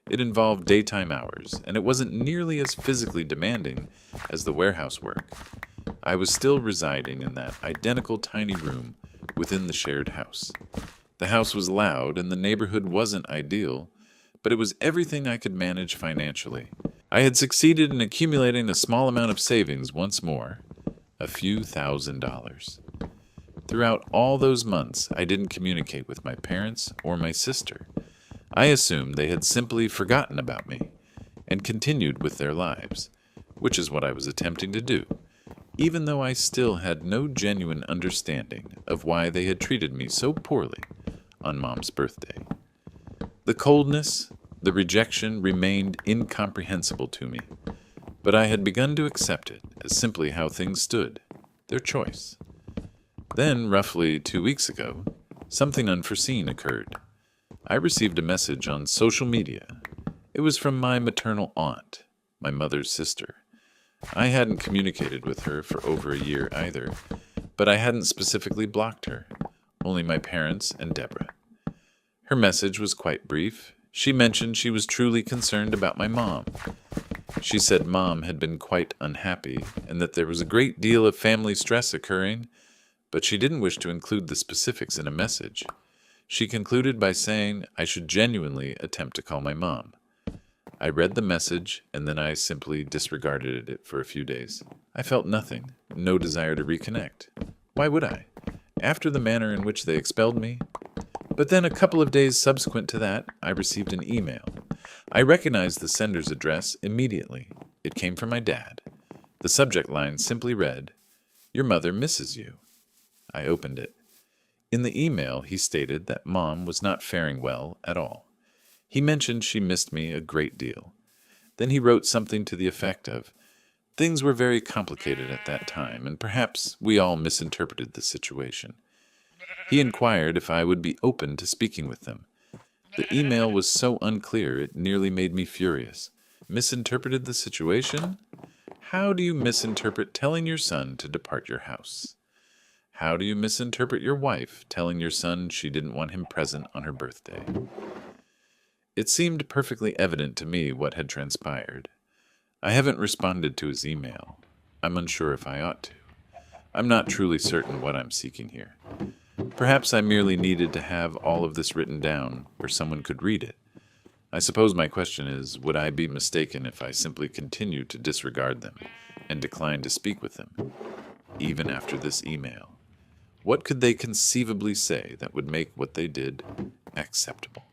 It involved daytime hours, and it wasn't nearly as physically demanding as the warehouse work. I was still residing in that identical tiny room within the shared house. The house was loud, and the neighborhood wasn't ideal, but it was everything I could manage financially. I had succeeded in accumulating a small amount of savings once more, a few $1,000s. Throughout all those months, I didn't communicate with my parents or my sister. I assumed they had simply forgotten about me and continued with their lives, which is what I was attempting to do, even though I still had no genuine understanding of why they had treated me so poorly on Mom's birthday. The coldness, the rejection remained incomprehensible to me, but I had begun to accept it as simply how things stood, their choice. Then, roughly 2 weeks ago, something unforeseen occurred. I received a message on social media. It was from my maternal aunt, my mother's sister. I hadn't communicated with her for over a year either, but I hadn't specifically blocked her, only my parents and Deborah. Her message was quite brief. She mentioned she was truly concerned about my mom. She said Mom had been quite unhappy and that there was a great deal of family stress occurring, but she didn't wish to include the specifics in a message. She concluded by saying I should genuinely attempt to call my mom. I read the message, and then I simply disregarded it for a few days. I felt nothing, no desire to reconnect. Why would I? After the manner in which they expelled me? But then a couple of days subsequent to that, I received an email. I recognized the sender's address immediately. It came from my dad. The subject line simply read, "Your mother misses you." I opened it. In the email, he stated that Mom was not faring well at all. He mentioned she missed me a great deal. Then he wrote something to the effect of, "Things were very complicated at that time, and perhaps we all misinterpreted the situation." He inquired if I would be open to speaking with them. The email was so unclear it nearly made me furious. Misinterpreted the situation? How do you misinterpret telling your son to depart your house? How do you misinterpret your wife telling your son she didn't want him present on her birthday? It seemed perfectly evident to me what had transpired. I haven't responded to his email. I'm unsure if I ought to. I'm not truly certain what I'm seeking here. Perhaps I merely needed to have all of this written down where someone could read it. I suppose my question is, would I be mistaken if I simply continued to disregard them and decline to speak with them, even after this email? What could they conceivably say that would make what they did acceptable?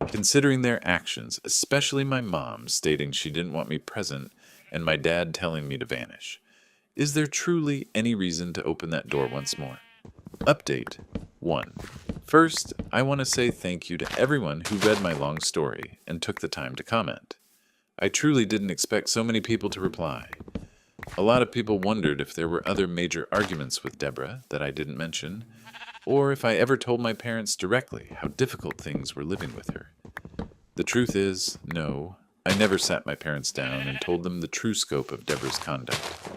Considering their actions, especially my mom stating she didn't want me present and my dad telling me to vanish, is there truly any reason to open that door once more? Update 1. First, I want to say thank you to everyone who read my long story and took the time to comment. I truly didn't expect so many people to reply. A lot of people wondered if there were other major arguments with Deborah that I didn't mention, or if I ever told my parents directly how difficult things were living with her. The truth is, no, I never sat my parents down and told them the true scope of Deborah's conduct,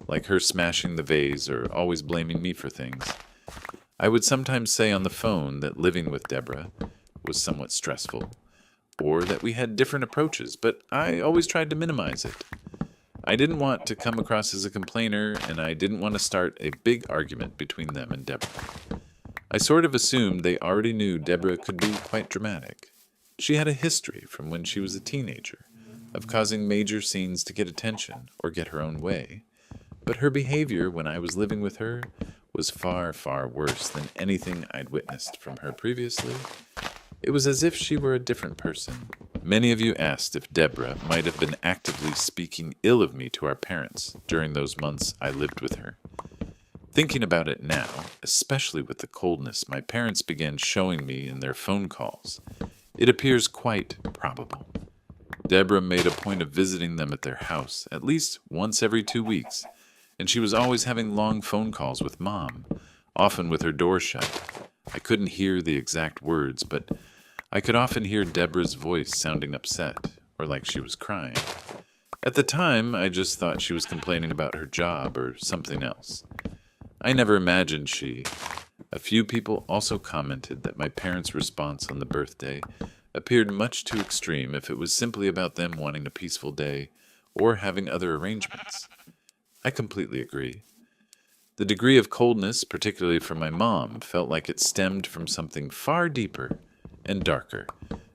like her smashing the vase or always blaming me for things. I would sometimes say on the phone that living with Deborah was somewhat stressful, or that we had different approaches, but I always tried to minimize it. I didn't want to come across as a complainer, and I didn't want to start a big argument between them and Deborah. I sort of assumed they already knew Deborah could be quite dramatic. She had a history from when she was a teenager of causing major scenes to get attention or get her own way, but her behavior when I was living with her was far, far worse than anything I'd witnessed from her previously. It was as if she were a different person. Many of you asked if Deborah might have been actively speaking ill of me to our parents during those months I lived with her. Thinking about it now, especially with the coldness my parents began showing me in their phone calls, it appears quite probable. Deborah made a point of visiting them at their house at least once every 2 weeks, and she was always having long phone calls with Mom, often with her door shut. I couldn't hear the exact words, but I could often hear Deborah's voice sounding upset, or like she was crying. At the time, I just thought she was complaining about her job or something else. I never imagined she. A few people also commented that my parents' response on the birthday appeared much too extreme if it was simply about them wanting a peaceful day or having other arrangements. I completely agree. The degree of coldness, particularly from my mom, felt like it stemmed from something far deeper and darker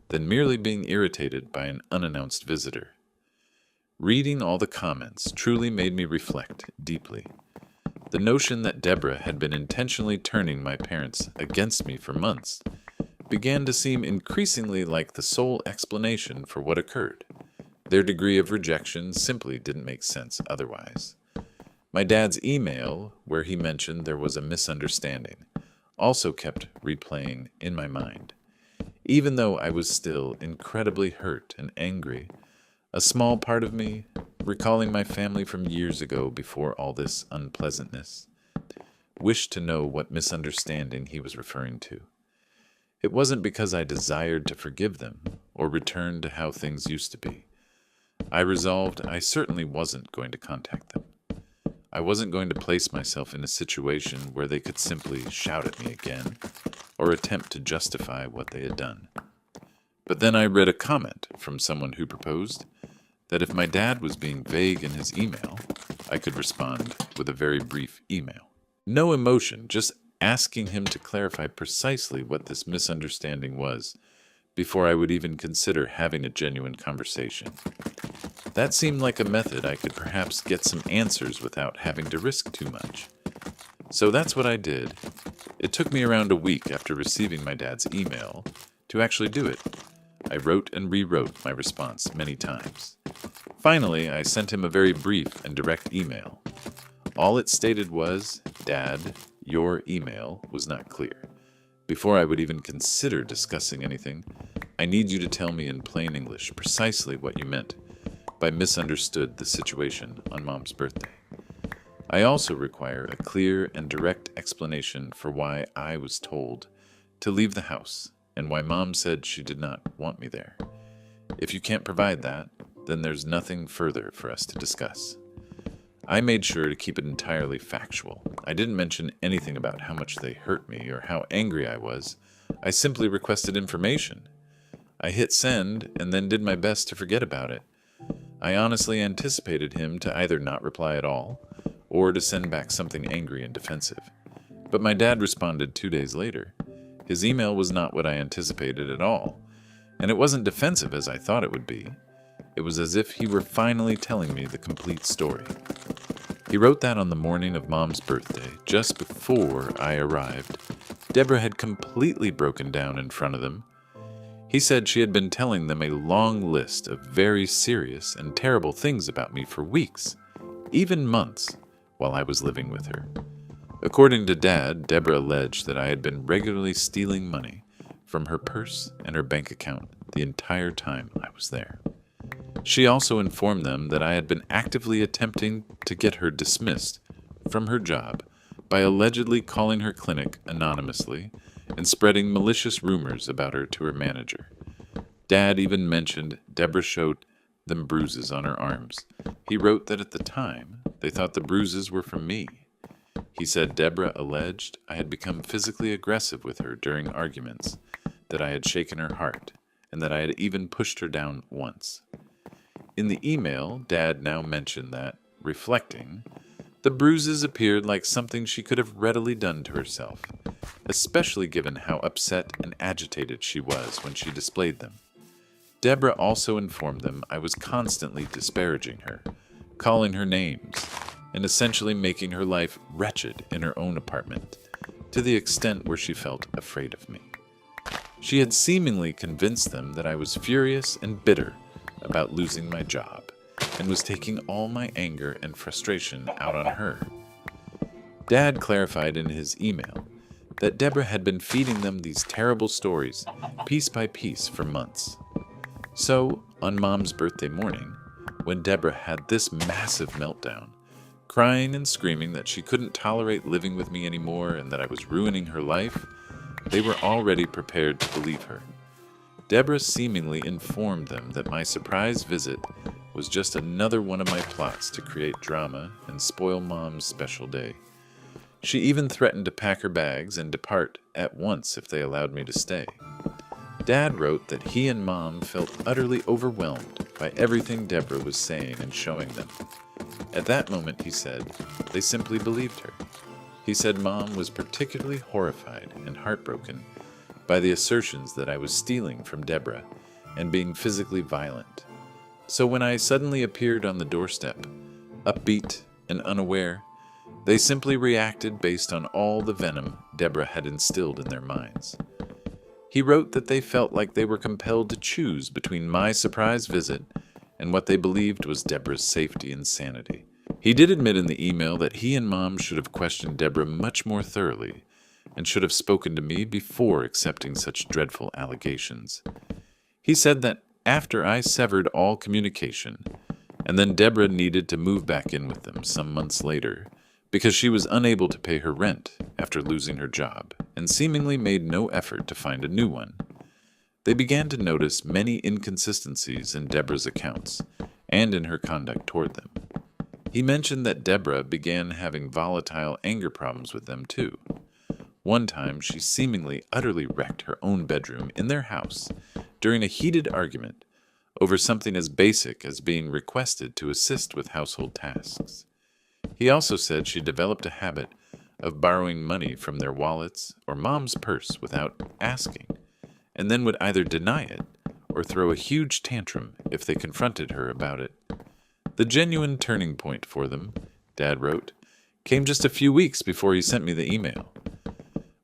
than merely being irritated by an unannounced visitor. Reading all the comments truly made me reflect deeply. The notion that Deborah had been intentionally turning my parents against me for months began to seem increasingly like the sole explanation for what occurred. Their degree of rejection simply didn't make sense otherwise. My dad's email, where he mentioned there was a misunderstanding, also kept replaying in my mind. Even though I was still incredibly hurt and angry, a small part of me, recalling my family from years ago before all this unpleasantness, wished to know what misunderstanding he was referring to. It wasn't because I desired to forgive them or return to how things used to be. I resolved I certainly wasn't going to contact them. I wasn't going to place myself in a situation where they could simply shout at me again or attempt to justify what they had done. But then I read a comment from someone who proposed that if my dad was being vague in his email, I could respond with a very brief email. No emotion, just asking him to clarify precisely what this misunderstanding was before I would even consider having a genuine conversation. That seemed like a method I could perhaps get some answers without having to risk too much. So that's what I did. It took me around a week after receiving my dad's email to actually do it. I wrote and rewrote my response many times. Finally, I sent him a very brief and direct email. All it stated was, "Dad, your email was not clear. Before I would even consider discussing anything, I need you to tell me in plain English precisely what you meant by misunderstood the situation on Mom's birthday. I also require a clear and direct explanation for why I was told to leave the house and why Mom said she did not want me there. If you can't provide that, then there's nothing further for us to discuss." I made sure to keep it entirely factual. I didn't mention anything about how much they hurt me or how angry I was. I simply requested information. I hit send and then did my best to forget about it. I honestly anticipated him to either not reply at all or to send back something angry and defensive. But my dad responded 2 days later. His email was not what I anticipated at all, and it wasn't defensive as I thought it would be. It was as if he were finally telling me the complete story. He wrote that on the morning of Mom's birthday, just before I arrived. Deborah had completely broken down in front of them. He said she had been telling them a long list of very serious and terrible things about me for weeks, even months, while I was living with her. According to Dad, Deborah alleged that I had been regularly stealing money from her purse and her bank account the entire time I was there. She also informed them that I had been actively attempting to get her dismissed from her job by allegedly calling her clinic anonymously and spreading malicious rumors about her to her manager. Dad even mentioned Deborah showed them bruises on her arms. He wrote that at the time, they thought the bruises were from me. He said Deborah alleged I had become physically aggressive with her during arguments, that I had shaken her heart, and that I had even pushed her down once. In the email, Dad now mentioned that, reflecting, The bruises appeared like something she could have readily done to herself, especially given how upset and agitated she was when she displayed them. Deborah also informed them I was constantly disparaging her, calling her names, and essentially making her life wretched in her own apartment, to the extent where she felt afraid of me. She had seemingly convinced them that I was furious and bitter about losing my job, and was taking all my anger and frustration out on her. Dad clarified in his email that Deborah had been feeding them these terrible stories, piece by piece, for months. So, on Mom's birthday morning, when Deborah had this massive meltdown, crying and screaming that she couldn't tolerate living with me anymore and that I was ruining her life, they were already prepared to believe her. Deborah seemingly informed them that my surprise visit was just another one of my plots to create drama and spoil Mom's special day. She even threatened to pack her bags and depart at once if they allowed me to stay. Dad wrote that he and Mom felt utterly overwhelmed by everything Deborah was saying and showing them. At that moment, he said, they simply believed her. He said Mom was particularly horrified and heartbroken by the assertions that I was stealing from Deborah and being physically violent. So when I suddenly appeared on the doorstep, upbeat and unaware, they simply reacted based on all the venom Deborah had instilled in their minds. He wrote that they felt like they were compelled to choose between my surprise visit and what they believed was Deborah's safety and sanity. He did admit in the email that he and Mom should have questioned Deborah much more thoroughly and should have spoken to me before accepting such dreadful allegations. He said that after I severed all communication, and then Deborah needed to move back in with them some months later because she was unable to pay her rent after losing her job and seemingly made no effort to find a new one. They began to notice many inconsistencies in Deborah's accounts and in her conduct toward them. He mentioned that Deborah began having volatile anger problems with them too. One time, she seemingly utterly wrecked her own bedroom in their house during a heated argument over something as basic as being requested to assist with household tasks. He also said she developed a habit of borrowing money from their wallets or Mom's purse without asking, and then would either deny it or throw a huge tantrum if they confronted her about it. The genuine turning point for them, Dad wrote, came just a few weeks before he sent me the email.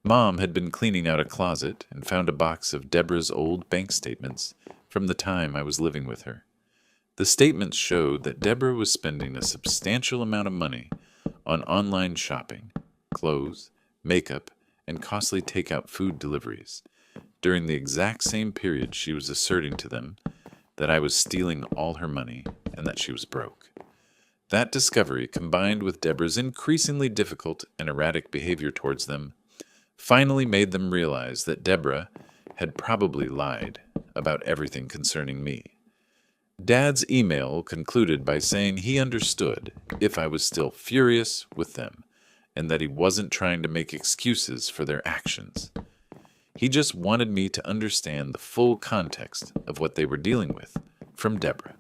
Mom had been cleaning out a closet and found a box of Deborah's old bank statements from the time I was living with her. The statements showed that Deborah was spending a substantial amount of money on online shopping, clothes, makeup, and costly takeout food deliveries during the exact same period she was asserting to them that I was stealing all her money and that she was broke. That discovery, combined with Deborah's increasingly difficult and erratic behavior towards them, finally made them realize that Deborah had probably lied about everything concerning me. Dad's email concluded by saying he understood if I was still furious with them and that he wasn't trying to make excuses for their actions. He just wanted me to understand the full context of what they were dealing with from Deborah.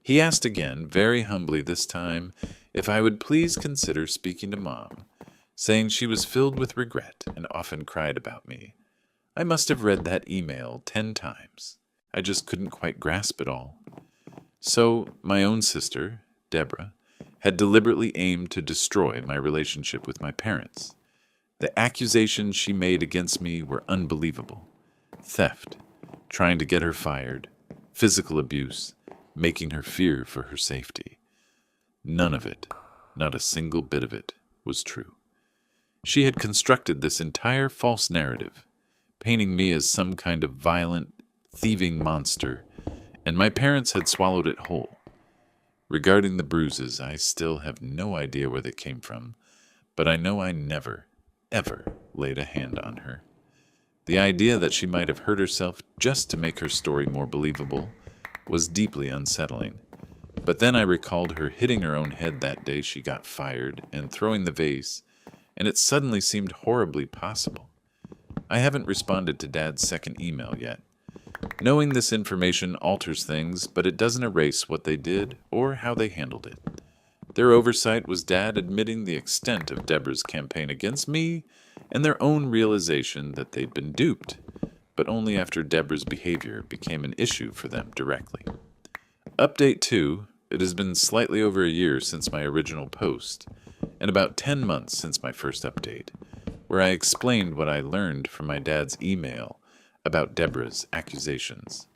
He asked again, very humbly this time, if I would please consider speaking to Mom, saying she was filled with regret and often cried about me. I must have read that email 10 times. I just couldn't quite grasp it all. So, my own sister, Deborah, had deliberately aimed to destroy my relationship with my parents. The accusations she made against me were unbelievable. Theft, trying to get her fired, physical abuse, making her fear for her safety. None of it, not a single bit of it, was true. She had constructed this entire false narrative, painting me as some kind of violent, thieving monster, and my parents had swallowed it whole. Regarding the bruises, I still have no idea where they came from, but I know I never, ever laid a hand on her. The idea that she might have hurt herself just to make her story more believable was deeply unsettling. But then I recalled her hitting her own head that day she got fired and throwing the vase, and it suddenly seemed horribly possible. I haven't responded to Dad's second email yet. Knowing this information alters things, but it doesn't erase what they did or how they handled it. Their oversight was Dad admitting the extent of Deborah's campaign against me and their own realization that they'd been duped, but only after Deborah's behavior became an issue for them directly. Update 2. It has been slightly over a year since my original post, and about 10 months since my first update, where I explained what I learned from my dad's email about Deborah's accusations.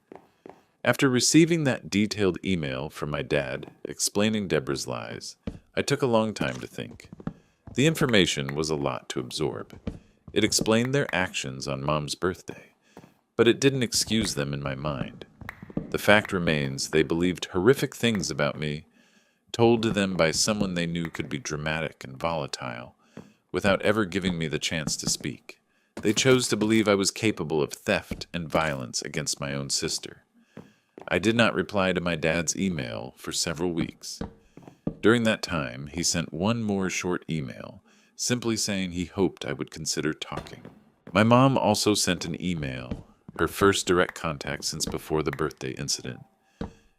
After receiving that detailed email from my dad explaining Deborah's lies, I took a long time to think. The information was a lot to absorb. It explained their actions on Mom's birthday, but it didn't excuse them in my mind. The fact remains they believed horrific things about me, told to them by someone they knew could be dramatic and volatile, without ever giving me the chance to speak. They chose to believe I was capable of theft and violence against my own sister. I did not reply to my dad's email for several weeks. During that time, he sent one more short email, simply saying he hoped I would consider talking. My mom also sent an email, her first direct contact since before the birthday incident.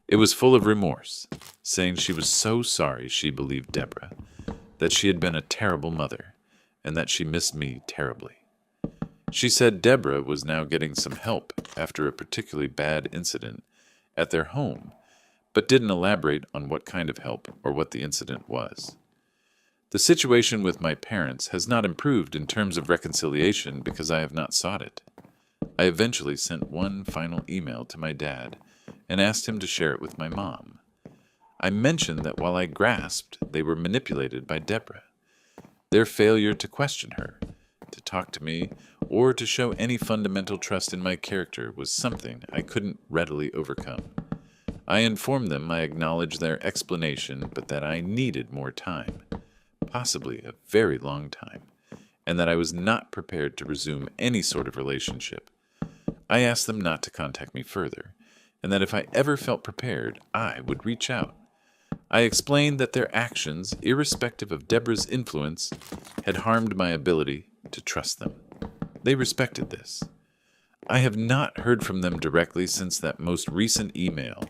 It was full of remorse, saying she was so sorry she believed Deborah, that she had been a terrible mother, and that she missed me terribly. She said Deborah was now getting some help after a particularly bad incident at their home, but didn't elaborate on what kind of help or what the incident was. The situation with my parents has not improved in terms of reconciliation because I have not sought it. I eventually sent one final email to my dad and asked him to share it with my mom. I mentioned that while I grasped they were manipulated by Deborah, their failure to question her, to talk to me, or to show any fundamental trust in my character was something I couldn't readily overcome. I informed them I acknowledged their explanation, but that I needed more time, possibly a very long time, and that I was not prepared to resume any sort of relationship. I asked them not to contact me further, and that if I ever felt prepared, I would reach out. I explained that their actions, irrespective of Deborah's influence, had harmed my ability to trust them. They respected this. I have not heard from them directly since that most recent email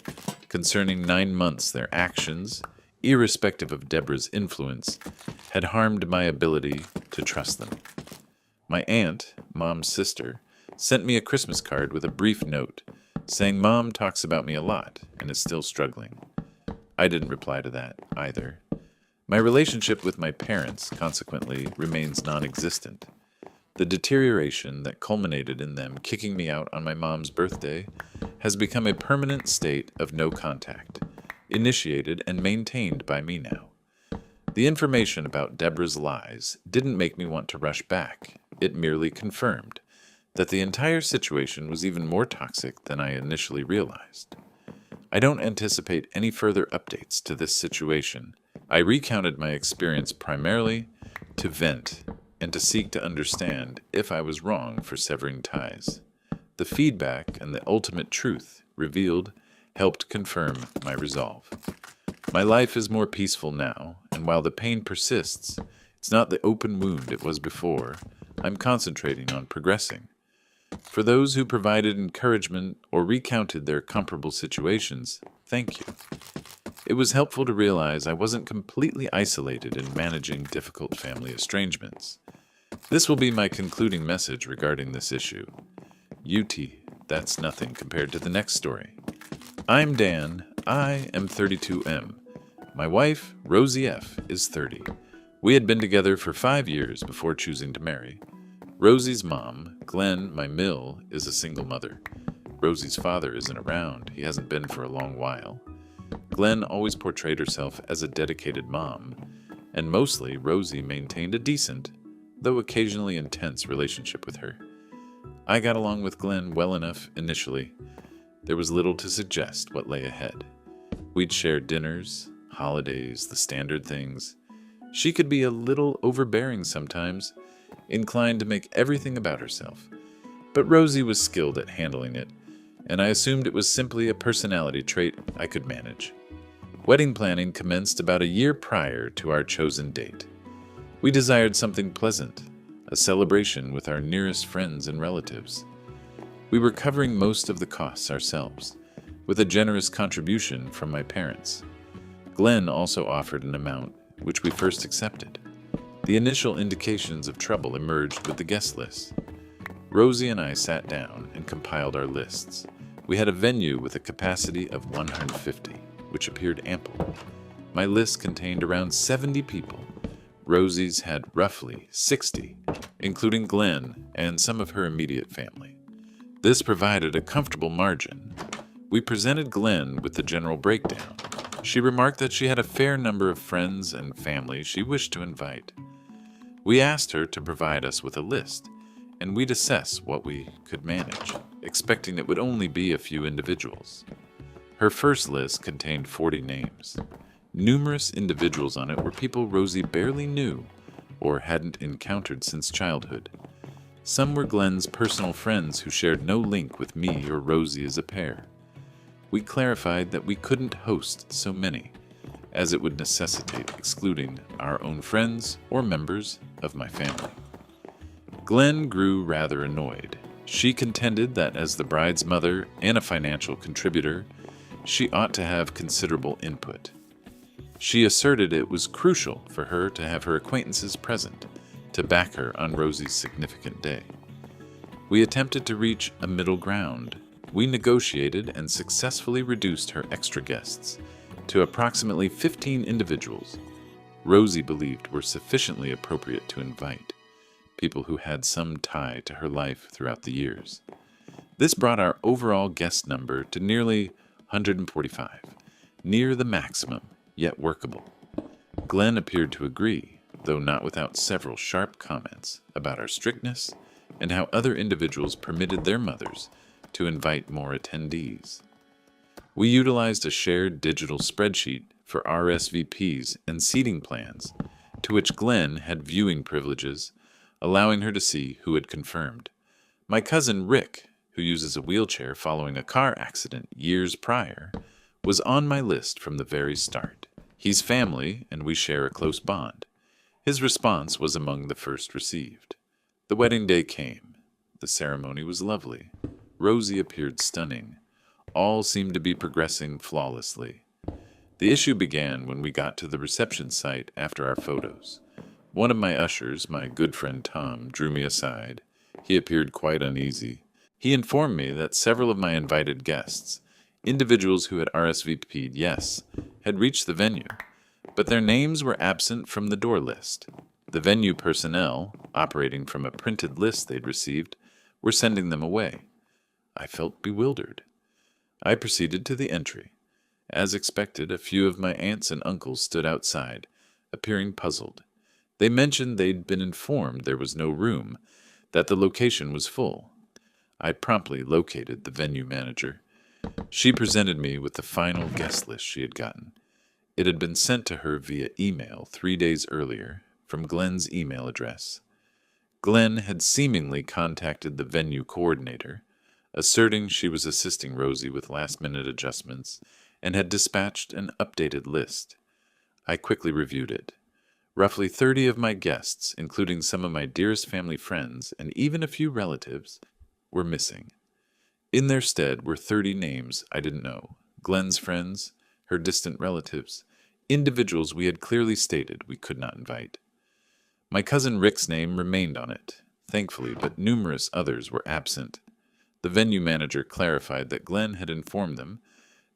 concerning 9 months their actions, irrespective of Deborah's influence, had harmed my ability to trust them. My aunt, Mom's sister, sent me a Christmas card with a brief note saying Mom talks about me a lot and is still struggling. I didn't reply to that either. My relationship with my parents, consequently, remains non-existent. The deterioration that culminated in them kicking me out on my mom's birthday has become a permanent state of no contact, initiated and maintained by me now. The information about Deborah's lies didn't make me want to rush back. It merely confirmed that the entire situation was even more toxic than I initially realized. I don't anticipate any further updates to this situation. I recounted my experience primarily to vent and to seek to understand if I was wrong for severing ties. The feedback and the ultimate truth revealed helped confirm my resolve. My life is more peaceful now, and while the pain persists, it's not the open wound it was before. I'm concentrating on progressing. For those who provided encouragement or recounted their comparable situations, thank you. It was helpful to realize I wasn't completely isolated in managing difficult family estrangements. This will be my concluding message regarding this issue. UT, that's nothing compared to the next story. I'm Dan. I am 32M. My wife, Rosie F., is 30. We had been together for 5 years before choosing to marry. Rosie's mom, Glenn, my mill, is a single mother. Rosie's father isn't around. He hasn't been for a long while. Glenn always portrayed herself as a dedicated mom, and mostly Rosie maintained a decent, though occasionally intense, relationship with her. I got along with Glenn well enough initially. There was little to suggest what lay ahead. We'd share dinners, holidays, the standard things. She could be a little overbearing sometimes, inclined to make everything about herself. But Rosie was skilled at handling it, and I assumed it was simply a personality trait I could manage. Wedding planning commenced about a year prior to our chosen date. We desired something pleasant, a celebration with our nearest friends and relatives. We were covering most of the costs ourselves, with a generous contribution from my parents. Glenn also offered an amount, which we first accepted. The initial indications of trouble emerged with the guest list. Rosie and I sat down and compiled our lists. We had a venue with a capacity of 150, which appeared ample. My list contained around 70 people. Rosie's had roughly 60, including Glenn and some of her immediate family. This provided a comfortable margin. We presented Glenn with the general breakdown. She remarked that she had a fair number of friends and family she wished to invite. We asked her to provide us with a list, and we'd assess what we could manage, expecting it would only be a few individuals. Her first list contained 40 names. Numerous individuals on it were people Rosie barely knew or hadn't encountered since childhood. Some were Glenn's personal friends who shared no link with me or Rosie as a pair. We clarified that we couldn't host so many, as it would necessitate excluding our own friends or members of my family. Glenn grew rather annoyed. She contended that as the bride's mother and a financial contributor, she ought to have considerable input. She asserted it was crucial for her to have her acquaintances present to back her on Rosie's significant day. We attempted to reach a middle ground. We negotiated and successfully reduced her extra guests to approximately 15 individuals Rosie believed were sufficiently appropriate to invite, people who had some tie to her life throughout the years. This brought our overall guest number to nearly 145, near the maximum, yet workable. Glenn appeared to agree, though not without several sharp comments about our strictness and how other individuals permitted their mothers to invite more attendees. We utilized a shared digital spreadsheet for RSVPs and seating plans, to which Glenn had viewing privileges, allowing her to see who had confirmed. My cousin Rick, who uses a wheelchair following a car accident years prior, was on my list from the very start. He's family, and we share a close bond. His response was among the first received. The wedding day came. The ceremony was lovely. Rosie appeared stunning. All seemed to be progressing flawlessly. The issue began when we got to the reception site after our photos. One of my ushers, my good friend Tom, drew me aside. He appeared quite uneasy. He informed me that several of my invited guests, individuals who had RSVP'd yes, had reached the venue, but their names were absent from the door list. The venue personnel, operating from a printed list they'd received, were sending them away. I felt bewildered. I proceeded to the entry. As expected, a few of my aunts and uncles stood outside, appearing puzzled. They mentioned they'd been informed there was no room, that the location was full. I promptly located the venue manager. She presented me with the final guest list she had gotten. It had been sent to her via email 3 days earlier from Glenn's email address. Glenn had seemingly contacted the venue coordinator, asserting she was assisting Rosie with last-minute adjustments and had dispatched an updated list. I quickly reviewed it. Roughly 30 of my guests, including some of my dearest family friends and even a few relatives, were missing. In their stead were 30 names I didn't know, Glenn's friends, her distant relatives, individuals we had clearly stated we could not invite. My cousin Rick's name remained on it, thankfully, but numerous others were absent. The venue manager clarified that Glenn had informed them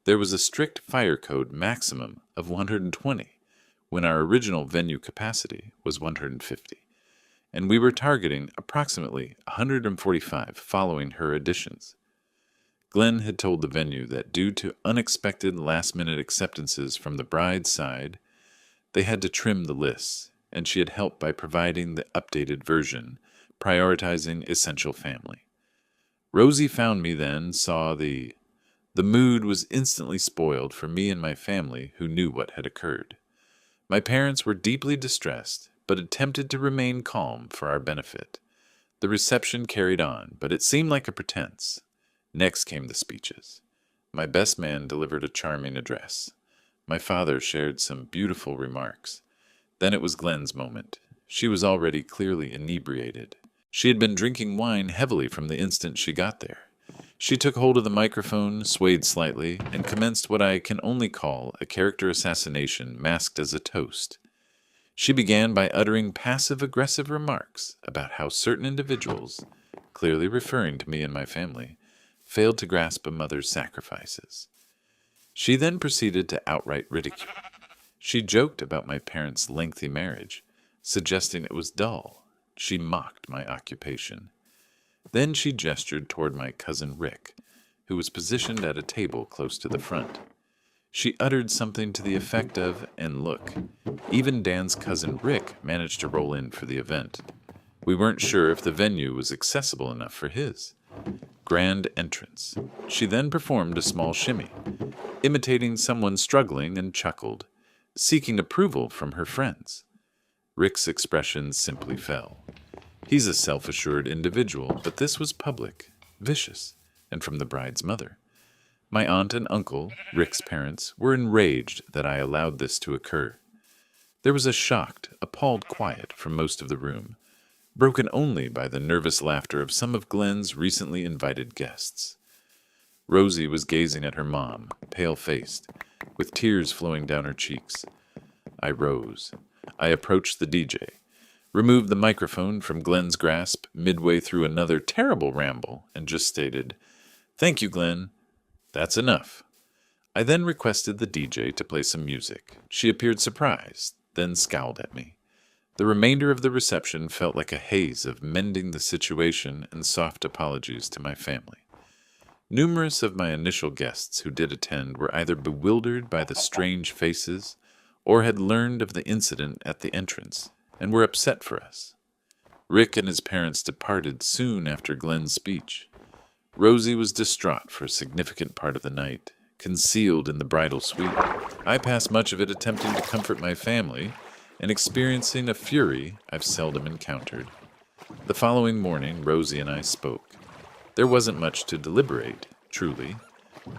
there was a strict fire code maximum of 120, when our original venue capacity was 150, and we were targeting approximately 145 following her additions. Glenn had told the venue that due to unexpected last-minute acceptances from the bride's side, they had to trim the lists, and she had helped by providing the updated version, prioritizing essential family. Rosie found me then, saw the mood was instantly spoiled for me and my family who knew what had occurred. My parents were deeply distressed, but attempted to remain calm for our benefit. The reception carried on, but it seemed like a pretense. Next came the speeches. My best man delivered a charming address. My father shared some beautiful remarks. Then it was Glenn's moment. She was already clearly inebriated. She had been drinking wine heavily from the instant she got there. She took hold of the microphone, swayed slightly, and commenced what I can only call a character assassination masked as a toast. She began by uttering passive-aggressive remarks about how certain individuals, clearly referring to me and my family, failed to grasp a mother's sacrifices. She then proceeded to outright ridicule. She joked about my parents' lengthy marriage, suggesting it was dull. She mocked my occupation. Then she gestured toward my cousin Rick, who was positioned at a table close to the front. She uttered something to the effect of, and look, even Dan's cousin Rick managed to roll in for the event. We weren't sure if the venue was accessible enough for his. Grand entrance. She then performed a small shimmy, imitating someone struggling, and chuckled, seeking approval from her friends. Rick's expression simply fell. He's a self-assured individual, but this was public, vicious, and from the bride's mother. My aunt and uncle, Rick's parents, were enraged that I allowed this to occur. There was a shocked, appalled quiet from most of the room, broken only by the nervous laughter of some of Glenn's recently invited guests. Rosie was gazing at her mom, pale-faced, with tears flowing down her cheeks. I rose. I approached the DJ, removed the microphone from Glenn's grasp midway through another terrible ramble, and just stated, "Thank you, Glenn. That's enough." I then requested the DJ to play some music. She appeared surprised, then scowled at me. The remainder of the reception felt like a haze of mending the situation and soft apologies to my family. Numerous of my initial guests who did attend were either bewildered by the strange faces or had learned of the incident at the entrance and were upset for us. Rick and his parents departed soon after Glenn's speech. Rosie was distraught for a significant part of the night, concealed in the bridal suite. I passed much of it attempting to comfort my family and experiencing a fury I've seldom encountered. The following morning, Rosie and I spoke. There wasn't much to deliberate, truly.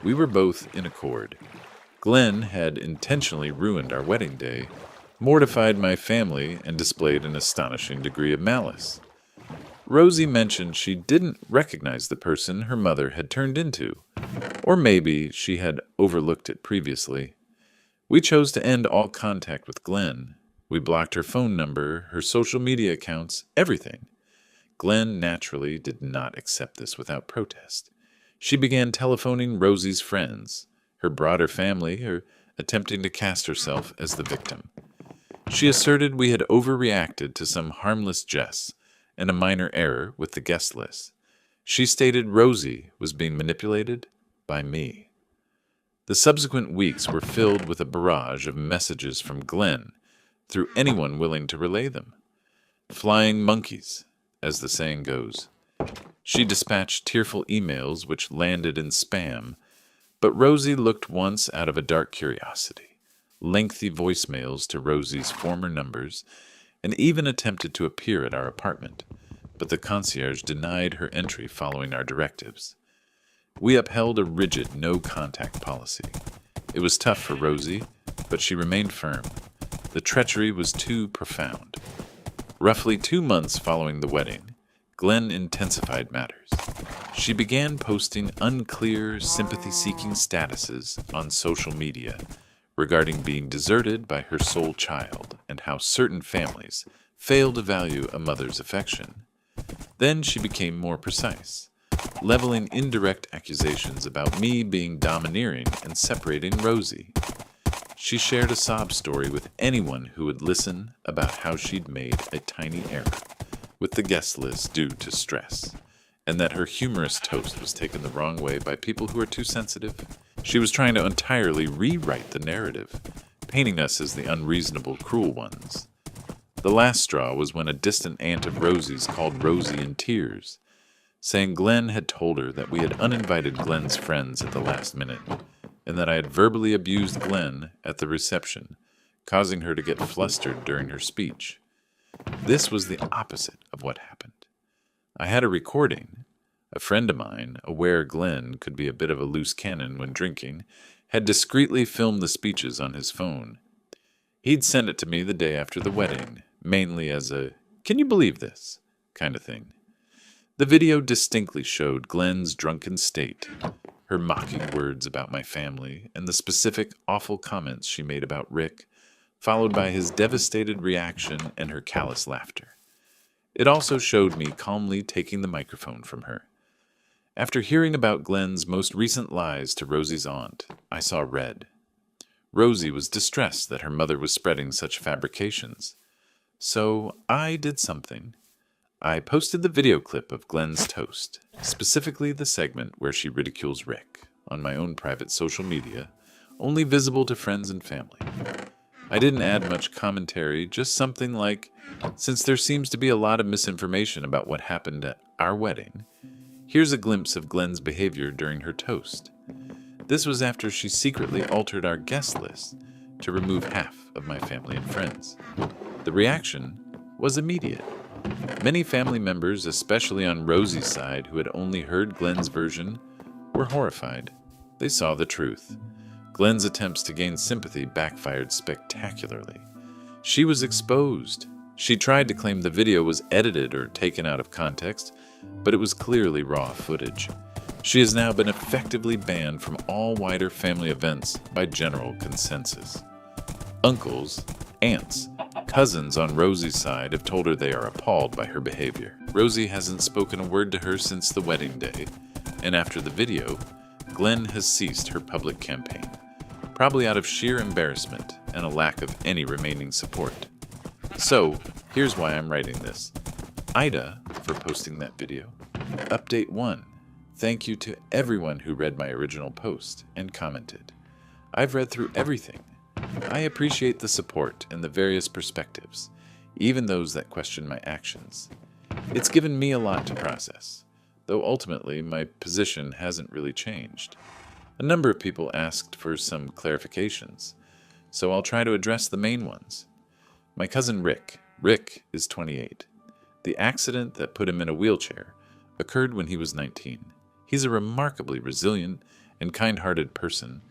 We were both in accord. Glenn had intentionally ruined our wedding day, mortified my family, and displayed an astonishing degree of malice. Rosie mentioned she didn't recognize the person her mother had turned into, or maybe she had overlooked it previously. We chose to end all contact with Glenn. We blocked her phone number, her social media accounts, everything. Glenn naturally did not accept this without protest. She began telephoning Rosie's friends, her broader family, or attempting to cast herself as the victim. She asserted we had overreacted to some harmless jest and a minor error with the guest list. She stated Rosie was being manipulated by me. The subsequent weeks were filled with a barrage of messages from Glenn through anyone willing to relay them. Flying monkeys, as the saying goes. She dispatched tearful emails which landed in spam, but Rosie looked once out of a dark curiosity, lengthy voicemails to Rosie's former numbers, and even attempted to appear at our apartment, but the concierge denied her entry following our directives. We upheld a rigid no-contact policy. It was tough for Rosie, but she remained firm. The treachery was too profound. Roughly 2 months following the wedding, Glenn intensified matters. She began posting unclear, sympathy-seeking statuses on social media regarding being deserted by her sole child and how certain families fail to value a mother's affection. Then she became more precise, leveling indirect accusations about me being domineering and separating Rosie. She shared a sob story with anyone who would listen about how she'd made a tiny error with the guest list due to stress, and that her humorous toast was taken the wrong way by people who are too sensitive. She was trying to entirely rewrite the narrative, painting us as the unreasonable, cruel ones. The last straw was when a distant aunt of Rosie's called Rosie in tears, saying Glenn had told her that we had uninvited Glenn's friends at the last minute, and that I had verbally abused Glenn at the reception, causing her to get flustered during her speech. This was the opposite of what happened. I had a recording. A friend of mine, aware Glenn could be a bit of a loose cannon when drinking, had discreetly filmed the speeches on his phone. He'd sent it to me the day after the wedding, mainly as a "can you believe this?" kind of thing. The video distinctly showed Glenn's drunken state, her mocking words about my family, and the specific awful comments she made about Rick, followed by his devastated reaction and her callous laughter. It also showed me calmly taking the microphone from her. After hearing about Glenn's most recent lies to Rosie's aunt, I saw red. Rosie was distressed that her mother was spreading such fabrications. So I did something. I posted the video clip of Glenn's toast, specifically the segment where she ridicules Rick, on my own private social media, only visible to friends and family. I didn't add much commentary, just something like, since there seems to be a lot of misinformation about what happened at our wedding, here's a glimpse of Glenn's behavior during her toast. This was after she secretly altered our guest list to remove half of my family and friends. The reaction was immediate. Many family members, especially on Rosie's side, who had only heard Glenn's version, were horrified. They saw the truth. Glenn's attempts to gain sympathy backfired spectacularly. She was exposed. She tried to claim the video was edited or taken out of context, but it was clearly raw footage. She has now been effectively banned from all wider family events by general consensus. Uncles, aunts, cousins on Rosie's side have told her they are appalled by her behavior. Rosie hasn't spoken a word to her since the wedding day, and after the video, Glenn has ceased her public campaign, probably out of sheer embarrassment and a lack of any remaining support. So, here's why I'm writing this. Ida, for posting that video. Update 1. Thank you to everyone who read my original post and commented. I've read through everything. I appreciate the support and the various perspectives, even those that question my actions. It's given me a lot to process, though ultimately my position hasn't really changed. A number of people asked for some clarifications, so I'll try to address the main ones. My cousin Rick is 28. The accident that put him in a wheelchair occurred when he was 19. He's a remarkably resilient and kind-hearted person,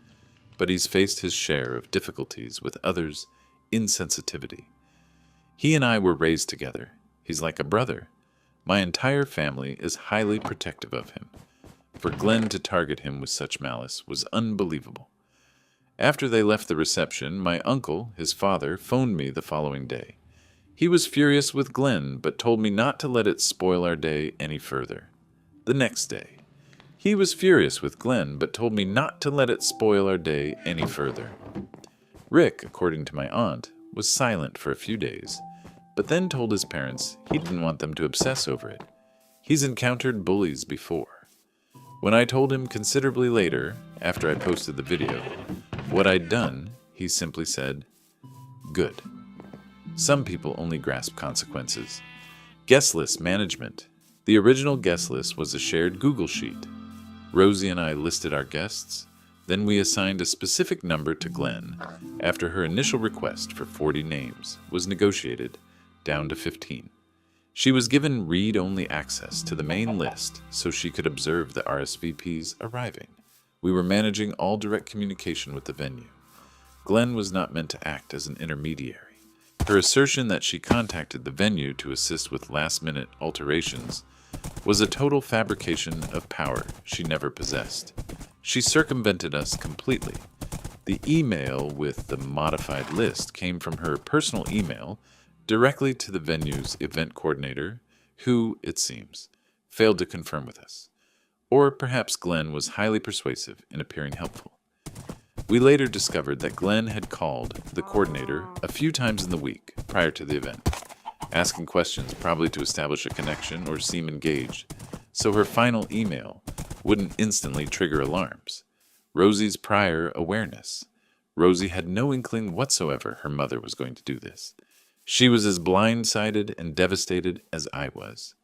but he's faced his share of difficulties with others' insensitivity. He and I were raised together. He's like a brother. My entire family is highly protective of him. For Glenn to target him with such malice was unbelievable. After they left the reception, my uncle, his father, phoned me the following day. He was furious with Glenn, but told me not to let it spoil our day any further. The next day, he was furious with Glenn, but told me not to let it spoil our day any further. Rick, according to my aunt, was silent for a few days, but then told his parents he didn't want them to obsess over it. He's encountered bullies before. When I told him considerably later, after I posted the video, what I'd done, he simply said, "Good." Some people only grasp consequences. Guest list management. The original guest list was a shared Google sheet. Rosie and I listed our guests, then we assigned a specific number to Glenn after her initial request for 40 names was negotiated down to 15. She was given read-only access to the main list so she could observe the RSVPs arriving. We were managing all direct communication with the venue. Glenn was not meant to act as an intermediary. Her assertion that she contacted the venue to assist with last-minute alterations was a total fabrication of power she never possessed. She circumvented us completely. The email with the modified list came from her personal email directly to the venue's event coordinator, who, it seems, failed to confirm with us. Or perhaps Glenn was highly persuasive in appearing helpful. We later discovered that Glenn had called the coordinator a few times in the week prior to the event, asking questions probably to establish a connection or seem engaged, so her final email wouldn't instantly trigger alarms. Rosie's prior awareness. Rosie had no inkling whatsoever her mother was going to do this. She was as blindsided and devastated as I was.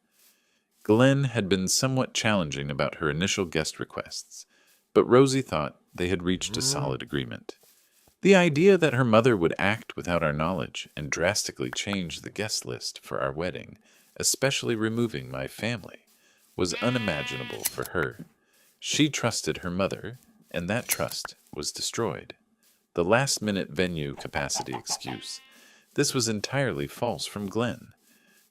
Glenn had been somewhat challenging about her initial guest requests, but Rosie thought they had reached a solid agreement. The idea that her mother would act without our knowledge and drastically change the guest list for our wedding, especially removing my family, was unimaginable for her. She trusted her mother, and that trust was destroyed. The last-minute venue capacity excuse. This was entirely false from Glenn.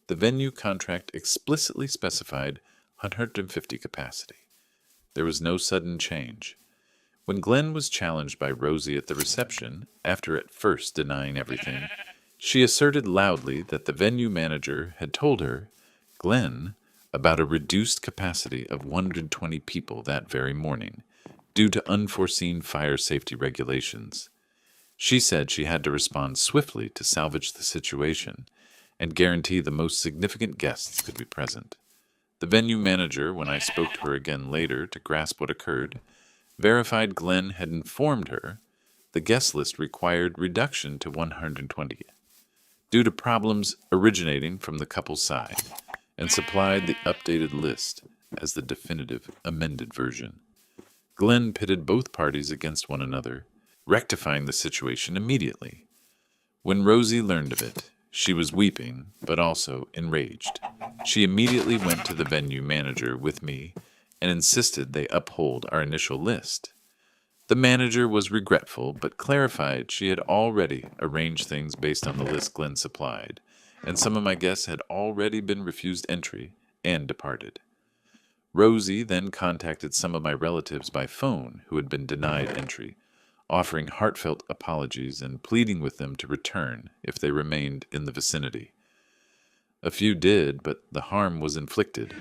The venue contract explicitly specified 150 capacity. There was no sudden change. When Glenn was challenged by Rosie at the reception, after at first denying everything, she asserted loudly that the venue manager had told her, Glenn, about a reduced capacity of 120 people that very morning, due to unforeseen fire safety regulations. She said she had to respond swiftly to salvage the situation and guarantee the most significant guests could be present. The venue manager, when I spoke to her again later to grasp what occurred, verified Glenn had informed her the guest list required reduction to 120 due to problems originating from the couple's side, and supplied the updated list as the definitive amended version. Glenn pitted both parties against one another, rectifying the situation immediately. When Rosie learned of it, she was weeping, but also enraged. She immediately went to the venue manager with me and insisted they uphold our initial list. The manager was regretful, but clarified she had already arranged things based on the list Glenn supplied, and some of my guests had already been refused entry and departed. Rosie then contacted some of my relatives by phone who had been denied entry, offering heartfelt apologies and pleading with them to return if they remained in the vicinity. A few did, but the harm was inflicted.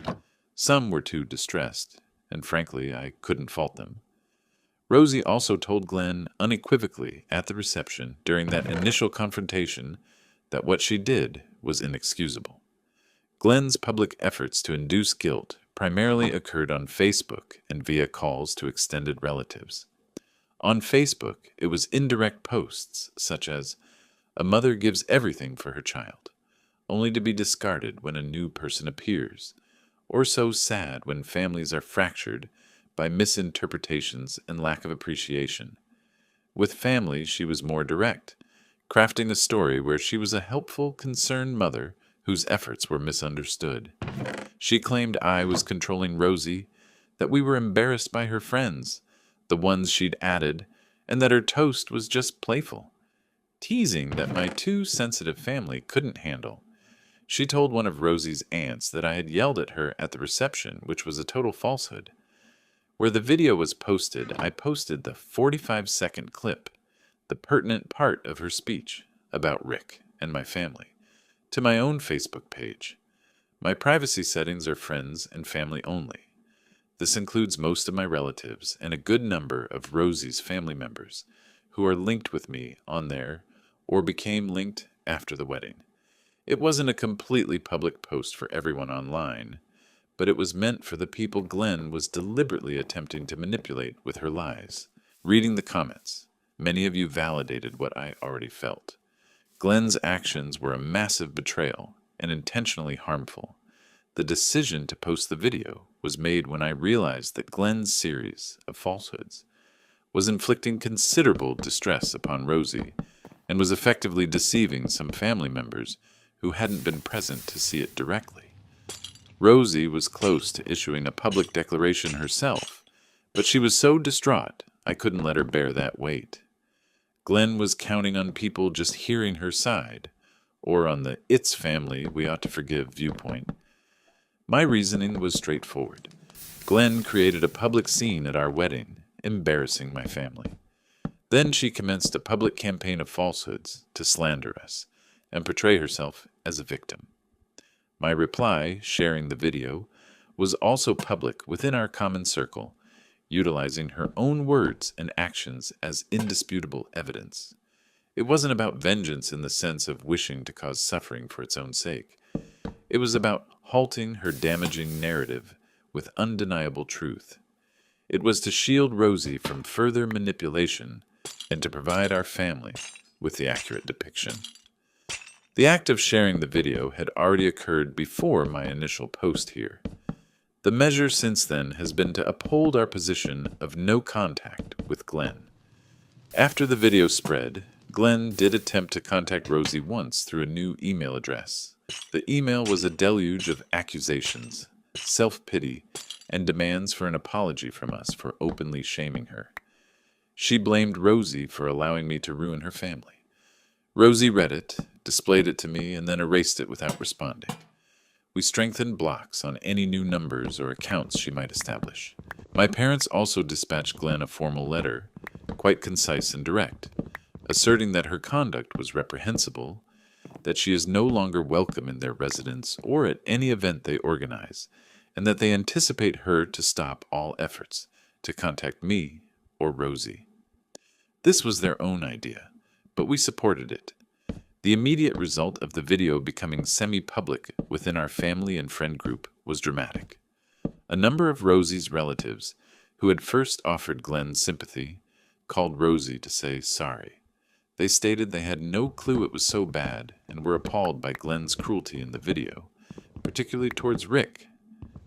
Some were too distressed, and frankly, I couldn't fault them. Rosie also told Glenn unequivocally at the reception during that initial confrontation that what she did was inexcusable. Glenn's public efforts to induce guilt primarily occurred on Facebook and via calls to extended relatives. On Facebook, it was indirect posts such as, "A mother gives everything for her child, only to be discarded when a new person appears," or "So sad when families are fractured by misinterpretations and lack of appreciation." With family, she was more direct, crafting a story where she was a helpful, concerned mother whose efforts were misunderstood. She claimed I was controlling Rosie, that we were embarrassed by her friends, the ones she'd added, and that her toast was just playful, teasing that my too sensitive family couldn't handle. She told one of Rosie's aunts that I had yelled at her at the reception, which was a total falsehood. Where the video was posted, I posted the 45-second clip, the pertinent part of her speech about Rick and my family, to my own Facebook page. My privacy settings are friends and family only. This includes most of my relatives and a good number of Rosie's family members who are linked with me on there or became linked after the wedding. It wasn't a completely public post for everyone online, but it was meant for the people Glenn was deliberately attempting to manipulate with her lies. Reading the comments, many of you validated what I already felt. Glenn's actions were a massive betrayal and intentionally harmful. The decision to post the video was made when I realized that Glenn's series of falsehoods was inflicting considerable distress upon Rosie and was effectively deceiving some family members who hadn't been present to see it directly. Rosie was close to issuing a public declaration herself, but she was so distraught I couldn't let her bear that weight. Glenn was counting on people just hearing her side, or on the "it's family, we ought to forgive" viewpoint. My reasoning was straightforward. Glenn created a public scene at our wedding, embarrassing my family. Then she commenced a public campaign of falsehoods to slander us and portray herself as a victim. My reply, sharing the video, was also public within our common circle, utilizing her own words and actions as indisputable evidence. It wasn't about vengeance in the sense of wishing to cause suffering for its own sake. It was about halting her damaging narrative with undeniable truth. It was to shield Rosie from further manipulation and to provide our family with the accurate depiction. The act of sharing the video had already occurred before my initial post here. The measure since then has been to uphold our position of no contact with Glenn. After the video spread, Glenn did attempt to contact Rosie once through a new email address. The email was a deluge of accusations, self-pity, and demands for an apology from us for openly shaming her. She blamed Rosie for allowing me to ruin her family. Rosie read it, displayed it to me, and then erased it without responding. We strengthened blocks on any new numbers or accounts she might establish. My parents also dispatched Glenn a formal letter, quite concise and direct, asserting that her conduct was reprehensible, that she is no longer welcome in their residence or at any event they organize, and that they anticipate her to stop all efforts to contact me or Rosie. This was their own idea, but we supported it. The immediate result of the video becoming semi-public within our family and friend group was dramatic. A number of Rosie's relatives, who had first offered Glenn sympathy, called Rosie to say sorry. They stated they had no clue it was so bad and were appalled by Glenn's cruelty in the video, particularly towards Rick.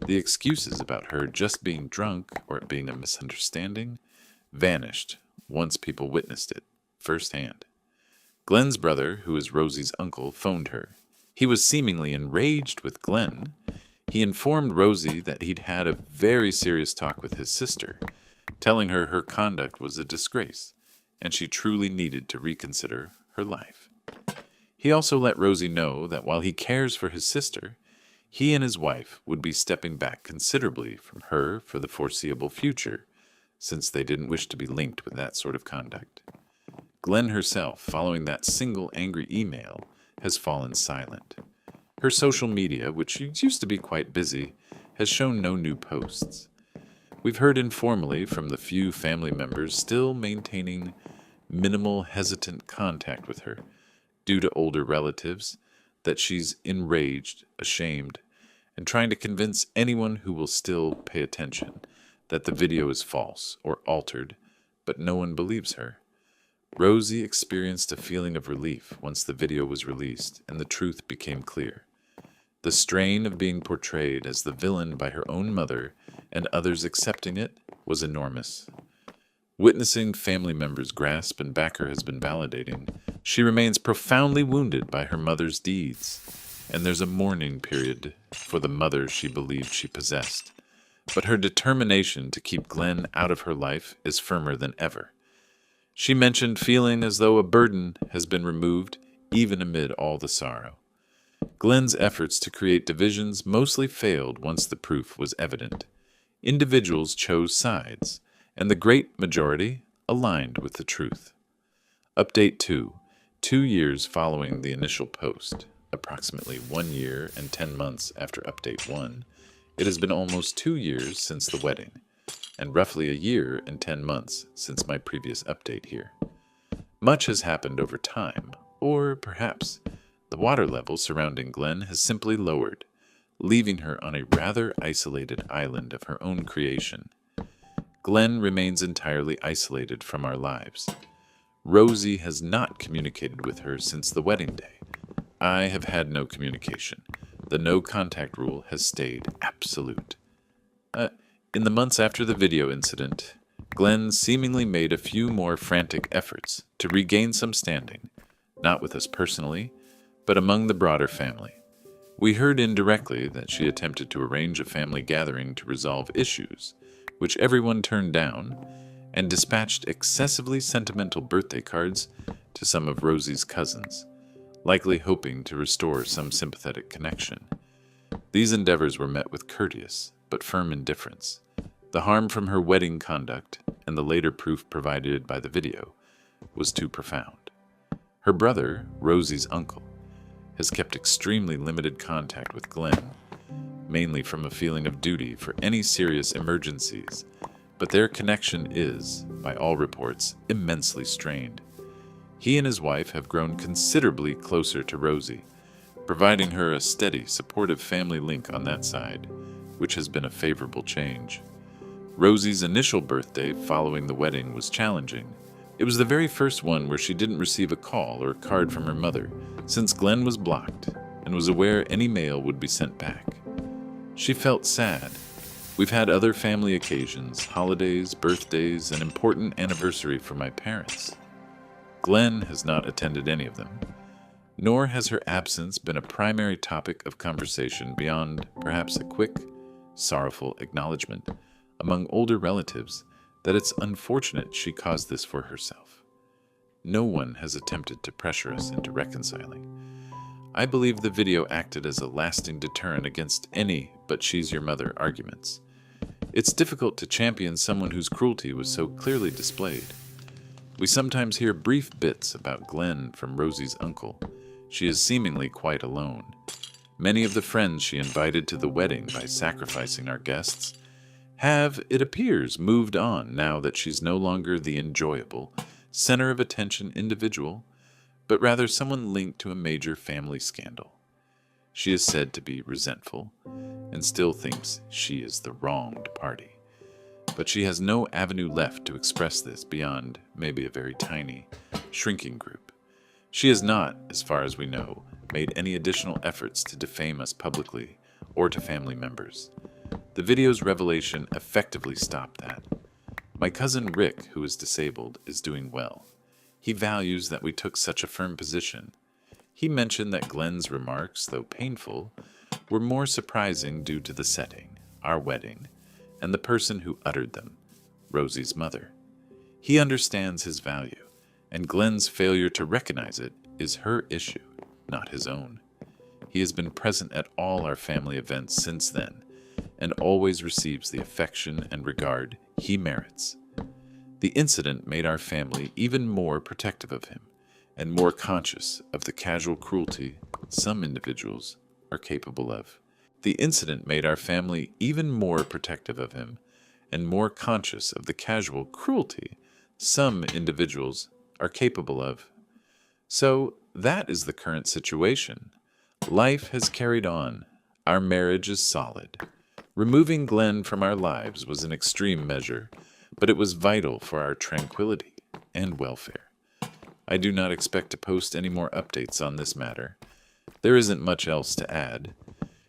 The excuses about her just being drunk or it being a misunderstanding vanished once people witnessed it firsthand. Glenn's brother, who is Rosie's uncle, phoned her. He was seemingly enraged with Glenn. He informed Rosie that he'd had a very serious talk with his sister, telling her her conduct was a disgrace, and she truly needed to reconsider her life. He also let Rosie know that while he cares for his sister, he and his wife would be stepping back considerably from her for the foreseeable future, since they didn't wish to be linked with that sort of conduct. Glenn herself, following that single angry email, has fallen silent. Her social media, which used to be quite busy, has shown no new posts. We've heard informally from the few family members still maintaining minimal, hesitant contact with her due to older relatives that she's enraged, ashamed, and trying to convince anyone who will still pay attention that the video is false or altered, but no one believes her. Rosie experienced a feeling of relief once the video was released and the truth became clear. The strain of being portrayed as the villain by her own mother and others accepting it was enormous. Witnessing family members grasp and back her has been validating. She remains profoundly wounded by her mother's deeds, and there's a mourning period for the mother she believed she possessed. But her determination to keep Glenn out of her life is firmer than ever. She mentioned feeling as though a burden has been removed even amid all the sorrow. Glenn's efforts to create divisions mostly failed once the proof was evident. Individuals chose sides, and the great majority aligned with the truth. Update 2. 2 years following the initial post, approximately 1 year and 10 months after Update 1, it has been almost 2 years since the wedding, and roughly a year and 10 months since my previous update here. Much has happened over time, or perhaps the water level surrounding Glenn has simply lowered, leaving her on a rather isolated island of her own creation. Glenn remains entirely isolated from our lives. Rosie has not communicated with her since the wedding day. I have had no communication. The no contact rule has stayed absolute. In the months after the video incident, Glenn seemingly made a few more frantic efforts to regain some standing, not with us personally, but among the broader family. We heard indirectly that she attempted to arrange a family gathering to resolve issues, which everyone turned down, and dispatched excessively sentimental birthday cards to some of Rosie's cousins, likely hoping to restore some sympathetic connection. These endeavors were met with courteous but firm indifference. The harm from her wedding conduct, and the later proof provided by the video, was too profound. Her brother, Rosie's uncle, has kept extremely limited contact with Glenn, mainly from a feeling of duty for any serious emergencies, but their connection is, by all reports, immensely strained. He and his wife have grown considerably closer to Rosie, providing her a steady, supportive family link on that side, which has been a favorable change. Rosie's initial birthday following the wedding was challenging. It was the very first one where she didn't receive a call or a card from her mother, since Glenn was blocked and was aware any mail would be sent back. She felt sad. We've had other family occasions, holidays, birthdays, an important anniversary for my parents. Glenn has not attended any of them, nor has her absence been a primary topic of conversation beyond perhaps a quick, sorrowful acknowledgement among older relatives that it's unfortunate she caused this for herself. No one has attempted to pressure us into reconciling. I believe the video acted as a lasting deterrent against any "but she's your mother" arguments. It's difficult to champion someone whose cruelty was so clearly displayed. We sometimes hear brief bits about Glenn from Rosie's uncle. She is seemingly quite alone. Many of the friends she invited to the wedding by sacrificing our guests have, it appears, moved on now that she's no longer the enjoyable, center of attention individual, but rather someone linked to a major family scandal. She is said to be resentful and still thinks she is the wronged party. But she has no avenue left to express this beyond maybe a very tiny, shrinking group. She has not, as far as we know, made any additional efforts to defame us publicly or to family members. The video's revelation effectively stopped that. My cousin Rick, who is disabled, is doing well. He values that we took such a firm position. He mentioned that Glenn's remarks, though painful, were more surprising due to the setting, our wedding, and the person who uttered them, Rosie's mother. He understands his value, and Glenn's failure to recognize it is her issue, not his own. He has been present at all our family events since then, and always receives the affection and regard he merits. The incident made our family even more protective of him, and more conscious of the casual cruelty some individuals are capable of. The incident made our family even more protective of him, and more conscious of the casual cruelty some individuals are capable of. So, that is the current situation. Life has carried on. Our marriage is solid. Removing Glenn from our lives was an extreme measure, but it was vital for our tranquility and welfare. I do not expect to post any more updates on this matter. There isn't much else to add.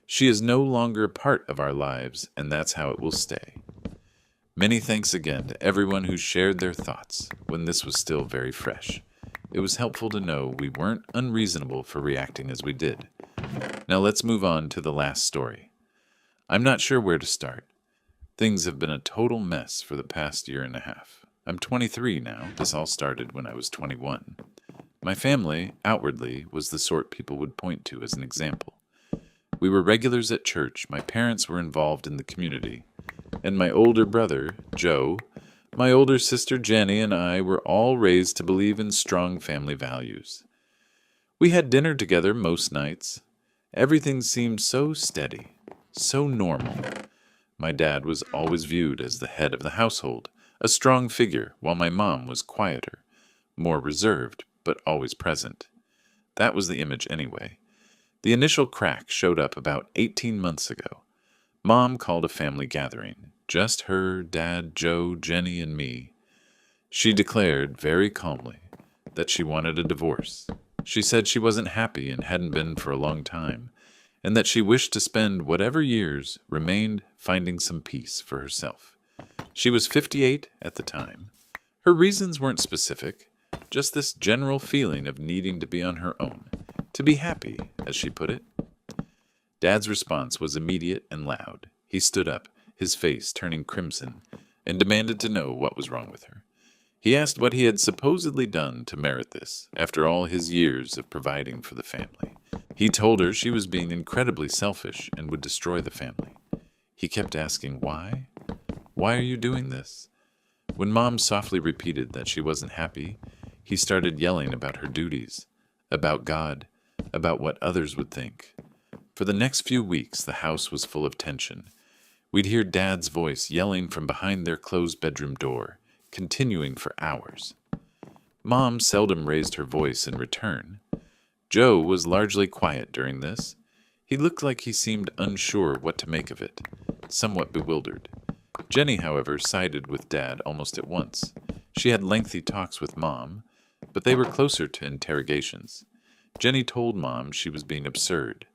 She is no longer a part of our lives, and that's how it will stay. Many thanks again to everyone who shared their thoughts when this was still very fresh. It was helpful to know we weren't unreasonable for reacting as we did. Now let's move on to the last story. I'm not sure where to start. Things have been a total mess for the past year and a half. I'm 23 now. This all started when I was 21. My family, outwardly, was the sort people would point to as an example. We were regulars at church, my parents were involved in the community, and my older brother, Joe, my older sister Jenny, and I were all raised to believe in strong family values. We had dinner together most nights. Everything seemed so steady, so normal. My dad was always viewed as the head of the household, a strong figure, while my mom was quieter, more reserved, but always present. That was the image anyway. The initial crack showed up about 18 months ago. Mom called a family gathering, just her, Dad, Joe, Jenny, and me. She declared, very calmly, that she wanted a divorce. She said she wasn't happy and hadn't been for a long time, and that she wished to spend whatever years remained finding some peace for herself. She was 58 at the time. Her reasons weren't specific, just this general feeling of needing to be on her own, to be happy, as she put it. Dad's response was immediate and loud. He stood up, his face turning crimson, and demanded to know what was wrong with her. He asked what he had supposedly done to merit this, after all his years of providing for the family. He told her she was being incredibly selfish and would destroy the family. He kept asking, why? Why are you doing this? When Mom softly repeated that she wasn't happy, he started yelling about her duties, about God, about what others would think. For the next few weeks, the house was full of tension. We'd hear Dad's voice yelling from behind their closed bedroom door, continuing for hours. Mom seldom raised her voice in return. Joe was largely quiet during this. He looked like he seemed unsure what to make of it, somewhat bewildered. Jenny, however, sided with Dad almost at once. She had lengthy talks with Mom, but they were closer to interrogations. Jenny told Mom she was being absurd,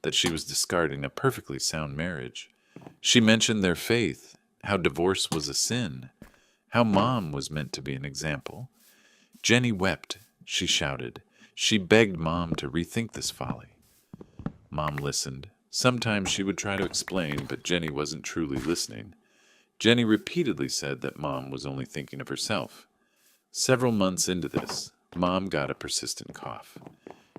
that she was discarding a perfectly sound marriage. She mentioned their faith, how divorce was a sin, how Mom was meant to be an example. Jenny wept. She shouted. She begged Mom to rethink this folly. Mom listened. Sometimes she would try to explain, but Jenny wasn't truly listening. Jenny repeatedly said that Mom was only thinking of herself. Several months into this, Mom got a persistent cough.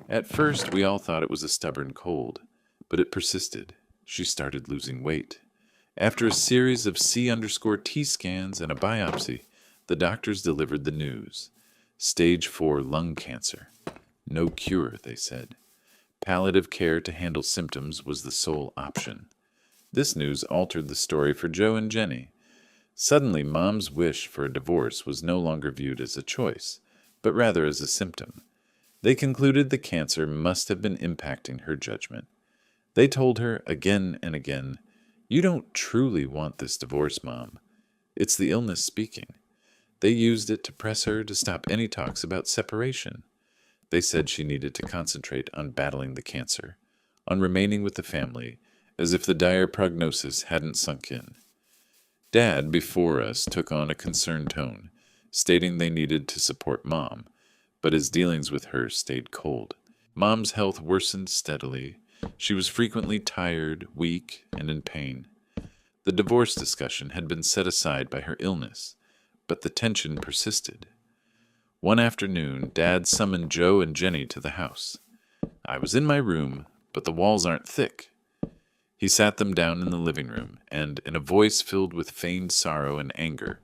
At first, we all thought it was a stubborn cold, but it persisted. She started losing weight. After a series of C_T scans and a biopsy, the doctors delivered the news. Stage 4 lung cancer. No cure, they said. Palliative care to handle symptoms was the sole option. This news altered the story for Joe and Jenny. Suddenly, Mom's wish for a divorce was no longer viewed as a choice, but rather as a symptom. They concluded the cancer must have been impacting her judgment. They told her again and again, "You don't truly want this divorce, Mom. It's the illness speaking." They used it to press her to stop any talks about separation. They said she needed to concentrate on battling the cancer, on remaining with the family, as if the dire prognosis hadn't sunk in. Dad, before us, took on a concerned tone, stating they needed to support Mom, but his dealings with her stayed cold. Mom's health worsened steadily. She was frequently tired, weak, and in pain. The divorce discussion had been set aside by her illness, but the tension persisted. One afternoon, Dad summoned Joe and Jenny to the house. I was in my room, but the walls aren't thick. He sat them down in the living room, and, in a voice filled with feigned sorrow and anger,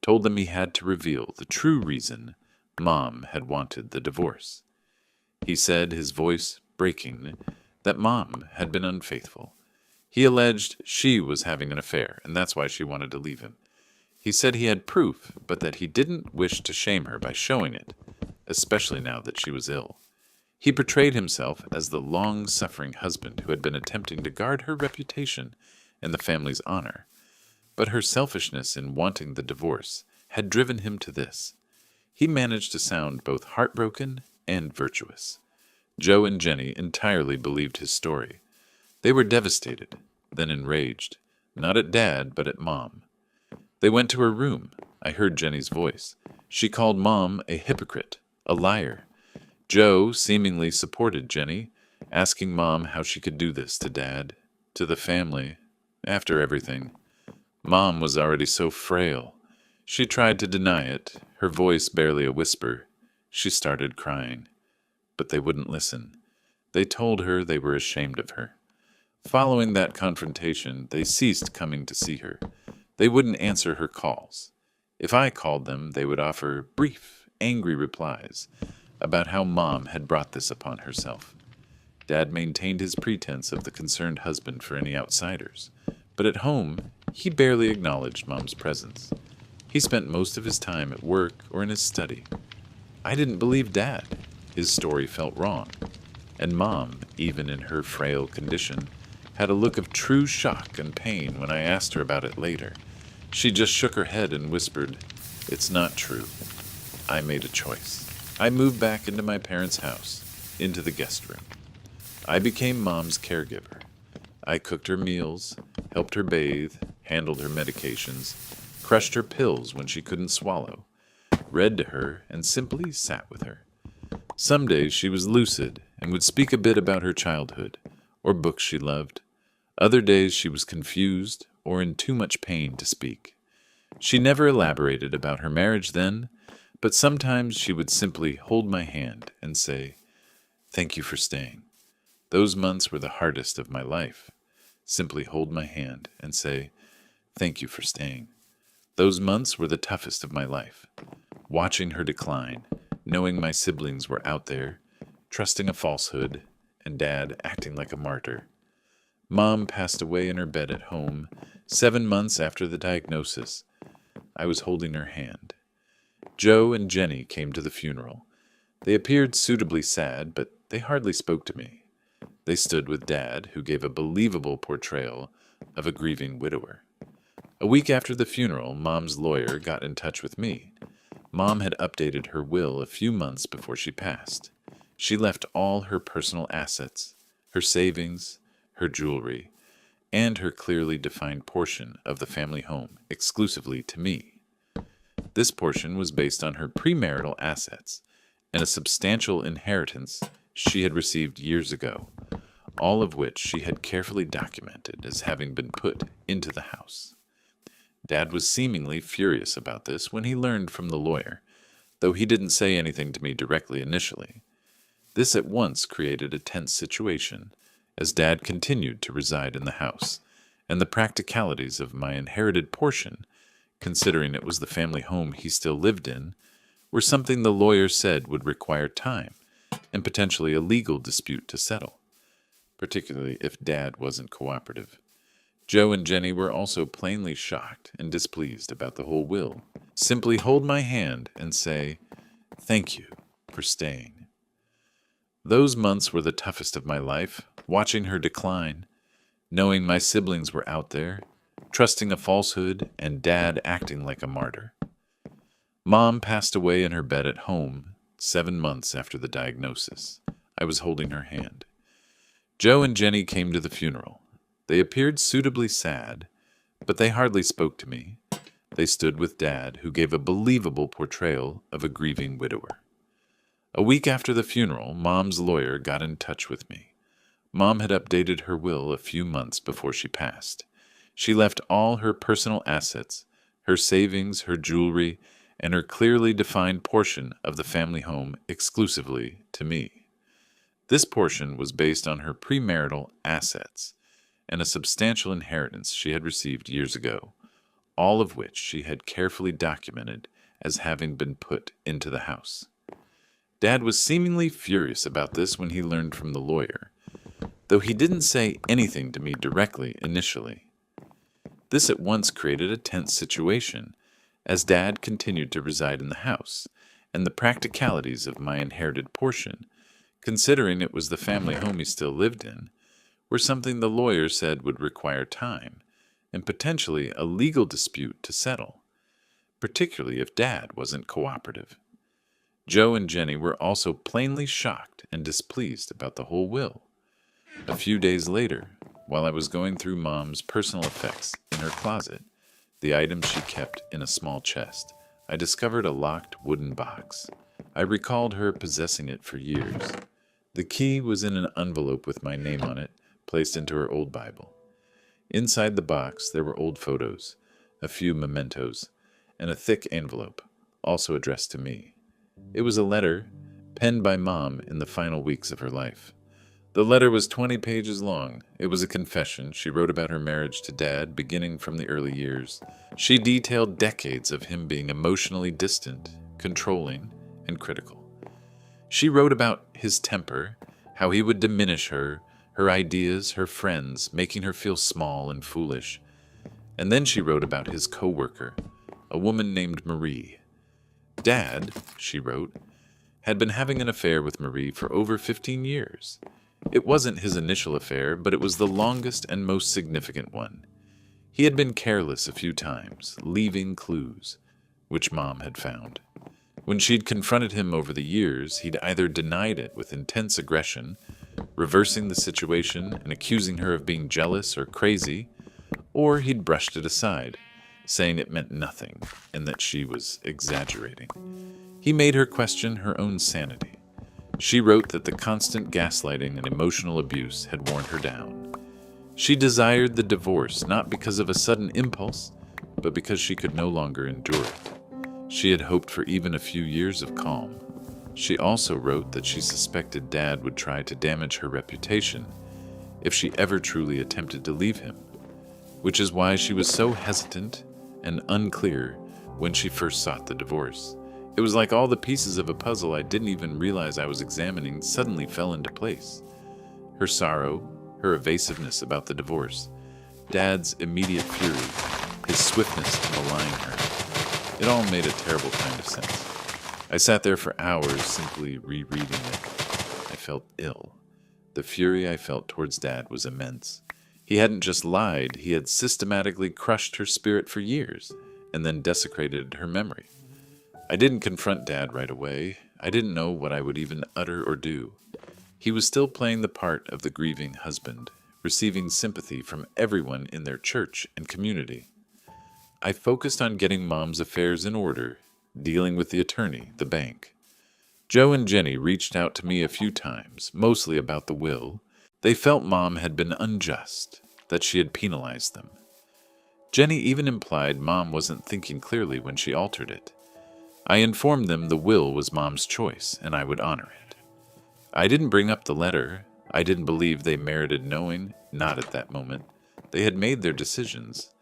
told them he had to reveal the true reason Mom had wanted the divorce. He said, his voice breaking, that Mom had been unfaithful. He alleged she was having an affair, and that's why she wanted to leave him. He said he had proof, but that he didn't wish to shame her by showing it, especially now that she was ill. He portrayed himself as the long-suffering husband who had been attempting to guard her reputation and the family's honor. But her selfishness in wanting the divorce had driven him to this. He managed to sound both heartbroken and virtuous. Joe and Jenny entirely believed his story. They were devastated, then enraged, not at Dad, but at Mom. They went to her room. I heard Jenny's voice. She called Mom a hypocrite, a liar. Joe seemingly supported Jenny, asking Mom how she could do this to Dad, to the family, after everything. Mom was already so frail. She tried to deny it, her voice barely a whisper. She started crying. But they wouldn't listen. They told her they were ashamed of her. Following that confrontation, they ceased coming to see her. They wouldn't answer her calls. If I called them, they would offer brief, angry replies about how Mom had brought this upon herself. Dad maintained his pretense of the concerned husband for any outsiders, but at home, he barely acknowledged Mom's presence. He spent most of his time at work or in his study. I didn't believe Dad. His story felt wrong. And Mom, even in her frail condition, had a look of true shock and pain when I asked her about it later. She just shook her head and whispered, "It's not true. I made a choice. I moved back into my parents' house, into the guest room. I became Mom's caregiver. I cooked her meals, helped her bathe, handled her medications, crushed her pills when she couldn't swallow, read to her, and simply sat with her. Some days she was lucid and would speak a bit about her childhood, or books she loved. Other days she was confused or in too much pain to speak. She never elaborated about her marriage then, but sometimes she would simply hold my hand and say, 'Thank you for staying. Those months were the hardest of my life.' Simply hold my hand and say, 'Thank you for staying. Those months were the toughest of my life.' Watching her decline, knowing my siblings were out there, trusting a falsehood, and Dad acting like a martyr. Mom passed away in her bed at home, 7 months after the diagnosis. I was holding her hand. Joe and Jenny came to the funeral. They appeared suitably sad, but they hardly spoke to me. They stood with Dad, who gave a believable portrayal of a grieving widower. A week after the funeral, Mom's lawyer got in touch with me. Mom had updated her will a few months before she passed. She left all her personal assets, her savings, her jewelry, and her clearly defined portion of the family home exclusively to me. This portion was based on her premarital assets and a substantial inheritance she had received years ago, all of which she had carefully documented as having been put into the house. Dad was seemingly furious about this when he learned from the lawyer, though he didn't say anything to me directly initially. This at once created a tense situation, as Dad continued to reside in the house, and the practicalities of my inherited portion, considering it was the family home he still lived in, were something the lawyer said would require time and potentially a legal dispute to settle, particularly if Dad wasn't cooperative. Joe and Jenny were also plainly shocked and displeased about the whole will. Simply hold my hand and say, "Thank you for staying." Those months were the toughest of my life, watching her decline, knowing my siblings were out there, trusting a falsehood, and Dad acting like a martyr. Mom passed away in her bed at home 7 months after the diagnosis. I was holding her hand. Joe and Jenny came to the funeral. They appeared suitably sad, but they hardly spoke to me. They stood with Dad, who gave a believable portrayal of a grieving widower. A week after the funeral, Mom's lawyer got in touch with me. Mom had updated her will a few months before she passed. She left all her personal assets, her savings, her jewelry, and her clearly defined portion of the family home exclusively to me. This portion was based on her premarital assets and a substantial inheritance she had received years ago, all of which she had carefully documented as having been put into the house. Dad was seemingly furious about this when he learned from the lawyer, though he didn't say anything to me directly initially. This at once created a tense situation, as Dad continued to reside in the house, and the practicalities of my inherited portion, considering it was the family home he still lived in, were something the lawyer said would require time and potentially a legal dispute to settle, particularly if Dad wasn't cooperative. Joe and Jenny were also plainly shocked and displeased about the whole will. A few days later, while I was going through Mom's personal effects in her closet, the items she kept in a small chest, I discovered a locked wooden box. I recalled her possessing it for years. The key was in an envelope with my name on it, placed into her old Bible. Inside the box there were old photos, a few mementos, and a thick envelope, also addressed to me. It was a letter penned by Mom in the final weeks of her life. The letter was 20 pages long. It was a confession. She wrote about her marriage to Dad, beginning from the early years. She detailed decades of him being emotionally distant, controlling, and critical. She wrote about his temper, how he would diminish her ideas, her friends, making her feel small and foolish. And then she wrote about his co-worker, a woman named Marie. Dad, she wrote, had been having an affair with Marie for over 15 years. It wasn't his initial affair, but it was the longest and most significant one. He had been careless a few times, leaving clues, which Mom had found. When she'd confronted him over the years, he'd either denied it with intense aggression, reversing the situation and accusing her of being jealous or crazy, or he'd brushed it aside, saying it meant nothing and that she was exaggerating. He made her question her own sanity. She wrote that the constant gaslighting and emotional abuse had worn her down. She desired the divorce not because of a sudden impulse, but because she could no longer endure it. She had hoped for even a few years of calm. She also wrote that she suspected Dad would try to damage her reputation if she ever truly attempted to leave him, which is why she was so hesitant and unclear when she first sought the divorce. It was like all the pieces of a puzzle I didn't even realize I was examining suddenly fell into place. Her sorrow, her evasiveness about the divorce, Dad's immediate fury, his swiftness to malign her. It all made a terrible kind of sense. I sat there for hours simply rereading it. I felt ill. The fury I felt towards Dad was immense. He hadn't just lied, he had systematically crushed her spirit for years and then desecrated her memory. I didn't confront Dad right away. I didn't know what I would even utter or do. He was still playing the part of the grieving husband, receiving sympathy from everyone in their church and community. I focused on getting Mom's affairs in order, dealing with the attorney, the bank. Joe and Jenny reached out to me a few times, mostly about the will. They felt Mom had been unjust, that she had penalized them. Jenny even implied Mom wasn't thinking clearly when she altered it. I informed them the will was Mom's choice, and I would honor it. I didn't bring up the letter. I didn't believe they merited knowing, not at that moment. They had made their decisions.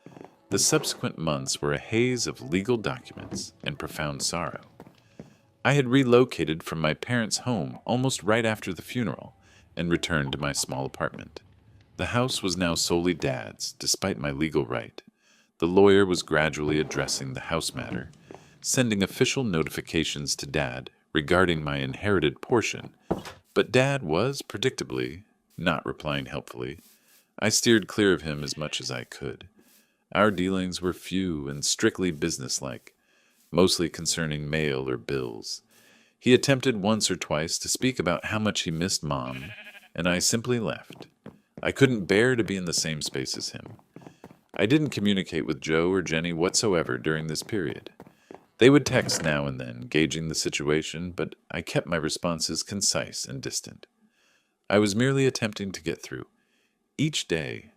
The subsequent months were a haze of legal documents and profound sorrow. I had relocated from my parents' home almost right after the funeral and returned to my small apartment. The house was now solely Dad's, despite my legal right. The lawyer was gradually addressing the house matter, sending official notifications to Dad regarding my inherited portion, but Dad was, predictably, not replying helpfully. I steered clear of him as much as I could. Our dealings were few and strictly businesslike, mostly concerning mail or bills. He attempted once or twice to speak about how much he missed Mom, and I simply left. I couldn't bear to be in the same space as him. I didn't communicate with Joe or Jenny whatsoever during this period. They would text now and then, gauging the situation, but I kept my responses concise and distant. I was merely attempting to get through. Each day,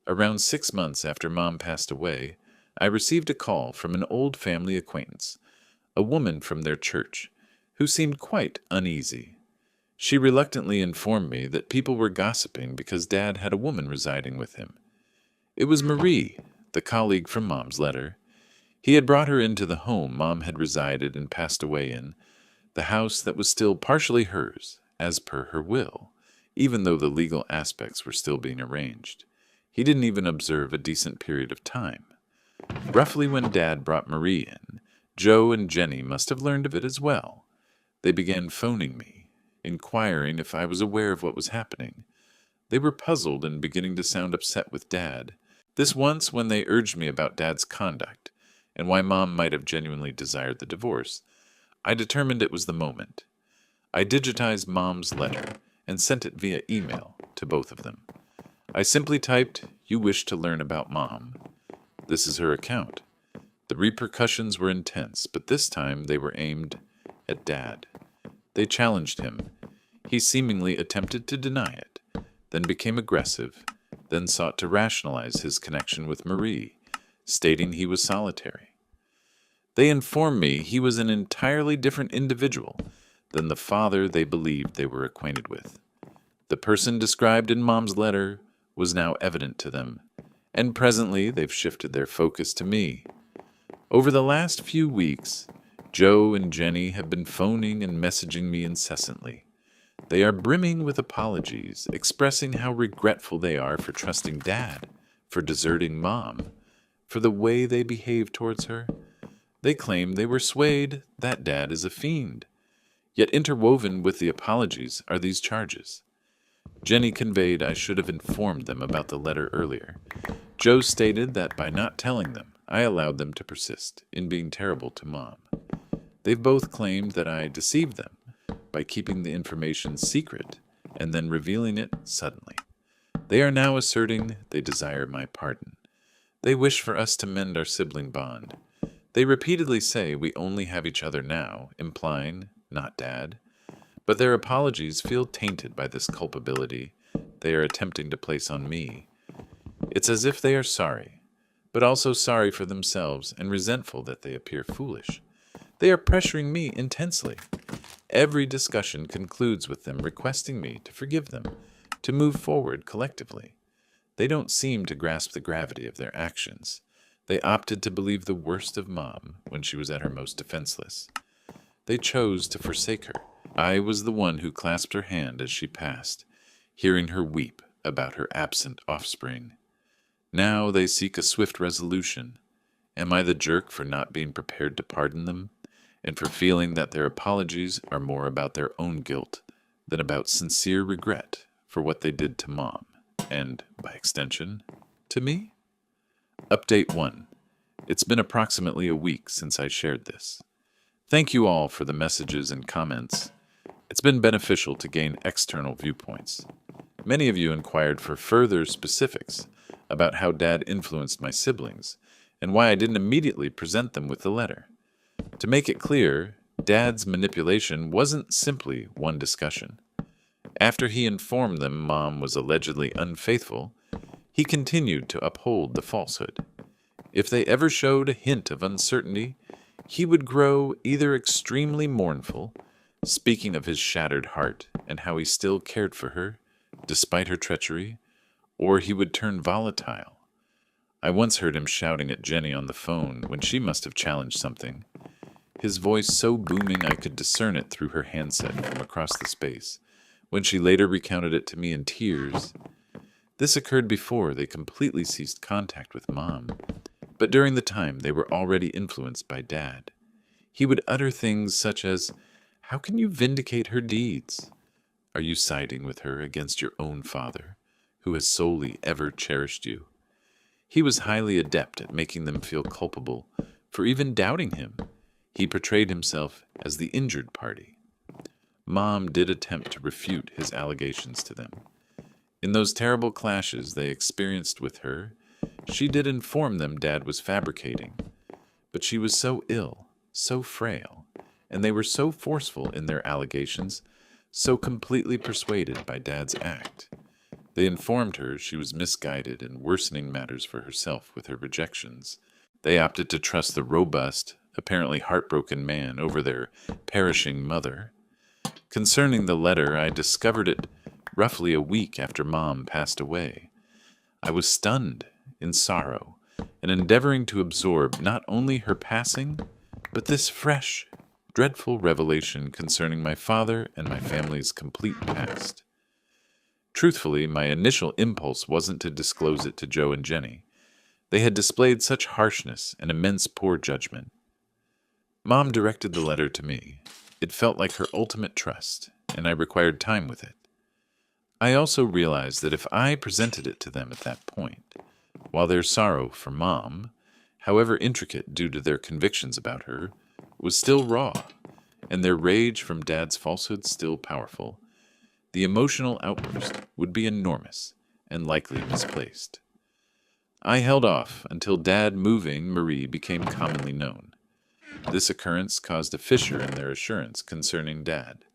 around 6 months after Mom passed away, I received a call from an old family acquaintance, a woman from their church, who seemed quite uneasy. She reluctantly informed me that people were gossiping because Dad had a woman residing with him. It was Marie, the colleague from Mom's letter. He had brought her into the home Mom had resided and passed away in, the house that was still partially hers, as per her will, even though the legal aspects were still being arranged. He didn't even observe a decent period of time. Roughly when Dad brought Marie in, Joe and Jenny must have learned of it as well. They began phoning me, inquiring if I was aware of what was happening. They were puzzled and beginning to sound upset with Dad. This once when they urged me about Dad's conduct, and why Mom might have genuinely desired the divorce. I determined it was the moment. I digitized Mom's letter and sent it via email to both of them. I simply typed, "You wish to learn about Mom." This is her account. The repercussions were intense, but this time they were aimed at Dad. They challenged him. He seemingly attempted to deny it, then became aggressive, then sought to rationalize his connection with Marie, stating he was solitary. They informed me he was an entirely different individual than the father they believed they were acquainted with. The person described in Mom's letter was now evident to them, and presently they've shifted their focus to me. Over the last few weeks, Joe and Jenny have been phoning and messaging me incessantly. They are brimming with apologies, expressing how regretful they are for trusting Dad, for deserting Mom, for the way they behaved towards her. They claim they were swayed that Dad is a fiend. Yet interwoven with the apologies are these charges. Jenny conveyed I should have informed them about the letter earlier. Joe stated that by not telling them, I allowed them to persist in being terrible to Mom. They've both claimed that I deceived them by keeping the information secret and then revealing it suddenly. They are now asserting they desire my pardon. They wish for us to mend our sibling bond. They repeatedly say we only have each other now, implying, not Dad. But their apologies feel tainted by this culpability they are attempting to place on me. It's as if they are sorry, but also sorry for themselves and resentful that they appear foolish. They are pressuring me intensely. Every discussion concludes with them requesting me to forgive them, to move forward collectively. They don't seem to grasp the gravity of their actions. They opted to believe the worst of Mom when she was at her most defenseless. They chose to forsake her. I was the one who clasped her hand as she passed, hearing her weep about her absent offspring. Now they seek a swift resolution. Am I the jerk for not being prepared to pardon them, and for feeling that their apologies are more about their own guilt than about sincere regret for what they did to Mom, and, by extension, to me? Update 1. It's been approximately a week since I shared this. Thank you all for the messages and comments. It's been beneficial to gain external viewpoints. Many of you inquired for further specifics about how Dad influenced my siblings and why I didn't immediately present them with the letter. To make it clear, Dad's manipulation wasn't simply one discussion. After he informed them Mom was allegedly unfaithful, he continued to uphold the falsehood. If they ever showed a hint of uncertainty, he would grow either extremely mournful, speaking of his shattered heart and how he still cared for her, despite her treachery, or he would turn volatile. I once heard him shouting at Jenny on the phone when she must have challenged something, his voice so booming I could discern it through her handset from across the space, when she later recounted it to me in tears. This occurred before they completely ceased contact with Mom, but during the time they were already influenced by Dad. He would utter things such as, "How can you vindicate her deeds? Are you siding with her against your own father, who has solely ever cherished you?" He was highly adept at making them feel culpable for even doubting him. He portrayed himself as the injured party. Mom did attempt to refute his allegations to them. In those terrible clashes they experienced with her, she did inform them Dad was fabricating. But she was so ill, so frail, and they were so forceful in their allegations, so completely persuaded by Dad's act. They informed her she was misguided and worsening matters for herself with her rejections. They opted to trust the robust, apparently heartbroken man over their perishing mother. Concerning the letter, I discovered it roughly a week after Mom passed away. I was stunned, in sorrow, and endeavoring to absorb not only her passing, but this fresh, dreadful revelation concerning my father and my family's complete past. Truthfully, my initial impulse wasn't to disclose it to Joe and Jenny. They had displayed such harshness and immense poor judgment. Mom directed the letter to me. It felt like her ultimate trust, and I required time with it. I also realized that if I presented it to them at that point, while their sorrow for Mom, however intricate due to their convictions about her, was still raw, and their rage from Dad's falsehood still powerful, the emotional outburst would be enormous and likely misplaced. I held off until Dad moving Marie became commonly known. This occurrence caused a fissure in their assurance concerning Dad,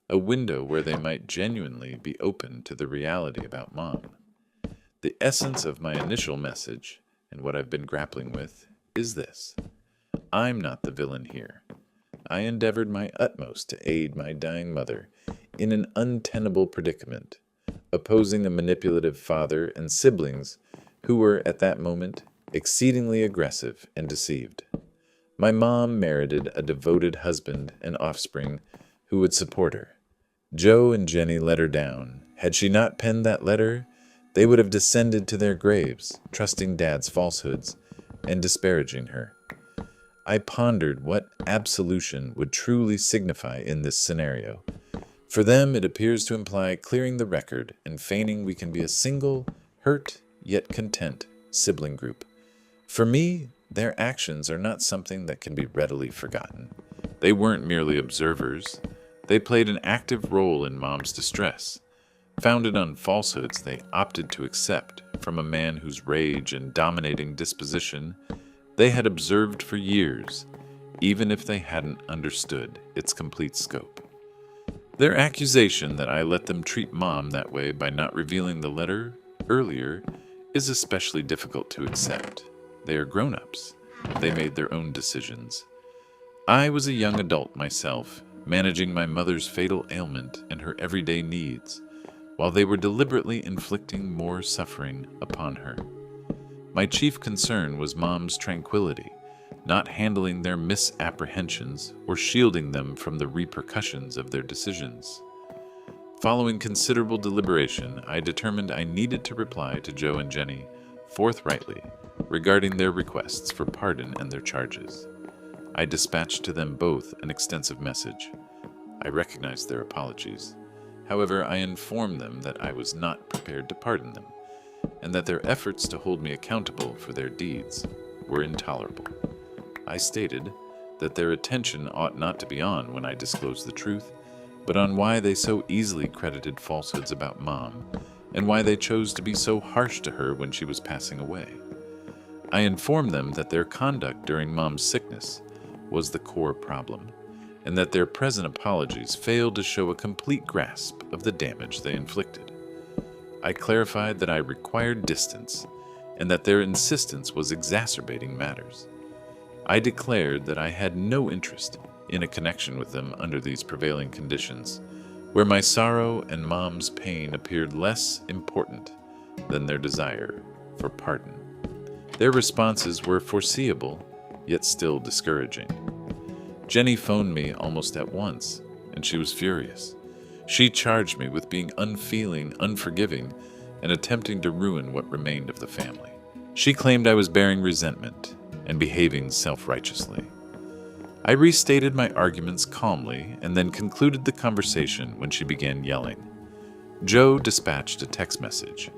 a window where they might genuinely be open to the reality about Mom. The essence of my initial message, and what I've been grappling with, is this. I'm not the villain here. I endeavored my utmost to aid my dying mother in an untenable predicament, opposing a manipulative father and siblings who were, at that moment, exceedingly aggressive and deceived. My mom merited a devoted husband and offspring who would support her. Joe and Jenny let her down. Had she not penned that letter, they would have descended to their graves, trusting Dad's falsehoods and disparaging her. I pondered what absolution would truly signify in this scenario. For them, it appears to imply clearing the record and feigning we can be a single, hurt, yet content sibling group. For me, their actions are not something that can be readily forgotten. They weren't merely observers. They played an active role in Mom's distress. Founded on falsehoods they opted to accept from a man whose rage and dominating disposition they had observed for years, even if they hadn't understood its complete scope. Their accusation that I let them treat Mom that way by not revealing the letter earlier is especially difficult to accept. They are grown-ups. They made their own decisions. I was a young adult myself, managing my mother's fatal ailment and her everyday needs, while they were deliberately inflicting more suffering upon her. My chief concern was Mom's tranquility, not handling their misapprehensions or shielding them from the repercussions of their decisions. Following considerable deliberation, I determined I needed to reply to Joe and Jenny forthrightly regarding their requests for pardon and their charges. I dispatched to them both an extensive message. I recognized their apologies. However, I informed them that I was not prepared to pardon them, and that their efforts to hold me accountable for their deeds were intolerable. I stated that their attention ought not to be on when I disclosed the truth, but on why they so easily credited falsehoods about Mom, and why they chose to be so harsh to her when she was passing away. I informed them that their conduct during Mom's sickness was the core problem, and that their present apologies failed to show a complete grasp of the damage they inflicted. I clarified that I required distance, and that their insistence was exacerbating matters. I declared that I had no interest in a connection with them under these prevailing conditions, where my sorrow and Mom's pain appeared less important than their desire for pardon. Their responses were foreseeable, yet still discouraging. Jenny phoned me almost at once, and she was furious. She charged me with being unfeeling, unforgiving, and attempting to ruin what remained of the family. She claimed I was bearing resentment and behaving self-righteously. I restated my arguments calmly and then concluded the conversation when she began yelling. Joe dispatched a text message.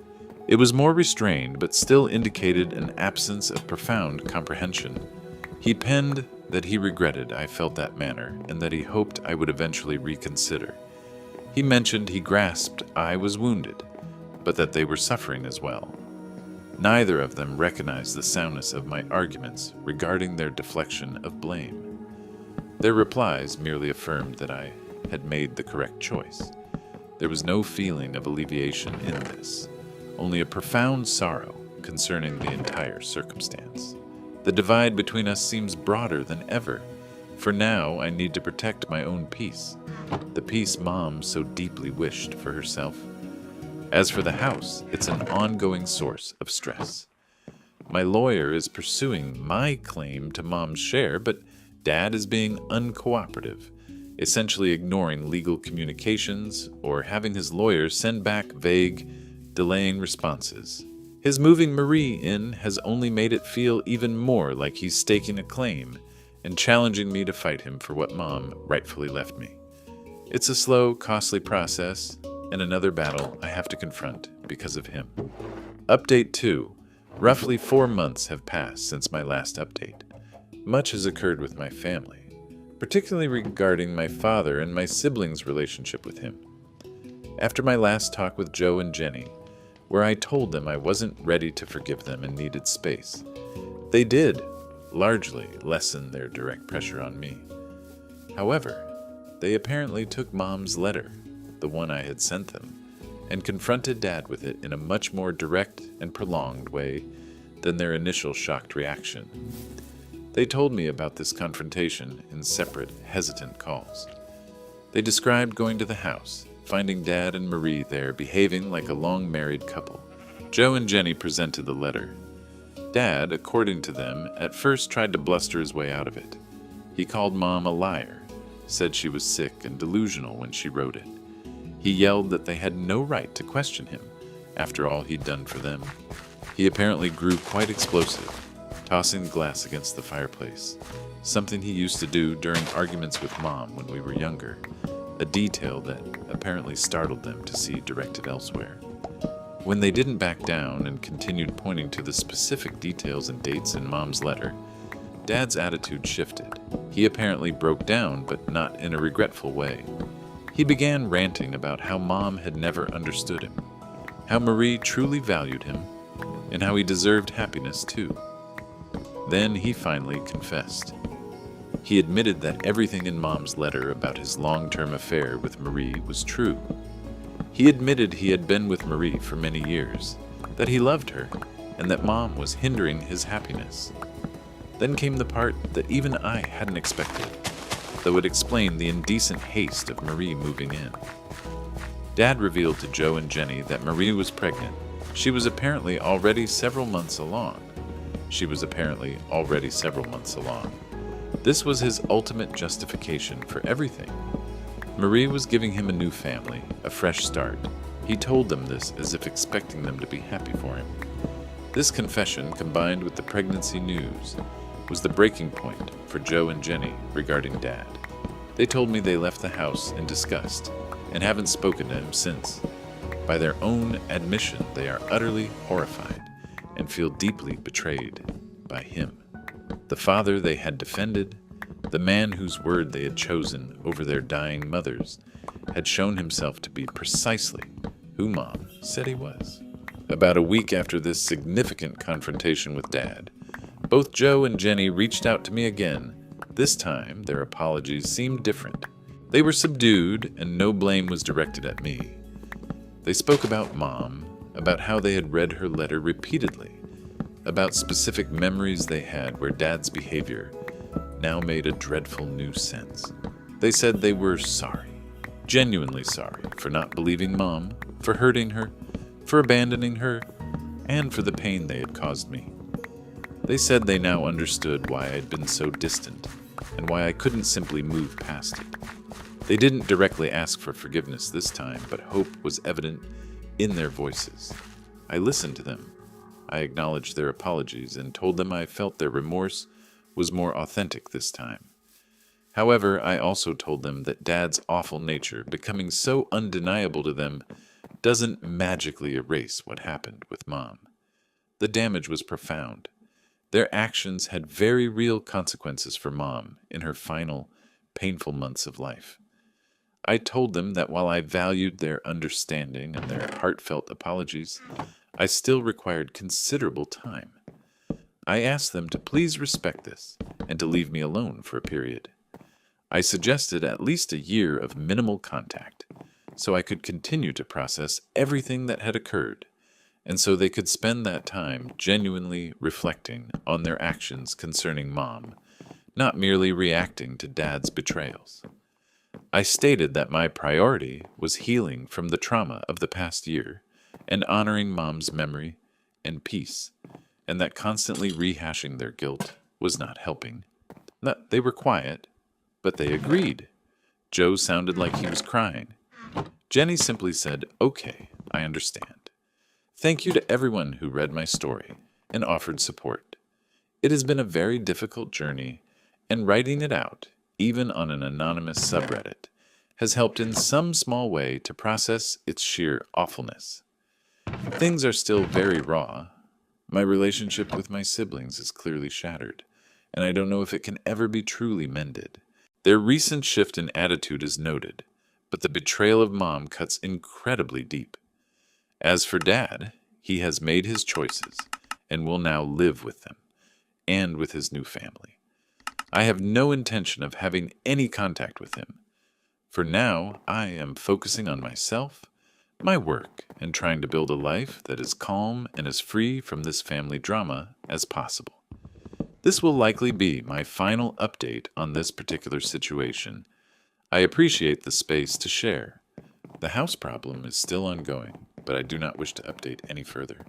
It was more restrained, but still indicated an absence of profound comprehension. He penned that he regretted I felt that manner and that he hoped I would eventually reconsider. He mentioned he grasped I was wounded, but that they were suffering as well. Neither of them recognized the soundness of my arguments regarding their deflection of blame. Their replies merely affirmed that I had made the correct choice. There was no feeling of alleviation in this, only a profound sorrow concerning the entire circumstance. The divide between us seems broader than ever, for now I need to protect my own peace, the peace Mom so deeply wished for herself. As for the house, it's an ongoing source of stress. My lawyer is pursuing my claim to Mom's share, but Dad is being uncooperative, essentially ignoring legal communications or having his lawyer send back vague, delaying responses. His moving Marie in has only made it feel even more like he's staking a claim and challenging me to fight him for what Mom rightfully left me. It's a slow, costly process, and another battle I have to confront because of him. Update 2. Roughly 4 months have passed since my last update. Much has occurred with my family, particularly regarding my father and my siblings' relationship with him. After my last talk with Joe and Jenny, where I told them I wasn't ready to forgive them and needed space, they did largely lessen their direct pressure on me. However, they apparently took Mom's letter, the one I had sent them, and confronted Dad with it in a much more direct and prolonged way than their initial shocked reaction. They told me about this confrontation in separate, hesitant calls. They described going to the house, finding Dad and Marie there behaving like a long-married couple. Joe and Jenny presented the letter. Dad, according to them, at first tried to bluster his way out of it. He called Mom a liar, said she was sick and delusional when she wrote it. He yelled that they had no right to question him after all he'd done for them. He apparently grew quite explosive, tossing the glass against the fireplace, something he used to do during arguments with Mom when we were younger, a detail that apparently startled them to see directed elsewhere. When they didn't back down and continued pointing to the specific details and dates in Mom's letter, Dad's attitude shifted. He apparently broke down, but not in a regretful way. He began ranting about how Mom had never understood him, how Marie truly valued him, and how he deserved happiness too. Then he finally confessed. He admitted that everything in Mom's letter about his long-term affair with Marie was true. He admitted he had been with Marie for many years, that he loved her, and that Mom was hindering his happiness. Then came the part that even I hadn't expected, though it explained the indecent haste of Marie moving in. Dad revealed to Joe and Jenny that Marie was pregnant. She was apparently already several months along. This was his ultimate justification for everything. Marie was giving him a new family, a fresh start. He told them this as if expecting them to be happy for him. This confession, combined with the pregnancy news, was the breaking point for Joe and Jenny regarding Dad. They told me they left the house in disgust and haven't spoken to him since. By their own admission, they are utterly horrified and feel deeply betrayed by him. The father they had defended, the man whose word they had chosen over their dying mothers, had shown himself to be precisely who Mom said he was. About a week after this significant confrontation with Dad, both Joe and Jenny reached out to me again. This time, their apologies seemed different. They were subdued, and no blame was directed at me. They spoke about Mom, about how they had read her letter repeatedly, about specific memories they had where Dad's behavior now made a dreadful new sense. They said they were sorry, genuinely sorry, for not believing Mom, for hurting her, for abandoning her, and for the pain they had caused me. They said they now understood why I had been so distant, and why I couldn't simply move past it. They didn't directly ask for forgiveness this time, but hope was evident in their voices. I listened to them. I acknowledged their apologies and told them I felt their remorse was more authentic this time. However, I also told them that Dad's awful nature, becoming so undeniable to them, doesn't magically erase what happened with Mom. The damage was profound. Their actions had very real consequences for Mom in her final, painful months of life. I told them that while I valued their understanding and their heartfelt apologies, I still required considerable time. I asked them to please respect this and to leave me alone for a period. I suggested at least a year of minimal contact, so I could continue to process everything that had occurred, and so they could spend that time genuinely reflecting on their actions concerning Mom, not merely reacting to Dad's betrayals. I stated that my priority was healing from the trauma of the past year and honoring Mom's memory and peace, and that constantly rehashing their guilt was not helping. They were quiet, but they agreed. Joe sounded like he was crying. Jenny simply said, "Okay, I understand. Thank you to everyone who read my story and offered support. It has been a very difficult journey, and writing it out, even on an anonymous subreddit, has helped in some small way to process its sheer awfulness. Things are still very raw. My relationship with my siblings is clearly shattered, and I don't know if it can ever be truly mended. Their recent shift in attitude is noted, but the betrayal of Mom cuts incredibly deep. As for Dad, he has made his choices and will now live with them and with his new family. I have no intention of having any contact with him. For now, I am focusing on myself, my work, and trying to build a life that is calm and as free from this family drama as possible. This will likely be my final update on this particular situation. I appreciate the space to share. The house problem is still ongoing, but I do not wish to update any further.